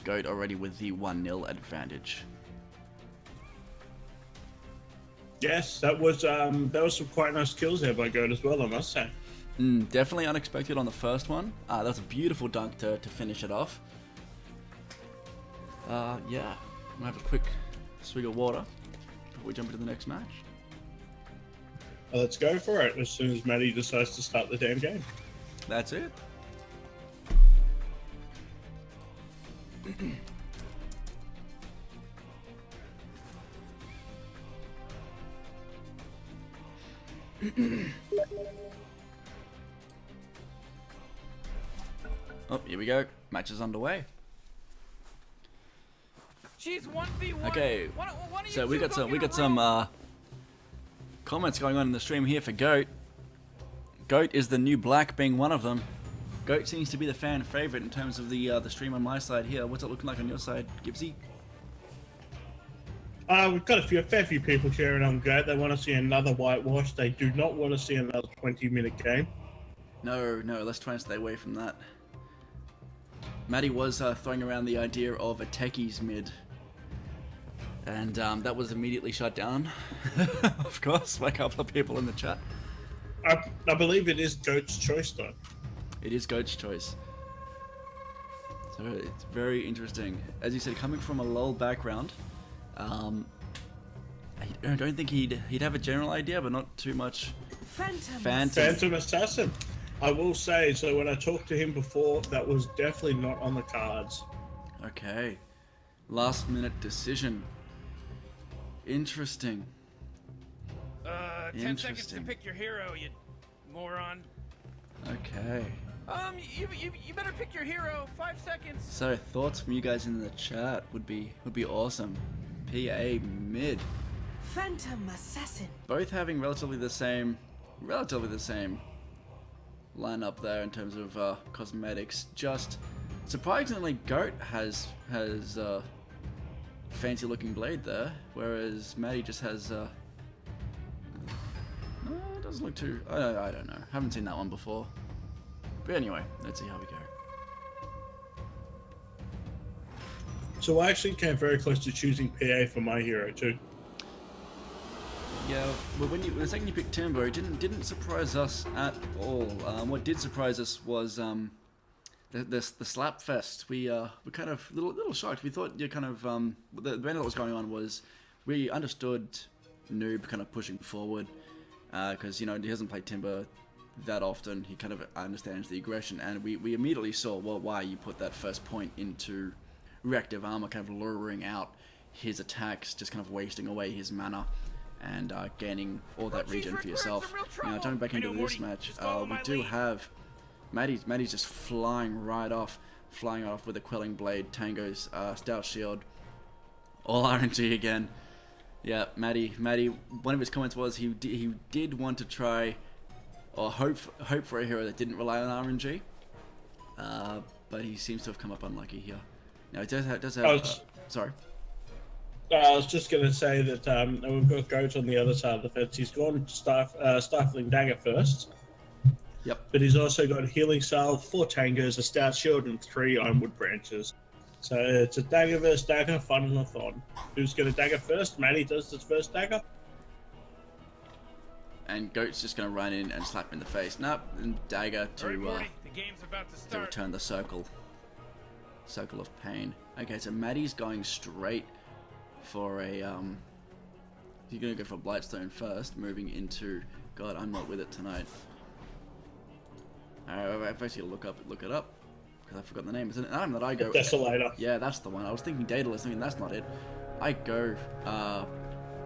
Speaker 2: Goat already with the 1-0 advantage.
Speaker 5: Yes, that was some quite nice kills there by Goat as well, I must say.
Speaker 2: Definitely unexpected on the first one. That was a beautiful dunk to finish it off. Yeah, I'm gonna have a quick swig of water before we jump into the next match.
Speaker 5: Well, let's go for it as soon as Maddie decides to start the damn game.
Speaker 2: That's it. Oh, here we go. Match is underway.
Speaker 9: She's 1v1.
Speaker 2: Okay,
Speaker 9: Why don't you
Speaker 2: so we
Speaker 9: two
Speaker 2: got
Speaker 9: go
Speaker 2: some comments going on in the stream here for Goat. Goat is the new Black, being one of them. Goat seems to be the fan favorite in terms of the stream on my side here. What's it looking like on your side, Gibbsy?
Speaker 5: We've got a fair few people cheering on Goat. They want to see another whitewash. They do not want to see another 20-minute game.
Speaker 2: No, let's try and stay away from that. Maddie was throwing around the idea of a techies mid. And that was immediately shut down, of course, by a couple of people in the chat.
Speaker 5: I believe it is Goat's choice, though.
Speaker 2: It is Goat's choice. So it's very interesting. As you said, coming from a LoL background, I don't think he'd have a general idea, but not too much.
Speaker 5: Phantom Assassin. I will say, so when I talked to him before, that was definitely not on the cards.
Speaker 2: Okay. Last minute decision. Interesting.
Speaker 9: 10 seconds to pick your hero, you moron.
Speaker 2: Okay.
Speaker 9: You better pick your hero. 5 seconds.
Speaker 2: So thoughts from you guys in the chat would be awesome. PA mid.
Speaker 11: Phantom Assassin.
Speaker 2: Both having relatively the same lineup there in terms of cosmetics. Just surprisingly, Goat has fancy looking blade there, whereas Maddie just has it doesn't look too. I don't know. Haven't seen that one before. But anyway, let's see how we go.
Speaker 5: So I actually came very close to choosing PA for my hero too.
Speaker 2: Yeah, well, the second you picked Timber, it didn't surprise us at all. What did surprise us was the slap fest. We were kind of little shocked. We thought you kind of the event that was going on was we understood Noob kind of pushing forward because he hasn't played Timber that often. He kind of understands the aggression, and we immediately saw why you put that first point into reactive armor, kind of luring out his attacks, just kind of wasting away his mana. And gaining all that regen for yourself. Now, jumping back into this match, we do have Maddie's just flying right off with a Quelling Blade, Tango's Stout Shield, all RNG again. Yeah, Maddie. One of his comments was he did want to try or hope for a hero that didn't rely on RNG, but he seems to have come up unlucky here. Now it does have. Sorry.
Speaker 5: I was just going to say that we've got Goat on the other side of the fence. He's gone Stifling Dagger first.
Speaker 2: Yep.
Speaker 5: But he's also got Healing Salve, 4 Tangos, a Stout Shield, and 3 Ironwood Branches. So it's a dagger versus dagger, fun-a-thon. Who's going to dagger first? Maddie does his first dagger.
Speaker 2: And Goat's just going to run in and slap him in the face. Nope, and dagger to return the circle. Circle of pain. Okay, so Maddie's going straight for a... He's going to go for Blightstone first, moving into... God, I'm not with it tonight. I've basically look it up. Because I forgot the name. Is it an item that I go...
Speaker 5: Desolator.
Speaker 2: Yeah, that's the one. I was thinking Daedalus. I mean, that's not it. I go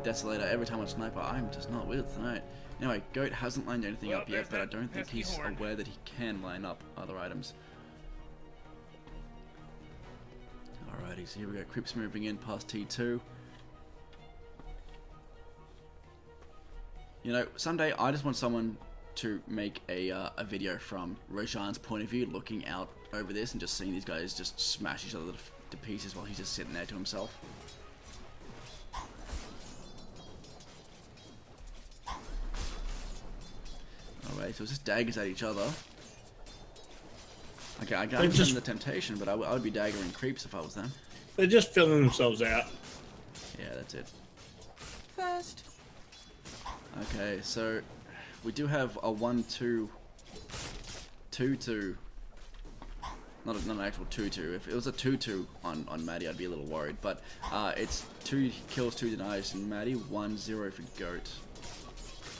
Speaker 2: Desolator every time I sniper. I'm just not with it tonight. Anyway, Goat hasn't lined anything up yet, but I don't think he's aware that he can line up other items. Alrighty, so here we go. Crips moving in past T2. You know, someday I just want someone to make a video from Roshan's point of view, looking out over this and just seeing these guys just smash each other to pieces while he's just sitting there to himself. Alright, so it's just daggers at each other. Okay, I can't understand the temptation, but I would be daggering creeps if I was them.
Speaker 5: They're just filling themselves out.
Speaker 2: Yeah, that's it.
Speaker 11: First.
Speaker 2: Okay, so we do have a 1-2, 2-2. Not an actual 2-2. If it was a 2-2 on Maddie, I'd be a little worried. But it's 2 kills, 2 denies, and Maddie 1-0 for Goat.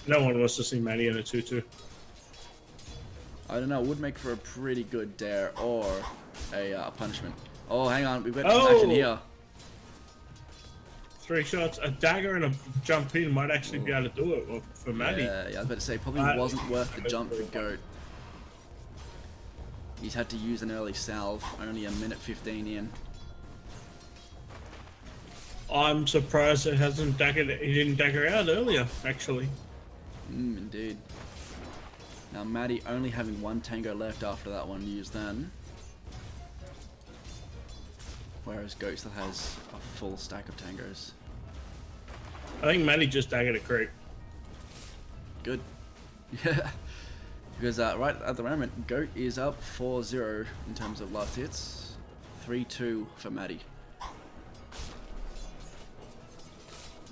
Speaker 5: No one wants to see Maddie in a 2-2.
Speaker 2: I don't know. It would make for a pretty good dare or a punishment. Oh, hang on. We've got some action here.
Speaker 5: 3 shots. A dagger and a jump in might actually be able to do it for Maddie.
Speaker 2: Yeah, I was about to say, probably wasn't worth the jump for Goat. He's had to use an early salve, only 1:15 in.
Speaker 5: I'm surprised he didn't dagger out earlier, actually.
Speaker 2: Indeed. Now Maddie only having 1 tango left after that one used then. Whereas Goat still has a full stack of tangos.
Speaker 5: I think Maddie just daggered a creep.
Speaker 2: Good. Yeah. Because right at the moment, Goat is up 4-0 in terms of last hits. 3-2 for Maddie.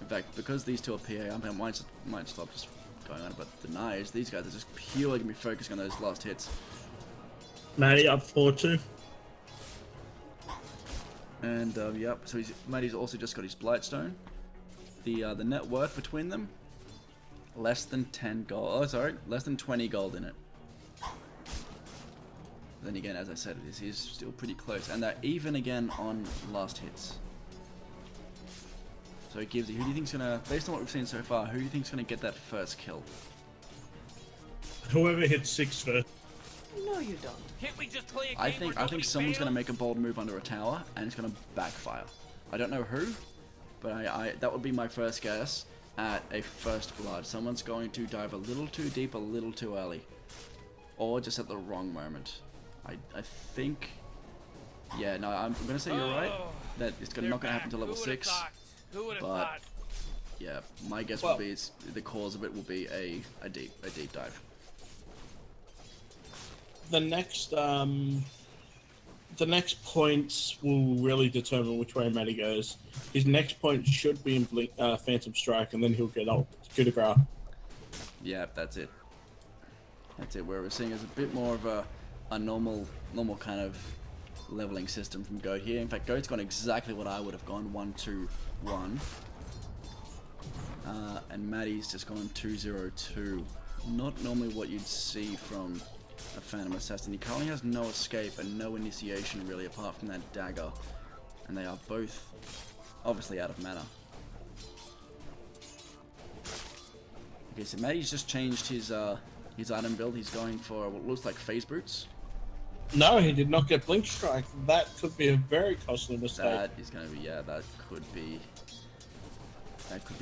Speaker 2: In fact, because these two are PA, I might stop just going on, but denies, these guys are just purely going to be focusing on those last hits.
Speaker 5: Maddie up 4-2.
Speaker 2: And yep, so Maddie's also just got his Blightstone. The net worth between them, less than 10 gold. Oh, sorry, less than 20 gold in it. Then again, as I said, this is still pretty close, and they're even again on last hits. So it gives you, who do you think's gonna, based on what we've seen so far, who do you think's gonna get that first kill?
Speaker 5: Whoever hits 6 first.
Speaker 11: No, you don't.
Speaker 9: Can't we just play a game
Speaker 2: I think someone's gonna
Speaker 9: fails?
Speaker 2: make a bold move under a tower, and it's gonna backfire. I don't know who, but that would be my first guess at a first blood. Someone's going to dive a little too deep, a little too early, or just at the wrong moment. I think, yeah, no, I'm gonna say you're right. That it's not gonna happen until level 6. But yeah, my guess would be the cause of it will be a deep dive.
Speaker 5: The next points will really determine which way Maddie goes. His next point should be in Phantom Strike, and then he'll get out coup de grace.
Speaker 2: Yeah, that's it. That's it. Where we're seeing is a bit more of a normal kind of leveling system from Goat here. In fact, Goat's gone exactly what I would have gone, 1-2-1. And Maddie's just gone 2-0-2. Not normally what you'd see from a Phantom Assassin. He currently has no escape and no initiation really, apart from that dagger. And they are both obviously out of mana. Okay, so Maddie's just changed his item build. He's going for what looks like phase boots.
Speaker 5: No, he did not get Blink Strike. That could be a very costly mistake.
Speaker 2: That is going to be, yeah, that could be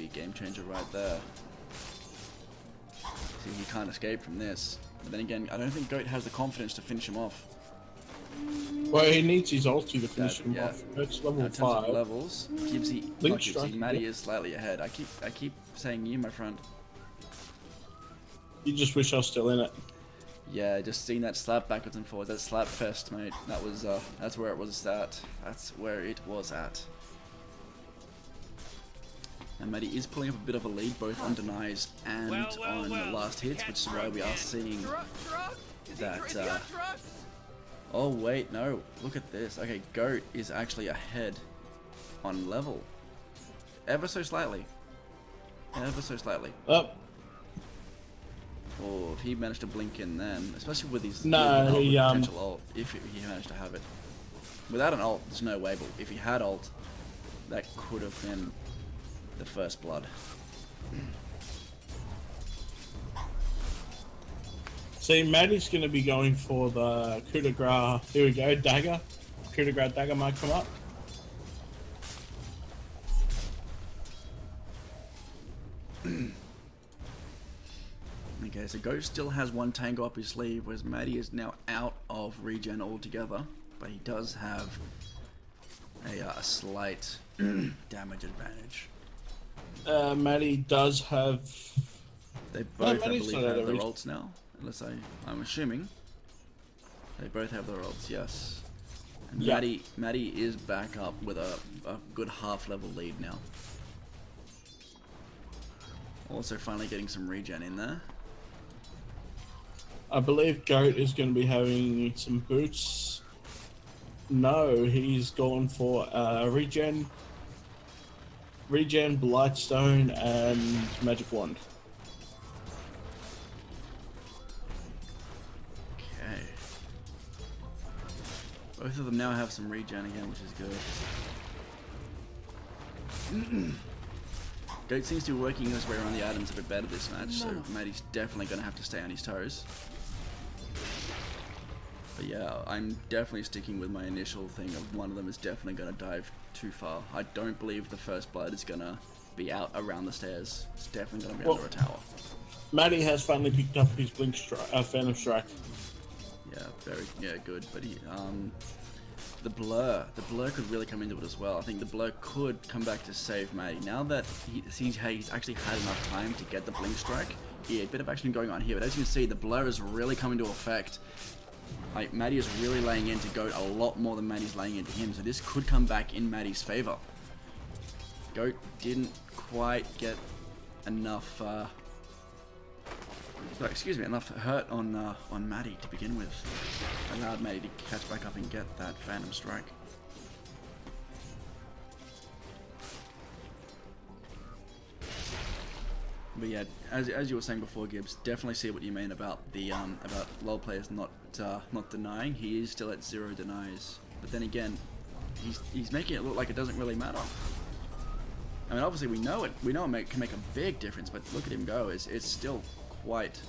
Speaker 2: a game changer right there. See, he can't escape from this. But then again, I don't think Goat has the confidence to finish him off.
Speaker 5: Well, he needs his ulti to finish him off. That's level 5.
Speaker 2: In terms of levels,
Speaker 5: Blink Strike,
Speaker 2: Maddie is slightly ahead. I keep saying you, my friend.
Speaker 5: You just wish I was still in it.
Speaker 2: Yeah, just seeing that slap backwards and forwards, that slap fest, mate. That was, that's where it was at. That's where it was at. And Matty is pulling up a bit of a lead, both on denies and on the last hits, which is why we are seeing that, oh wait, no, look at this. Okay, Goat is actually ahead on level. Ever so slightly. Ever so slightly.
Speaker 5: Oh.
Speaker 2: Or if he managed to blink in then, especially with his
Speaker 5: potential
Speaker 2: ult, if he managed to have it. Without an ult, there's no way, but if he had ult, that could have been the first blood.
Speaker 5: See, Maddie's going to be going for the coup de grace. Here we go, dagger. Coup de grace dagger might come up.
Speaker 2: Okay, so Ghost still has one tango up his sleeve, whereas Maddie is now out of regen altogether, but he does have a slight damage advantage.
Speaker 5: Maddie does have...
Speaker 2: They both, I believe, have their ults now, unless I'm assuming. They both have their ults, yes. And
Speaker 5: yeah.
Speaker 2: Maddie is back up with a good half-level lead now. Also finally getting some regen in there.
Speaker 5: I believe Goat is going to be having some boots. No, he's gone for regen, Blightstone, and Magic Wand.
Speaker 2: Okay. Both of them now have some regen again, which is good. Goat seems to be working his way around the items a bit better this match, so Maddie's definitely going to have to stay on his toes. But yeah, I'm definitely sticking with my initial thing of one of them is definitely going to dive too far. I don't believe the first blood is going to be out around the stairs. It's definitely going to be under a tower.
Speaker 5: Maddie has finally picked up his Blink Phantom Strike.
Speaker 2: Yeah, good. But he, the blur could really come into it as well. I think the blur could come back to save Maddie. Now that he's actually had enough time to get the Blink Strike, yeah, a bit of action going on here. But as you can see, the blur is really coming to effect. Like, Maddie is really laying into Goat a lot more than Maddie's laying into him, so this could come back in Maddie's favor. Goat didn't quite get enough, enough hurt on Maddie to begin with. Allowed Maddie to catch back up and get that Phantom Strike. But yeah, as you were saying before, Gibbs, definitely see what you mean about the about LoL players not denying. He is still at 0 denies, but then again, he's making it look like it doesn't really matter. I mean, obviously we know it can make a big difference, but look at him go. It's still quite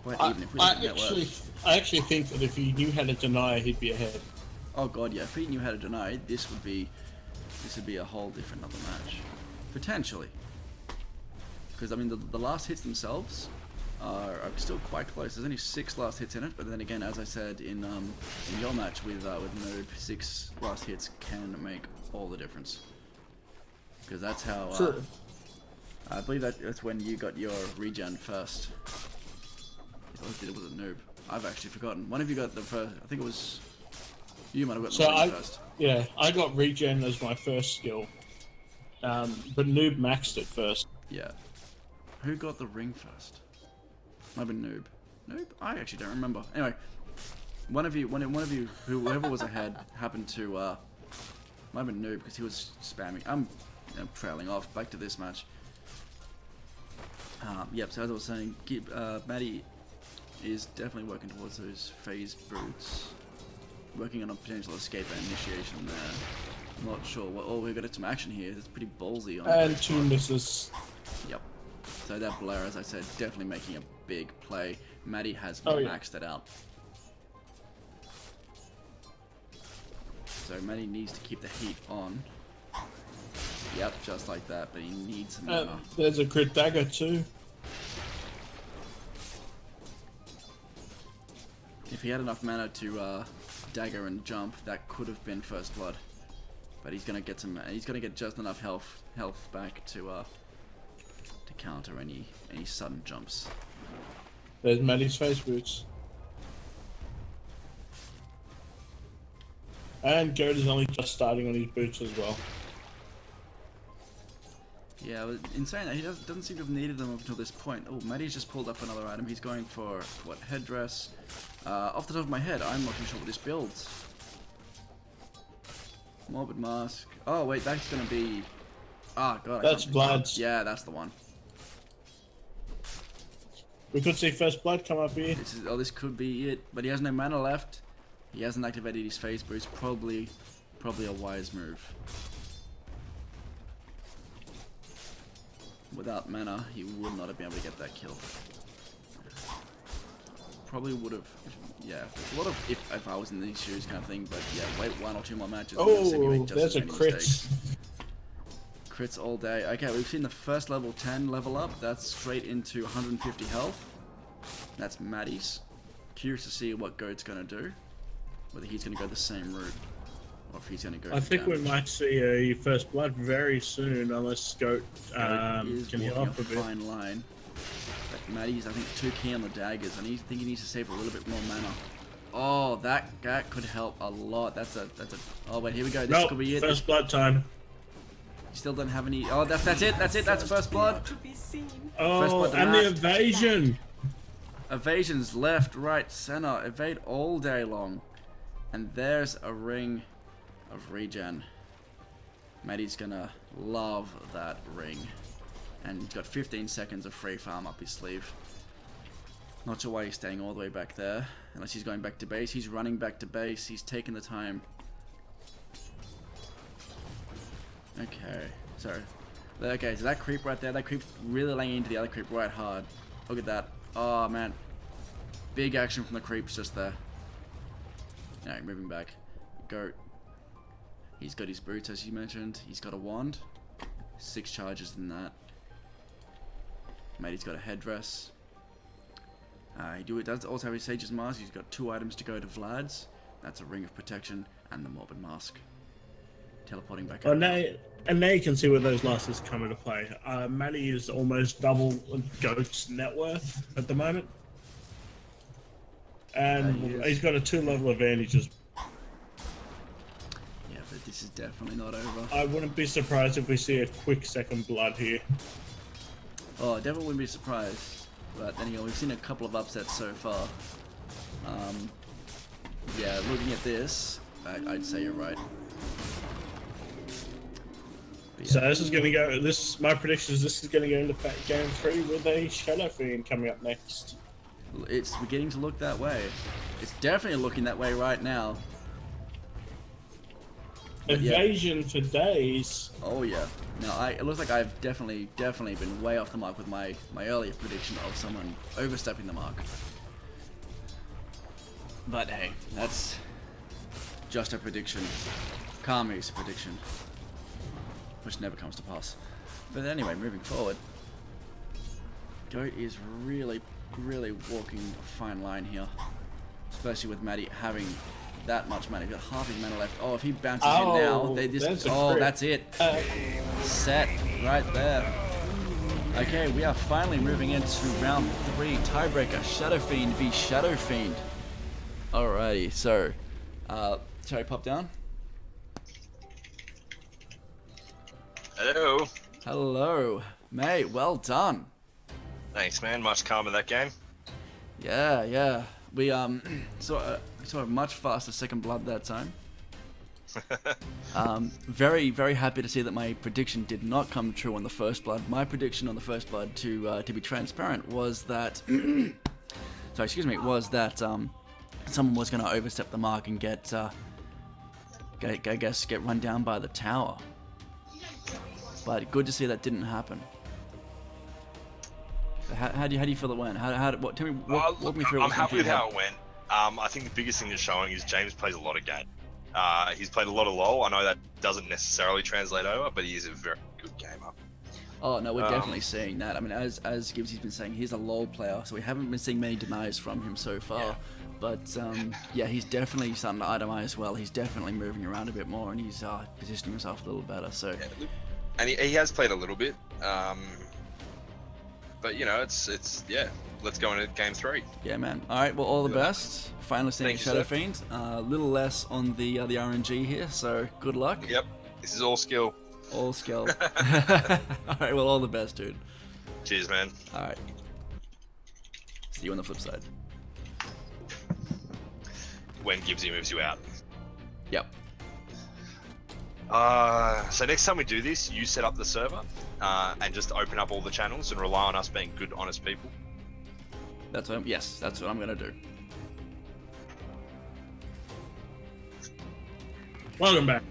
Speaker 2: even. If we
Speaker 5: I actually think that if he knew how to deny, he'd be ahead.
Speaker 2: Oh god, yeah. If he knew how to deny, this would be a whole different other match, potentially. Because I mean, the last hits themselves are still quite close. There's only 6 last hits in it, but then again, as I said in your match with Noob, 6 last hits can make all the difference. Because that's how. I believe that's when you got your regen first. Or was it Noob? I've actually forgotten. One of you got the first. I think it was. You might have got the regen first.
Speaker 5: Yeah, I got regen as my first skill. But Noob maxed it first.
Speaker 2: Yeah. Who got the ring first? Might have been Noob. Noob? I actually don't remember. Anyway, one of you, whoever was ahead, happened to. Might have been Noob because he was spamming. I'm trailing off. Back to this match. Yep. So as I was saying, Maddie is definitely working towards those phase boots. Working on a potential escape and initiation there. Not sure. Oh, we've got some action here. It's pretty ballsy.
Speaker 5: And 2 misses.
Speaker 2: Yep. So that blur, as I said, definitely making a big play. Maddie has maxed it out. So Maddie needs to keep the heat on. Yep, just like that, but he needs some mana.
Speaker 5: There's a crit dagger too.
Speaker 2: If he had enough mana to dagger and jump, that could have been first blood. But he's gonna get some. He's gonna get just enough health back to counter any sudden jumps.
Speaker 5: There's Maddie's face boots. And Goat is only just starting on his boots as well.
Speaker 2: Yeah, but in saying that, he doesn't seem to have needed them up until this point. Oh, Maddie's just pulled up another item. He's going for, what, headdress? Off the top of my head, I'm not too sure what this builds. Morbid mask. Oh, wait, that's going to be... Ah, God.
Speaker 5: That's Vlad's.
Speaker 2: Yeah, that's the one.
Speaker 5: We could see First Blood come up here.
Speaker 2: This could be it. But he has no mana left. He hasn't activated his phase boost. Probably a wise move. Without mana, he would not have been able to get that kill. Probably would have. Yeah, there's a lot of if I was in these shoes kind of thing. But yeah, wait 1 or 2 more matches.
Speaker 5: Oh, there's a crit.
Speaker 2: Crits all day. Okay, we've seen the first level 10 level up. That's straight into 150 health. That's Maddie's. Curious to see what Goat's gonna do. Whether he's gonna go the same route. Or if he's gonna go.
Speaker 5: I think we might see a First Blood very soon, unless Goat can heal up a bit.
Speaker 2: Fine line. But Maddie's, I think, too keen on the daggers, and I think he needs to save a little bit more mana. Oh, that could help a lot. That's a. Oh wait, here we go. This could be it.
Speaker 5: First Blood time.
Speaker 2: You still don't have any. Oh, that's it. That's it. That's First Blood.
Speaker 5: Oh,
Speaker 2: First Blood
Speaker 5: and the evasion.
Speaker 2: Evasions left, right, center. Evade all day long. And there's a ring of regen. Maddie's gonna love that ring. And he's got 15 seconds of free farm up his sleeve. Not sure why he's staying all the way back there. Unless he's going back to base. He's running back to base. He's taking the time. Okay, so that creep right there, that creep's really laying into the other creep right hard. Look at that. Oh man. Big action from the creeps just there. Alright, moving back. Goat. He's got his boots as you mentioned. He's got a wand. 6 charges in that. Matey's got a headdress. He does also have his Sage's Mask. He's got 2 items to go to Vlad's. That's a Ring of Protection and the Morbid Mask. Teleporting back up.
Speaker 5: And now you can see where those losses come into play. Matty is almost double Goat's net worth at the moment. And he's got a 2-level advantage.
Speaker 2: Yeah, but this is definitely not over.
Speaker 5: I wouldn't be surprised if we see a quick second blood here.
Speaker 2: Oh, definitely wouldn't be surprised. But then again, we've seen a couple of upsets so far. Yeah, looking at this, I'd say you're right.
Speaker 5: So this is going to go. My prediction is this is going to go into game 3 with a Shadow Fiend coming up next.
Speaker 2: It's beginning to look that way. It's definitely looking that way right now.
Speaker 5: Evasion for days.
Speaker 2: Oh yeah. Now it looks like I've definitely been way off the mark with my earlier prediction of someone overstepping the mark. But hey, that's just a prediction. Kami's prediction. Which never comes to pass. But anyway, moving forward. Goat is really walking a fine line here. Especially with Maddie having that much mana. He's got half his mana left. Oh, if he bounces in now, they just... Oh, that's it. Set right there. Okay, we are finally moving into round 3. Tiebreaker. Shadow Fiend v Shadow Fiend. Alrighty, so... shall I pop down?
Speaker 4: Hello.
Speaker 2: Hello. Mate, well done.
Speaker 4: Thanks, man. Much calmer that game.
Speaker 2: Yeah. We saw a much faster second blood that time. Very happy to see that my prediction did not come true on the first blood. My prediction on the first blood, to be transparent, was that someone was going to overstep the mark and get run down by the tower. But good to see that didn't happen. How do you feel it went? Tell me, walk me through.
Speaker 4: I'm happy with how it went. I think the biggest thing that's showing is James plays a lot of game. He's played a lot of LoL. I know that doesn't necessarily translate over, but he is a very good gamer.
Speaker 2: Oh no, we're definitely seeing that. I mean, as Gibbsy's been saying, he's a LoL player, so we haven't been seeing many denies from him so far. Yeah. But yeah, he's definitely starting to itemize well. He's definitely moving around a bit more, and he's positioning himself a little better. So.
Speaker 4: Yeah, and he has played a little bit. But you know, it's let's go into game 3.
Speaker 2: Yeah, man. All right. Well, all the best. Finally seeing
Speaker 4: Thank you,
Speaker 2: Shadow
Speaker 4: sir.
Speaker 2: Fiend. A little less on the RNG here, so good luck.
Speaker 4: Yep. This is all skill.
Speaker 2: All skill. All right. Well, all the best, dude.
Speaker 4: Cheers, man.
Speaker 2: All right. See you on the flip side.
Speaker 4: When Gibbsy moves you out.
Speaker 2: Yep.
Speaker 4: So next time we do this, you set up the server and just open up all the channels and rely on us being good, honest people.
Speaker 2: That's what that's what I'm gonna do.
Speaker 5: Welcome back.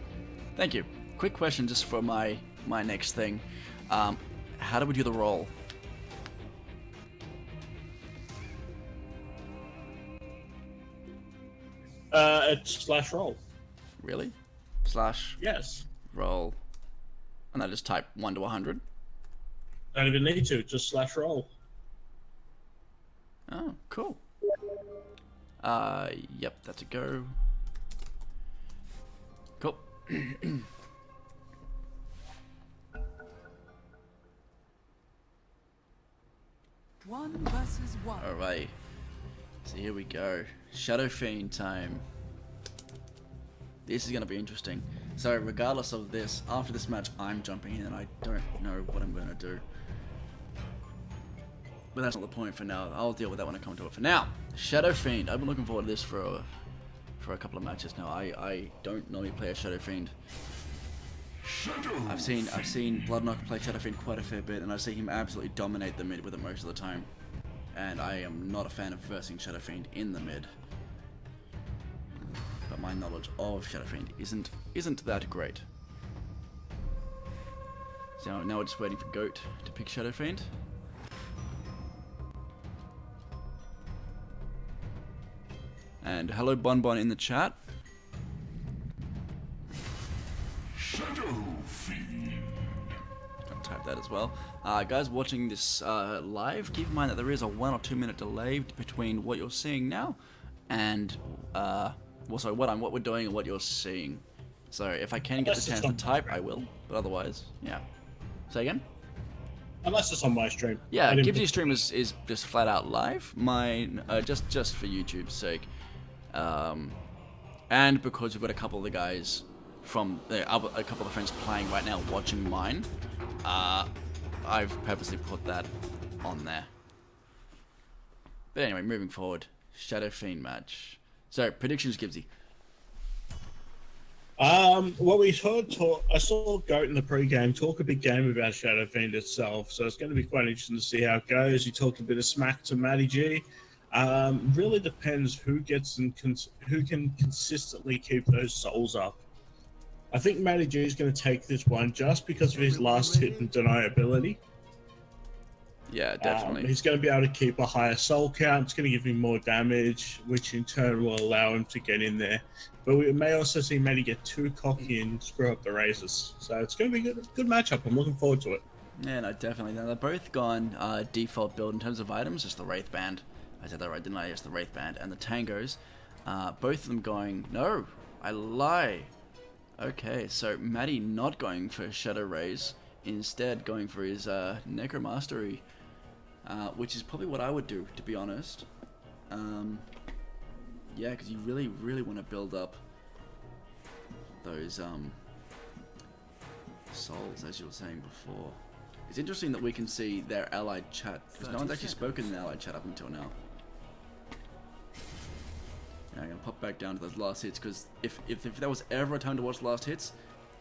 Speaker 2: Thank you. Quick question just for my next thing. How do we do the roll?
Speaker 5: It's /roll.
Speaker 2: Really? /
Speaker 5: Yes.
Speaker 2: roll. And I just type 1 to 100.
Speaker 5: Don't even need to. Just /roll.
Speaker 2: Oh, cool. Yep, that's a go. Cool.
Speaker 11: 1 versus 1.
Speaker 2: Alright. So here we go. Shadow Fiend time. This is going to be interesting. So regardless of this, after this match I'm jumping in and I don't know what I'm going to do. But that's not the point for now. I'll deal with that when I come to it. For now, Shadow Fiend. I've been looking forward to this for a couple of matches now. I don't normally play a Shadow Fiend. I've seen Bloodknock play Shadow Fiend quite a fair bit, and I see him absolutely dominate the mid with it most of the time. And I am not a fan of versing Shadow Fiend in the mid. But my knowledge of Shadow Fiend isn't that great. So now we're just waiting for Goat to pick Shadow Fiend. And hello Bonbon in the chat.
Speaker 6: Shadow Fiend.
Speaker 2: I'll type that as well. Guys watching this live, keep in mind that there is a 1 or 2 minute delay between what you're seeing now and what we're doing and what you're seeing. So if I can get the chance to type, I will. But otherwise, yeah. Say again?
Speaker 5: Unless it's on my stream.
Speaker 2: Yeah, Gibbsy's stream is just flat out live. Mine, just for YouTube's sake. And because we've got a couple of the guys from a couple of friends playing right now watching mine, I've purposely put that on there. But anyway, moving forward, Shadow Fiend match. So predictions, Gibbsy.
Speaker 5: Well, we heard I saw Goat in the pre-game talk a big game about Shadow Fiend itself, so it's going to be quite interesting to see how it goes. He talked a bit of smack to Matty G. Really depends who gets and who can consistently keep those souls up. I think Matty G is going to take this one just because of his last hit and deniability.
Speaker 2: Yeah, definitely.
Speaker 5: He's going to be able to keep a higher soul count. It's going to give him more damage, which in turn will allow him to get in there. But we may also see Matty get too cocky and screw up the races. So it's going to be a good matchup. I'm looking forward to it.
Speaker 2: Yeah, no, definitely. Now, they're both gone default build in terms of items. Just the Wraith Band. I said that right, didn't I? Yes, the Wraith Band and the Tangos. Both of them going... No, I lie. Okay, so Matty not going for Shadow Rays. Instead going for his Necromastery. Which is probably what I would do, to be honest. Yeah, because you really, really want to build up those souls, as you were saying before. It's interesting that we can see their allied chat, because no one's actually spoken in the allied chat up until now. Now I'm going to pop back down to those last hits, because if there was ever a time to watch the last hits,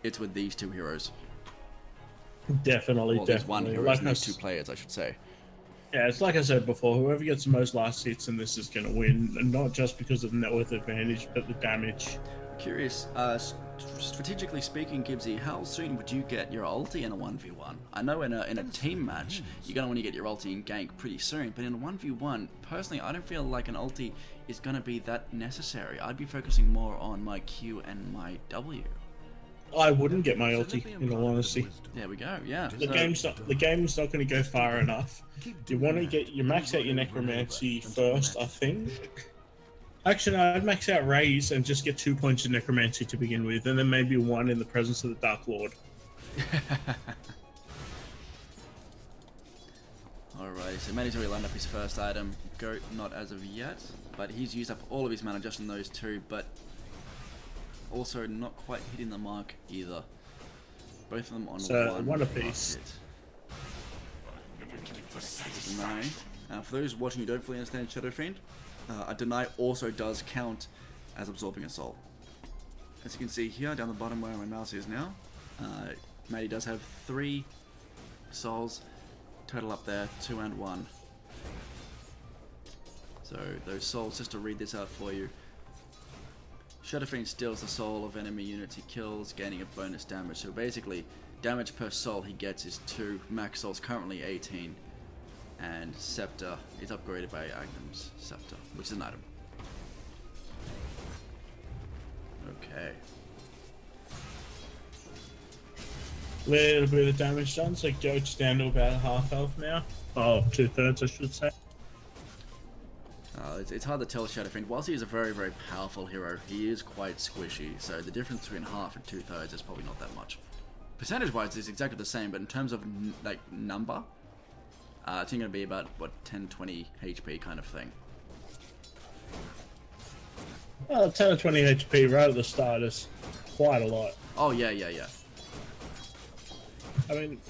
Speaker 2: it's with these two heroes.
Speaker 5: Definitely,
Speaker 2: well,
Speaker 5: definitely.
Speaker 2: One hero, and these two players, I should say.
Speaker 5: Yeah, it's like I said before, whoever gets the most last hits in this is going to win, and not just because of the net worth advantage, but the damage.
Speaker 2: Curious, strategically speaking, Gibbsy, how soon would you get your ulti in a 1v1? I know in a team match, you're going to want to get your ulti and gank pretty soon, but in a 1v1, personally, I don't feel like an ulti is going to be that necessary. I'd be focusing more on my Q and my W.
Speaker 5: I wouldn't get my ulti, in all honesty.
Speaker 2: There we go, yeah.
Speaker 5: The game's not going to go far enough. You want to max out your Necromancy first, I think. Actually, no, I'd max out Rays and just get 2 points of Necromancy to begin with, and then maybe 1 in the presence of the Dark Lord.
Speaker 2: Alright, so Matty's already lined up his first item. Goat, not as of yet, but he's used up all of his mana just on those two, but also not quite hitting the mark either. Both of them on
Speaker 5: one apiece.
Speaker 2: Deny. For those watching who don't fully understand Shadow Fiend, a deny also does count as absorbing a soul. As you can see here, down the bottom where my mouse is now, Matty does have 3 souls. Total up there, 2 and 1. So those souls, just to read this out for you. Shadow Fiend steals the soul of enemy units he kills, gaining a bonus damage. So basically, damage per soul he gets is 2. Max souls currently 18. And Scepter is upgraded by Agnum's Scepter, which is an item. Okay.
Speaker 5: Little bit of damage done, so Goat's down to about half health now. Oh, 2/3 I should say.
Speaker 2: It's hard to tell Shadow Fiend. Whilst he is a very, very powerful hero, he is quite squishy, so the difference between half and 2/3 is probably not that much. Percentage-wise, it's exactly the same, but in terms of like number, I think it'll be about, what, 10-20 HP kind of thing.
Speaker 5: Well, 10 or 20 HP right at the start is quite a lot.
Speaker 2: Oh, yeah.
Speaker 5: I mean,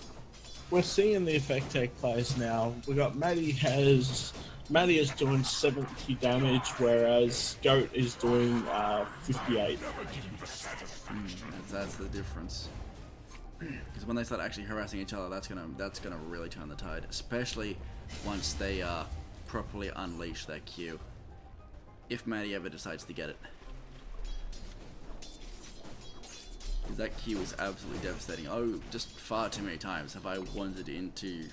Speaker 5: we're seeing the effect take place now. We got Matty is doing 70 damage, whereas Goat is doing 58.
Speaker 2: That's the difference. Because when they start actually harassing each other, that's gonna really turn the tide, especially once they properly unleash their Q. If Matty ever decides to get it. Because that Q is absolutely devastating. Oh, just far too many times have I wandered into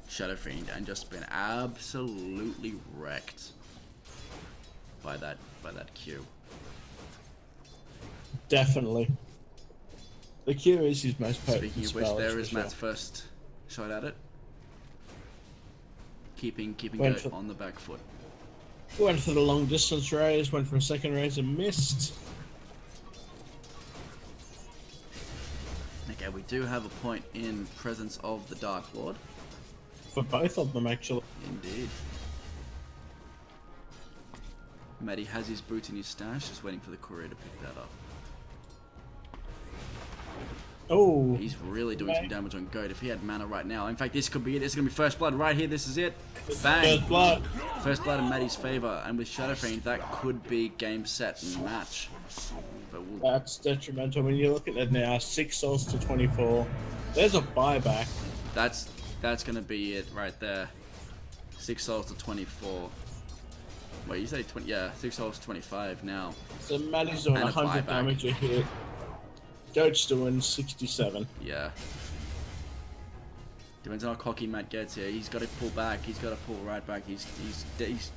Speaker 2: Shadow Fiend and just been absolutely wrecked by that Q.
Speaker 5: Definitely. The Q is his most potent
Speaker 2: Speaking of which, there is Matt's first shot at it. Keeping Goat on the back foot.
Speaker 5: Went for the long distance raise, went for a second raise and missed.
Speaker 2: Okay, we do have a point in presence of the Dark Lord.
Speaker 5: For both of them, actually.
Speaker 2: Indeed. Matty has his boots in his stash, just waiting for the courier to pick that up.
Speaker 5: Oh.
Speaker 2: He's really doing some damage on Goat. If he had mana right now, in fact, this could be it. This is gonna be first blood right here. This is it. Bang!
Speaker 5: First blood.
Speaker 2: First blood in Matty's favor, and with Shadow Fiend, that could be game, set, and match. But
Speaker 5: that's detrimental when you look at it now. 6 souls to 24. There's a buyback.
Speaker 2: That's gonna be it right there. 6 souls to 24. Wait, you say 20? Yeah, 6 souls to 25 now.
Speaker 5: So Matty's doing 100 damage a hit. Goat's doing 67.
Speaker 2: Yeah. Depends on how cocky Matt gets here. He's got to pull back. He's got to pull right back. He's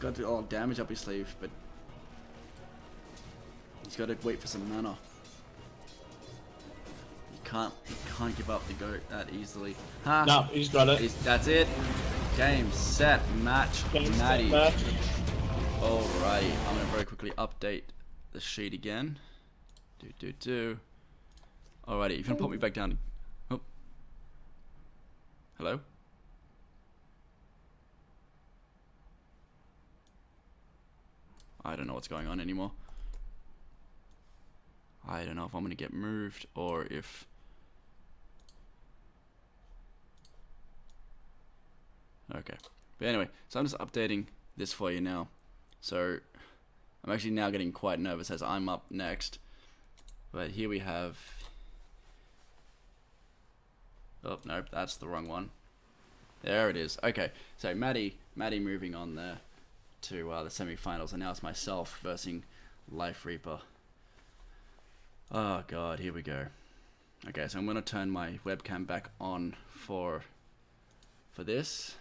Speaker 2: got a lot of damage up his sleeve, but he's got to wait for some mana. He can't give up the Goat that easily. Ha!
Speaker 5: No, he's got it.
Speaker 2: That's it. Game, set, match, Matty. Alrighty, I'm gonna very quickly update the sheet again. Alrighty, if you can put me back down. Oh. Hello? I don't know what's going on anymore. I don't know if I'm gonna get moved or if... Okay. But anyway, so I'm just updating this for you now. So, I'm actually now getting quite nervous as I'm up next. But here we have... Oh, nope, that's the wrong one. There it is. Okay, so Matty moving on there to the semi-finals, and now it's myself versus Life Reaper. Oh god, here we go. Okay, so I'm gonna turn my webcam back on for this,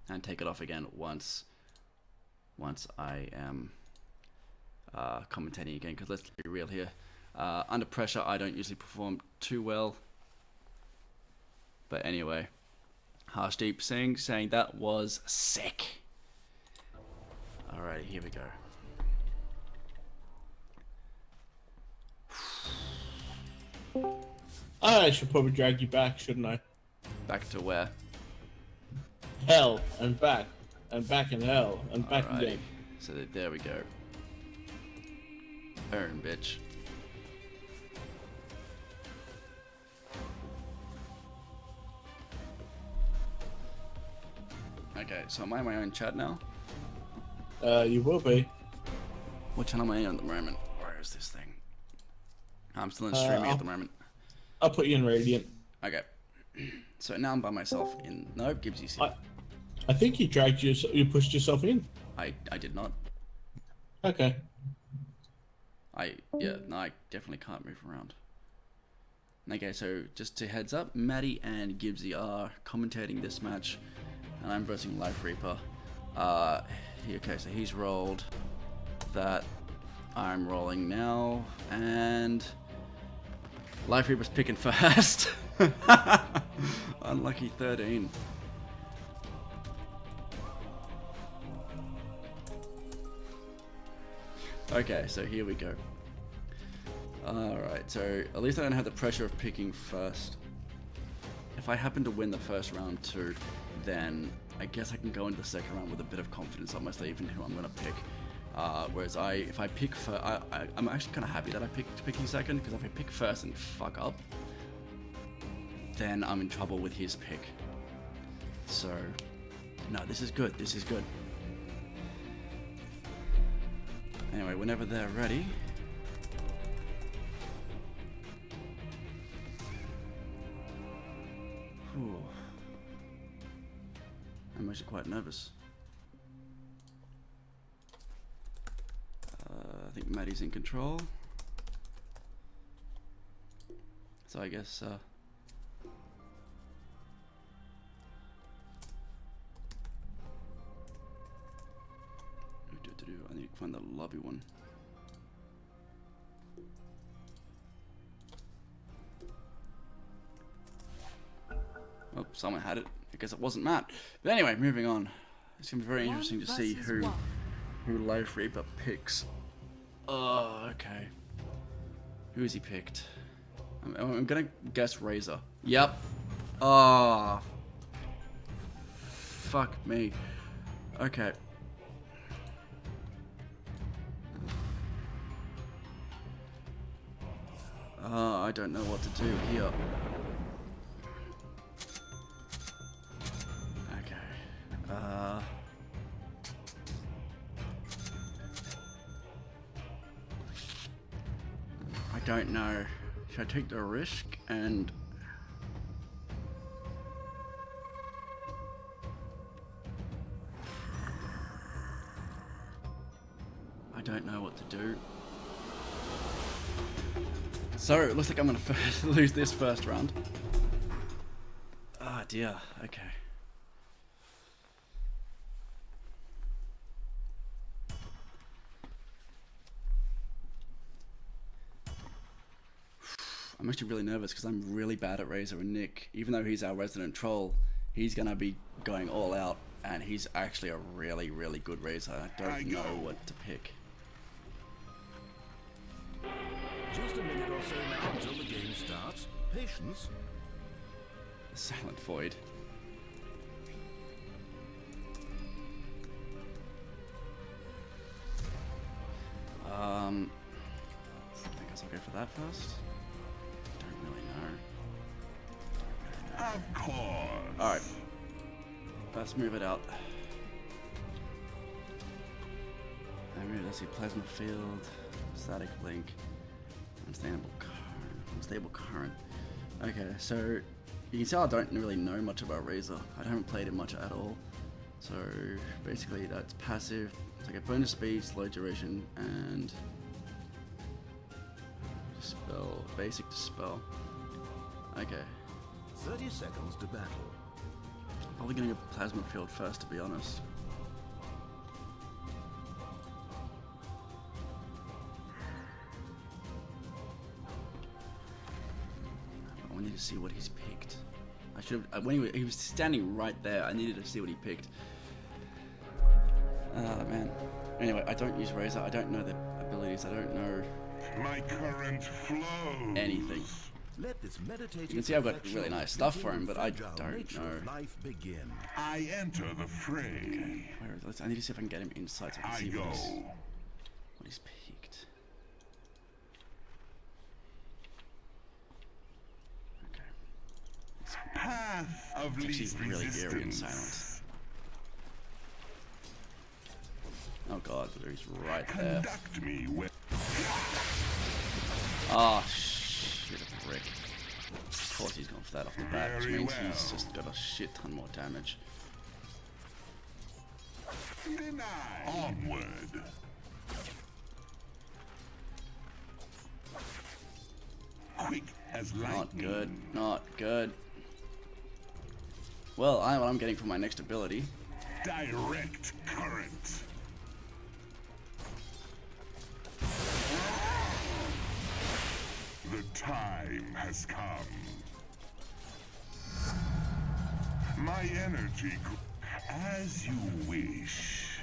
Speaker 2: and take it off again once I am commentating again. Because let's be real here, under pressure I don't usually perform too well. But anyway, Harshdeep Singh saying that was sick. Alright, here we go.
Speaker 5: I should probably drag you back, shouldn't I?
Speaker 2: Back to where?
Speaker 5: hell, and back in hell, and back
Speaker 2: Alrighty.
Speaker 5: again.
Speaker 2: So there we go. Burn, bitch. Okay, so am I in my own chat now?
Speaker 5: You will be.
Speaker 2: What channel am I in at the moment? Where is this thing? I'm still in streaming at the moment.
Speaker 5: I'll put you in Radiant.
Speaker 2: Okay. So now I'm by myself in... No, Gibbsy's here.
Speaker 5: I think you you pushed yourself in.
Speaker 2: I did not.
Speaker 5: Okay.
Speaker 2: Yeah, no, I definitely can't move around. Okay, so just to heads up, Maddie and Gibbsy are commentating this match, and I'm versing Life Reaper. Okay, so he's rolled that. I'm rolling now, and Life Reaper's picking first. Unlucky 13. Okay, so here we go. Alright, so at least I don't have the pressure of picking first. If I happen to win the first round too, then I guess I can go into the second round with a bit of confidence on my sleeve in who I'm going to pick. Whereas if I pick first, I'm actually kind of happy that I picked picking second, because if I pick first and fuck up, then I'm in trouble with his pick. So, no, this is good, this is good. Anyway, whenever they're ready. Whew. I'm actually quite nervous. I think Maddie's in control. So I guess I need to find the lobby one. Oh, someone had it. I guess it wasn't Matt. But anyway, moving on. It's gonna be very interesting to see who Life Reaper picks. Oh, okay. Who has he picked? I'm gonna guess Razor. Yep. Oh. Fuck me. Okay. I don't know what to do here. Okay. I don't know. Should I take the risk and... I don't know what to do. So, it looks like I'm going to lose this first round. Ah, dear. Okay. I'm actually really nervous because I'm really bad at Razor and Nick. Even though he's our resident troll, he's going to be going all out, and he's actually a really, really good Razor. I don't know what to pick.
Speaker 6: Just a minute or so now until the game starts. Patience.
Speaker 2: Silent Void. I guess I'll go for that first. Don't really know.
Speaker 6: Of course.
Speaker 2: Alright. Let's move it out. Let's see, Plasma Field, Static Link, Unstable Current. Okay, so you can tell I don't really know much about Razor. I haven't played it much at all. So basically that's passive. It's like a bonus speed, slow duration, and dispel, basic dispel. Okay.
Speaker 6: 30 seconds to battle.
Speaker 2: Probably gonna go Plasma Field first, to be honest. I need to see what he's picked. I should have, when he was standing right there, I needed to see what he picked. Oh man. Anyway, I don't use Razor, I don't know the abilities, I don't know
Speaker 6: My current flows.
Speaker 2: anything.
Speaker 6: Let this meditative
Speaker 2: You can see I've got
Speaker 6: perfection
Speaker 2: really nice stuff for him, but I
Speaker 6: fragile
Speaker 2: don't
Speaker 6: nature
Speaker 2: know.
Speaker 6: of life begin.
Speaker 1: I enter the fray.
Speaker 2: Okay, where is it? I need to see if I can get him inside so I can see what he's peaked. Okay.
Speaker 1: Path of
Speaker 2: It's
Speaker 1: least
Speaker 2: actually really eerie and
Speaker 1: resistance.
Speaker 2: silent. Oh god, he's right there.
Speaker 1: Conduct me where.
Speaker 2: Oh shit, a brick. Of course he's gone for that off the bat, which
Speaker 1: Very
Speaker 2: means
Speaker 1: well.
Speaker 2: he's just got a shit ton more damage.
Speaker 1: Deny. Onward. Quick as lightning.
Speaker 2: Not good, not good. Well, I know what I'm getting for my next ability.
Speaker 1: Direct current. The time has come. My energy, as you wish.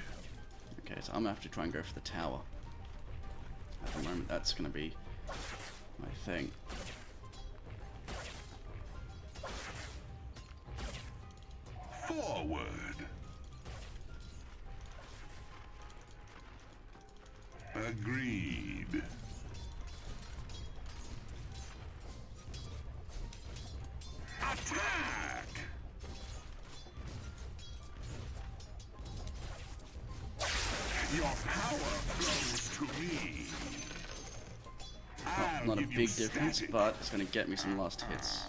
Speaker 2: Okay, so I'm gonna have to try and go for the tower. At the moment, that's gonna be my thing.
Speaker 1: Forward. Agreed. Attack! Your power flows to me.
Speaker 2: Not a big difference, but it's gonna get me some last hits.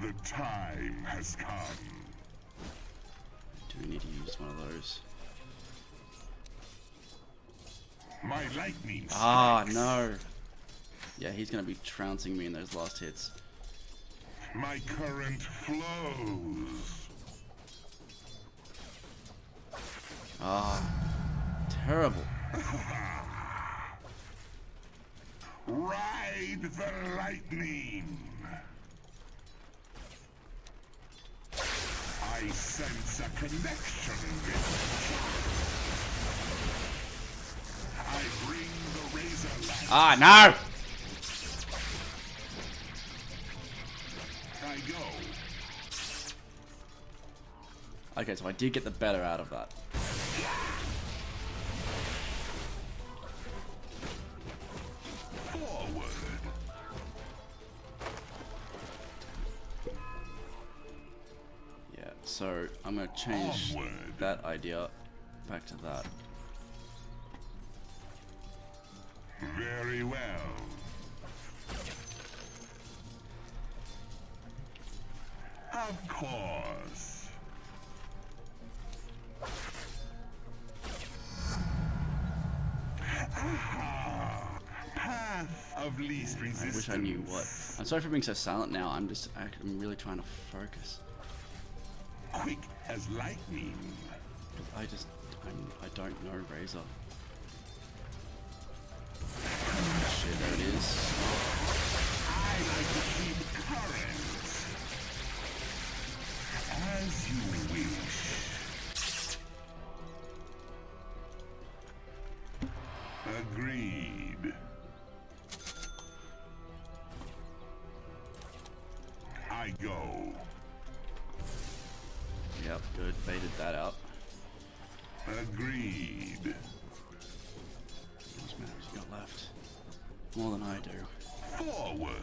Speaker 1: The time has come.
Speaker 2: Do we need to use one of those?
Speaker 1: My lightning
Speaker 2: Ah,
Speaker 1: strikes.
Speaker 2: no. Yeah, he's gonna be trouncing me in those last hits.
Speaker 1: My current flows.
Speaker 2: Ah, terrible.
Speaker 1: Ride the lightning. I sense a connection. I bring the razor light.
Speaker 2: Ah, no!
Speaker 1: I go.
Speaker 2: Okay, so I did get the better out of that.
Speaker 1: Forward.
Speaker 2: Yeah, so I'm gonna change
Speaker 1: Onward.
Speaker 2: that idea back to that.
Speaker 1: Very well. Of course. Path of least resistance.
Speaker 2: I wish I knew what. I'm sorry for being so silent now. I'm really trying to focus.
Speaker 1: Quick as lightning.
Speaker 2: I don't know Razor. Shit, there it is.
Speaker 1: I like to keep current. As you wish. Agreed. I go.
Speaker 2: Yep, good. Baited that out.
Speaker 1: Agreed.
Speaker 2: How much mana has he got left? More than I do.
Speaker 1: Forward.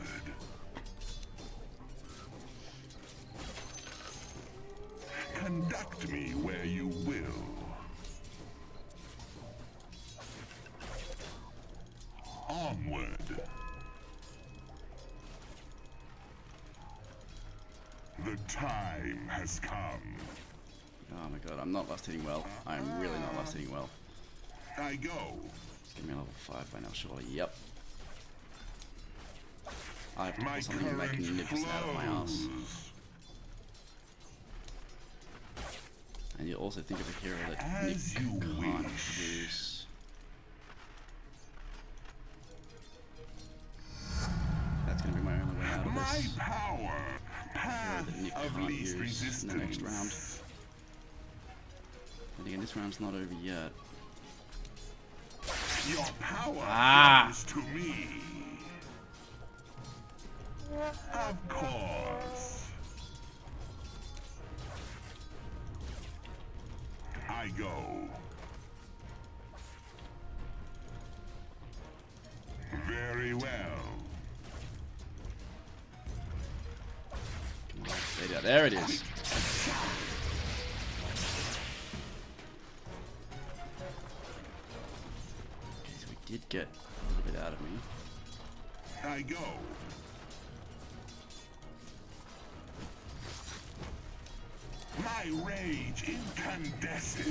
Speaker 1: Conduct me where you will. Onward. The time has come.
Speaker 2: Oh my god, I'm not last hitting well. I'm really not last hitting well.
Speaker 1: I go.
Speaker 2: Give me a level 5 by now, surely. Yep. I have to
Speaker 1: My
Speaker 2: pull something that can nip this out of my ass.
Speaker 1: flows.
Speaker 2: And you also think of a hero that
Speaker 1: As
Speaker 2: Nick
Speaker 1: you
Speaker 2: can't
Speaker 1: wish.
Speaker 2: use. That's gonna be my only way out of
Speaker 1: My
Speaker 2: this.
Speaker 1: power.
Speaker 2: Hero
Speaker 1: Path
Speaker 2: that Nick
Speaker 1: of
Speaker 2: can't
Speaker 1: least
Speaker 2: use
Speaker 1: resistance.
Speaker 2: in the next round. And again, this round's not over yet.
Speaker 1: Your power
Speaker 2: Ah.
Speaker 1: flows to me.
Speaker 6: Of course. I go. Very well.
Speaker 2: There it is. So we did get a little bit out of me.
Speaker 6: I go. My rage incandescent.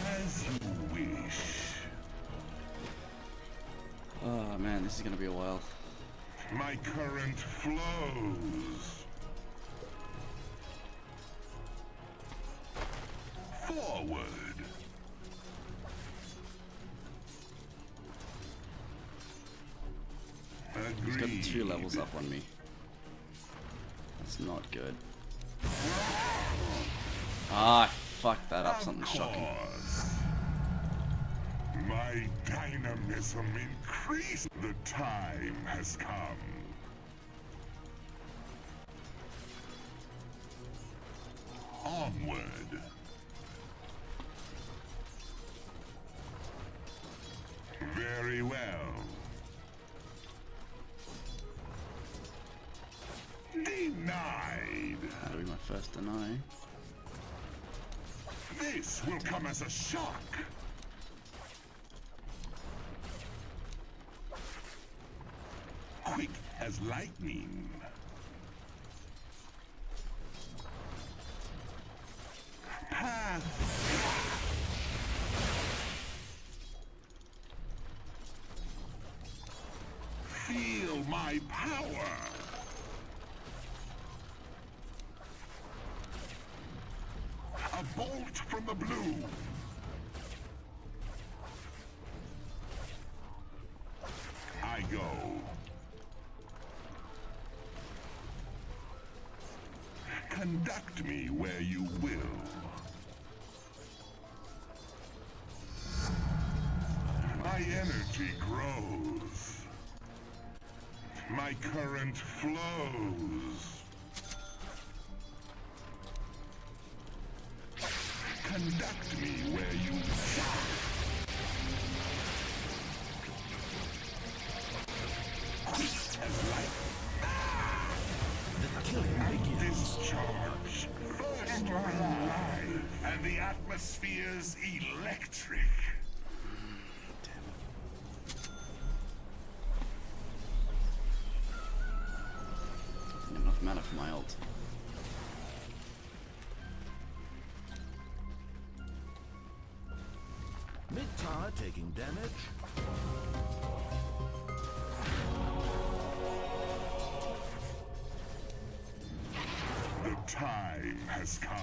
Speaker 6: As you wish.
Speaker 2: Oh man, this is gonna be a while.
Speaker 6: My current flows. Forward.
Speaker 2: He's got
Speaker 6: Agreed.
Speaker 2: 2 levels up on me. That's not good. Ah, I fucked that up. Something shocking.
Speaker 6: My dynamism increased. The time has come. Onward. Very well. Denied.
Speaker 2: That'll be my first deny.
Speaker 6: This will come as a shock. Quick as lightning. Path. Feel my power. A bolt from the blue. I go. Conduct me where you will. My energy grows. My current flows. Conduct me where you will. Quick as light. The killing begins. Discharge. First alive. And the atmosphere's electric.
Speaker 2: Enough mana for my ult.
Speaker 6: Mid-tower taking damage. The time has come.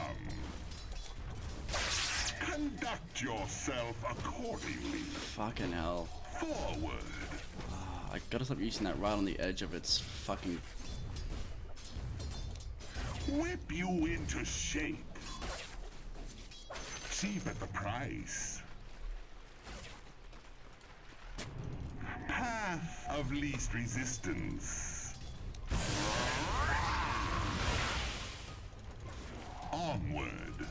Speaker 6: Conduct yourself accordingly.
Speaker 2: Fucking hell.
Speaker 6: Forward.
Speaker 2: I gotta stop using that right on the edge of its fucking...
Speaker 6: Whip you into shape. Cheap at the price. Path of least resistance. Onward.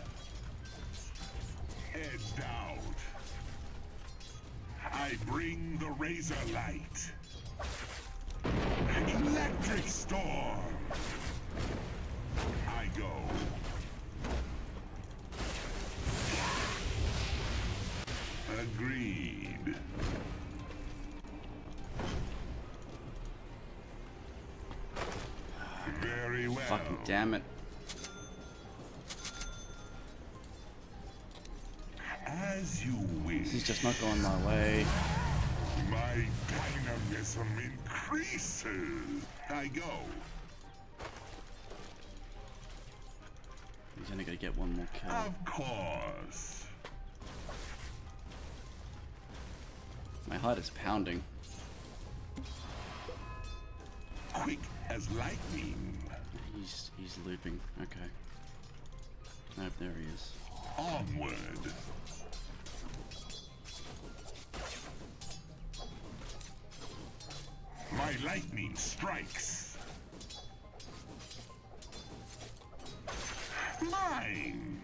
Speaker 6: Edged out. I bring the razor light. Electric storm. I go. Agreed. Very well.
Speaker 2: Fucking damn it.
Speaker 6: As you wish.
Speaker 2: This is just not going my way.
Speaker 6: My dynamism increases. I go.
Speaker 2: He's only gonna get one more kill.
Speaker 6: Of course.
Speaker 2: My heart is pounding.
Speaker 6: Quick as lightning.
Speaker 2: He's looping. Okay. Nope, there he is.
Speaker 6: Onward. lightning strikes. Mine.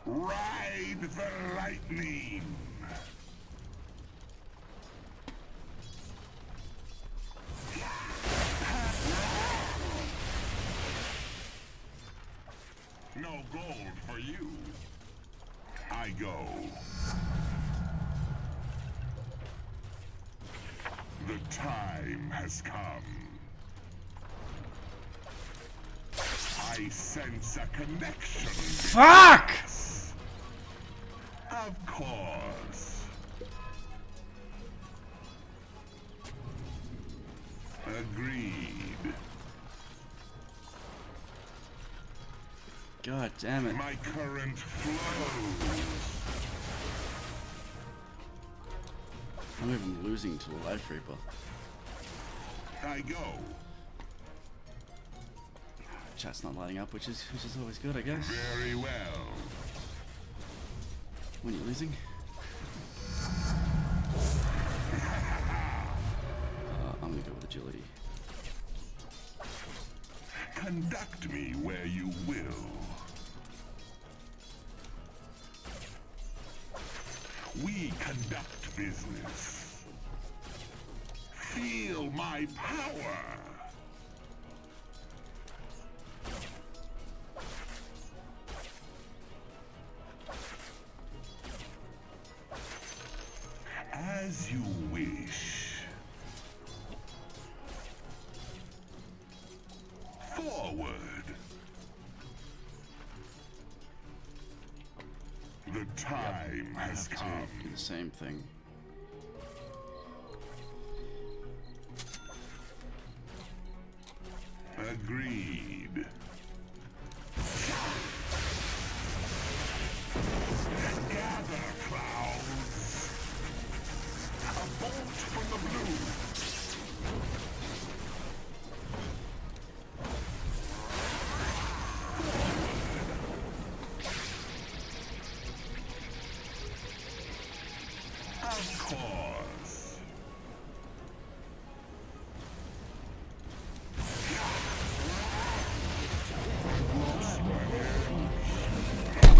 Speaker 6: Ride the lightning. No gold for you. I go. The time has come. I sense a connection.
Speaker 2: Fuck!
Speaker 6: Of course. Agreed.
Speaker 2: God damn it.
Speaker 6: My current flows.
Speaker 2: I'm even losing to the Life Reaper.
Speaker 6: I go.
Speaker 2: Chat's not lighting up, which is always good, I guess.
Speaker 6: Very well.
Speaker 2: When you're losing. I'm gonna go with agility.
Speaker 6: Conduct me where you will. We conduct business. Feel my power. As you wish. Forward. The time has come.
Speaker 2: Do the same thing.
Speaker 6: Agreed. Gather, clouds. A bolt from the blue. Of course.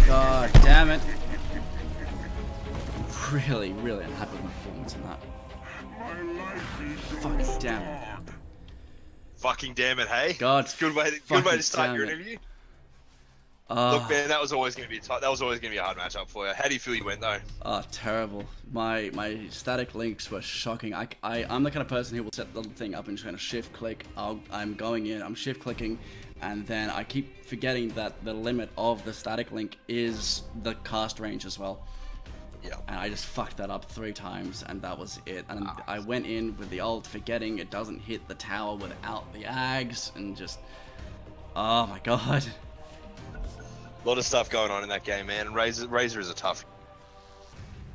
Speaker 2: God damn it. Really, really unhappy with my performance in that. Fucking damn it.
Speaker 4: Fucking damn it, hey.
Speaker 2: God.
Speaker 4: It's a good way to start your interview. Look, man, that was always going to be that was always going to be a hard matchup for you. How do you feel you went though?
Speaker 2: Oh, terrible. My static links were shocking. I'm the kind of person who will set the thing up and just kind of shift click. I'm going in, I'm shift clicking, and then I keep forgetting that the limit of the static link is the cast range as well.
Speaker 4: Yeah.
Speaker 2: And I just fucked that up 3 times, and that was it. And I went in with the ult, forgetting it doesn't hit the tower without the ags, and just, oh my god.
Speaker 4: A lot of stuff going on in that game, man. And Razor is a tough.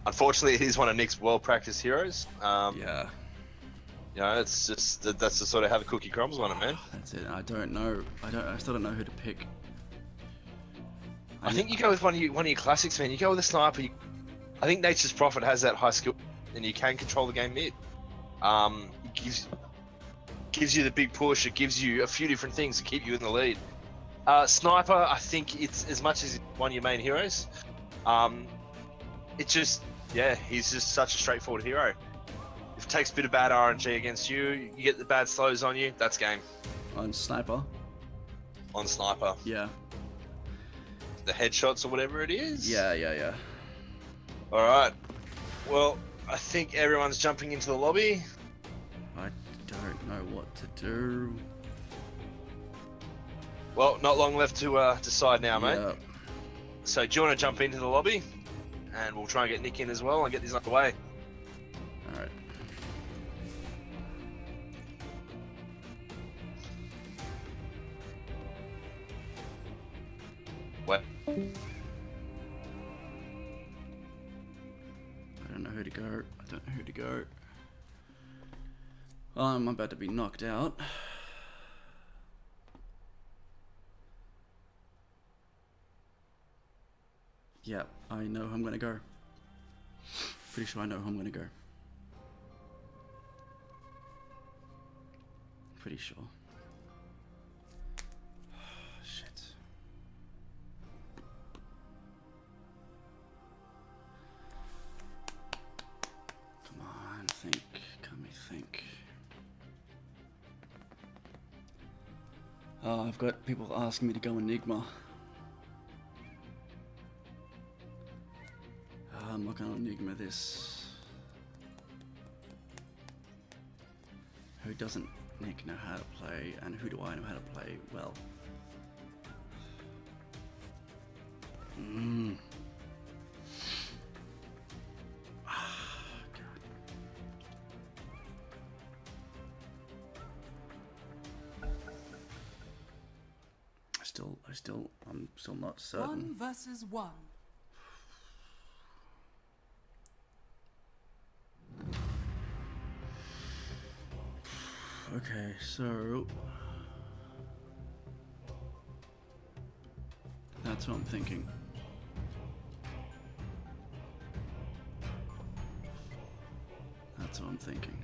Speaker 4: Unfortunately, he's one of Nick's well-practiced heroes.
Speaker 2: Yeah.
Speaker 4: You know, it's just that's the sort of how the cookie crumbles on it, man.
Speaker 2: That's it. I don't know. I still don't know who to pick.
Speaker 4: I think you go with one of your classics, man. You go with a sniper. I think Nature's Prophet has that high skill, and you can control the game mid. It gives you the big push. It gives you a few different things to keep you in the lead. Sniper, I think it's as much as one of your main heroes. It's just, yeah, he's just such a straightforward hero. If it takes a bit of bad RNG against you, you get the bad slows on you, that's game.
Speaker 2: On Sniper?
Speaker 4: On Sniper.
Speaker 2: Yeah.
Speaker 4: The headshots or whatever it is?
Speaker 2: Yeah.
Speaker 4: Alright. Well, I think everyone's jumping into the lobby.
Speaker 2: I don't know what to do.
Speaker 4: Well, not long left to decide now, mate.
Speaker 2: Yep.
Speaker 4: So do you want to jump into the lobby? And we'll try and get Nick in as well and get this underway.
Speaker 2: Alright.
Speaker 4: What?
Speaker 2: I don't know who to go. I'm about to be knocked out. Yep, I know who I'm gonna go. Pretty sure I know who I'm gonna go. Pretty sure. Shit. Come on, think. Can we think? Oh, I've got people asking me to go Enigma. I'm not gonna Enigma this. Who doesn't Nick know how to play, and who do I know how to play well? I'm still not certain.
Speaker 11: 1 versus 1.
Speaker 2: Okay, so that's what I'm thinking. That's what I'm thinking.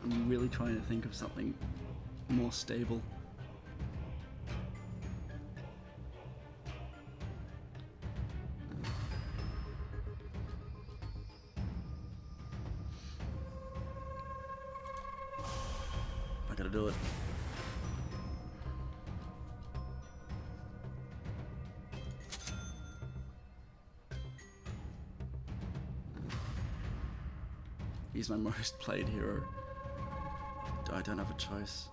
Speaker 2: I'm really trying to think of something more stable. I gotta do it. He's my most played hero. I don't have a choice.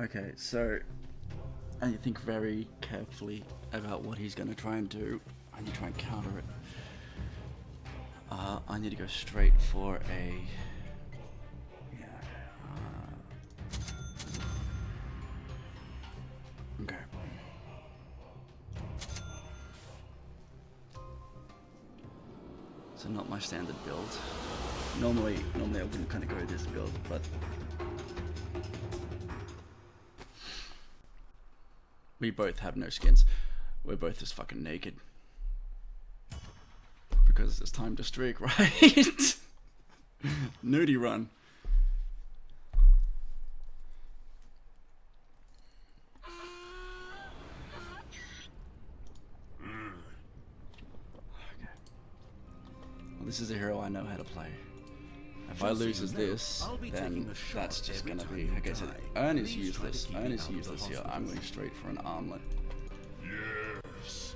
Speaker 2: Okay, so I need to think very carefully about what he's going to try and do. I need to try and counter it. I need to go straight for a... Yeah. Okay. So not my standard build. Normally I wouldn't kind of go this build, but we both have no skins. We're both just fucking naked. Because it's time to streak, right? Nudie run. Okay. Well, this is a hero I know how to play. If I loses this, then that's just gonna be, like I said, Earn is useless. Earn is useless here. I'm going straight for an armlet.
Speaker 1: Yes.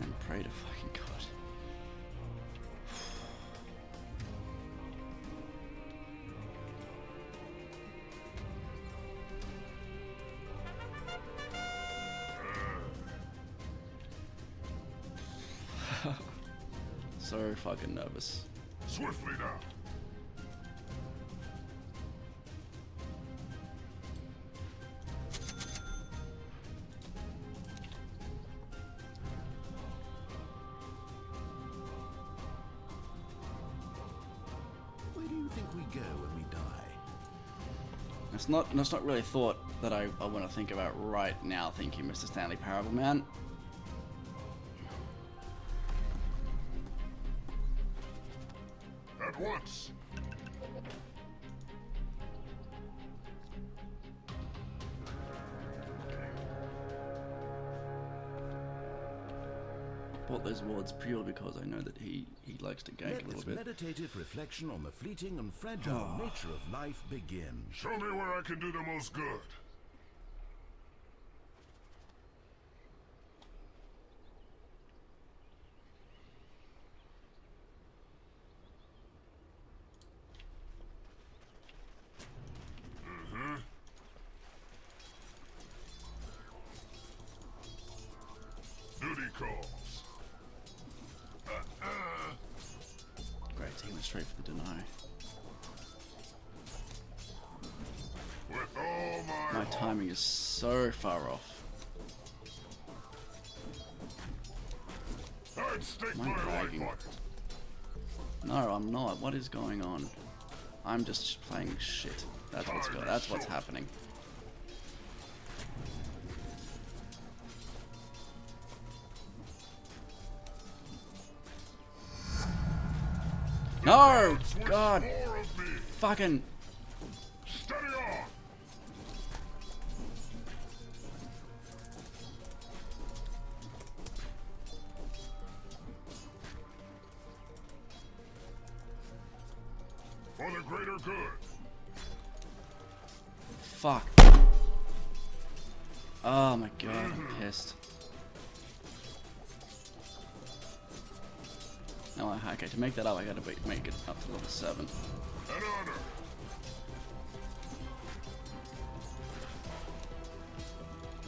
Speaker 2: And pray to fucking God. So fucking nervous.
Speaker 1: Swiftly now.
Speaker 6: Where do you think we go when we die?
Speaker 2: That's not really a thought that I want to think about right now, thinking Mr. Stanley Parable Man.
Speaker 1: At once.
Speaker 2: Bought those wards purely because I know that he likes to gank a little bit.
Speaker 6: Meditative reflection on the fleeting and fragile nature of life begin.
Speaker 1: Show me where I can do the most good. Duty calls.
Speaker 2: Great, he went straight for the deny.
Speaker 1: With all my
Speaker 2: My timing is so far off.
Speaker 1: I
Speaker 2: Am I lagging? No, I'm not. What is going on? I'm just playing shit. That's what's happening. No! God! Fucking...
Speaker 6: For the greater good.
Speaker 2: Fuck. Oh my god, I'm pissed. No, okay, to make that up, I gotta make it up to level 7.
Speaker 6: An honor.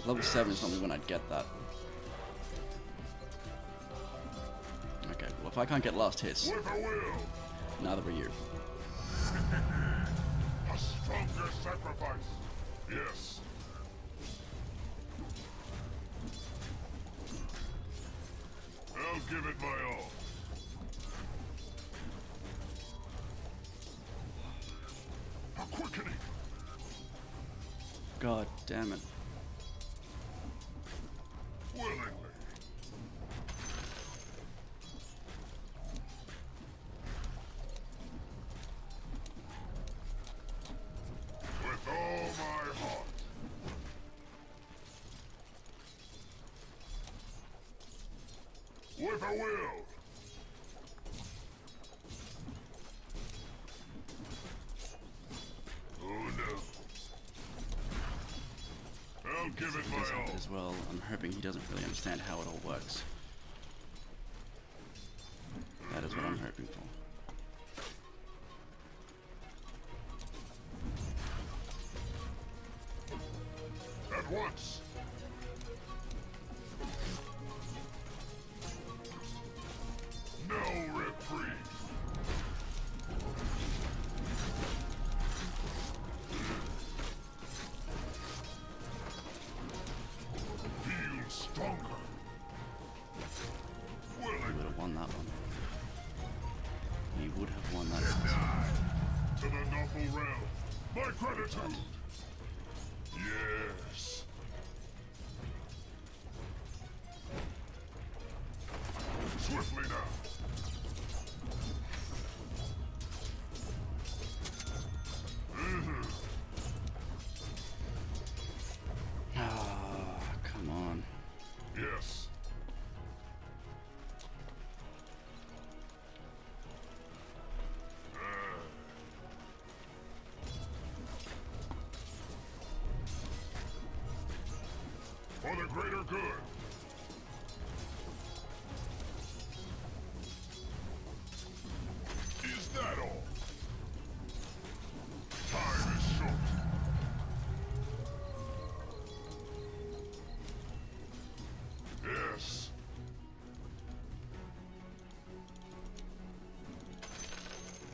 Speaker 2: Level 7 is normally when I'd get that. Okay, well if I can't get last hits,
Speaker 6: With a will.
Speaker 2: neither are you.
Speaker 6: A stronger sacrifice. Yes. I'll give it my all. A quickening.
Speaker 2: God damn it.
Speaker 6: Willingly. With all my heart. With a will. Oh no. I'll give it my all.
Speaker 2: As well, I'm hoping he doesn't really understand how it all works. That is what I'm hoping for.
Speaker 6: At once. No reprieve. Feel stronger.
Speaker 2: He would have won that one. He would have won that one.
Speaker 6: To the noble realm. My gratitude. Yes. Swiftly now.
Speaker 2: Ah, come on.
Speaker 6: Yes. For the greater good. Is that all? Time is short. Yes.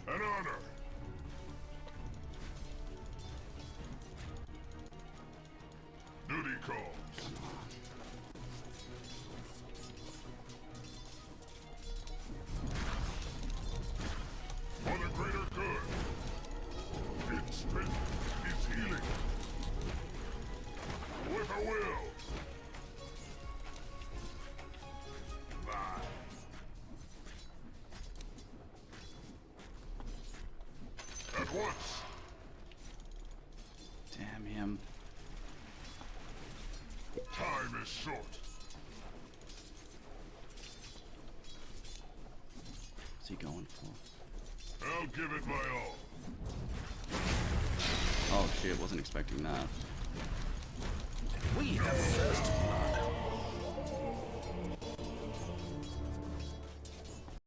Speaker 6: An honor. Duty calls. For the greater good. Its strength is healing. With a will. Mine. At once.
Speaker 2: Damn him.
Speaker 6: Time is short.
Speaker 2: What's he going for?
Speaker 6: I'll give it my all.
Speaker 2: Oh shit, wasn't expecting that.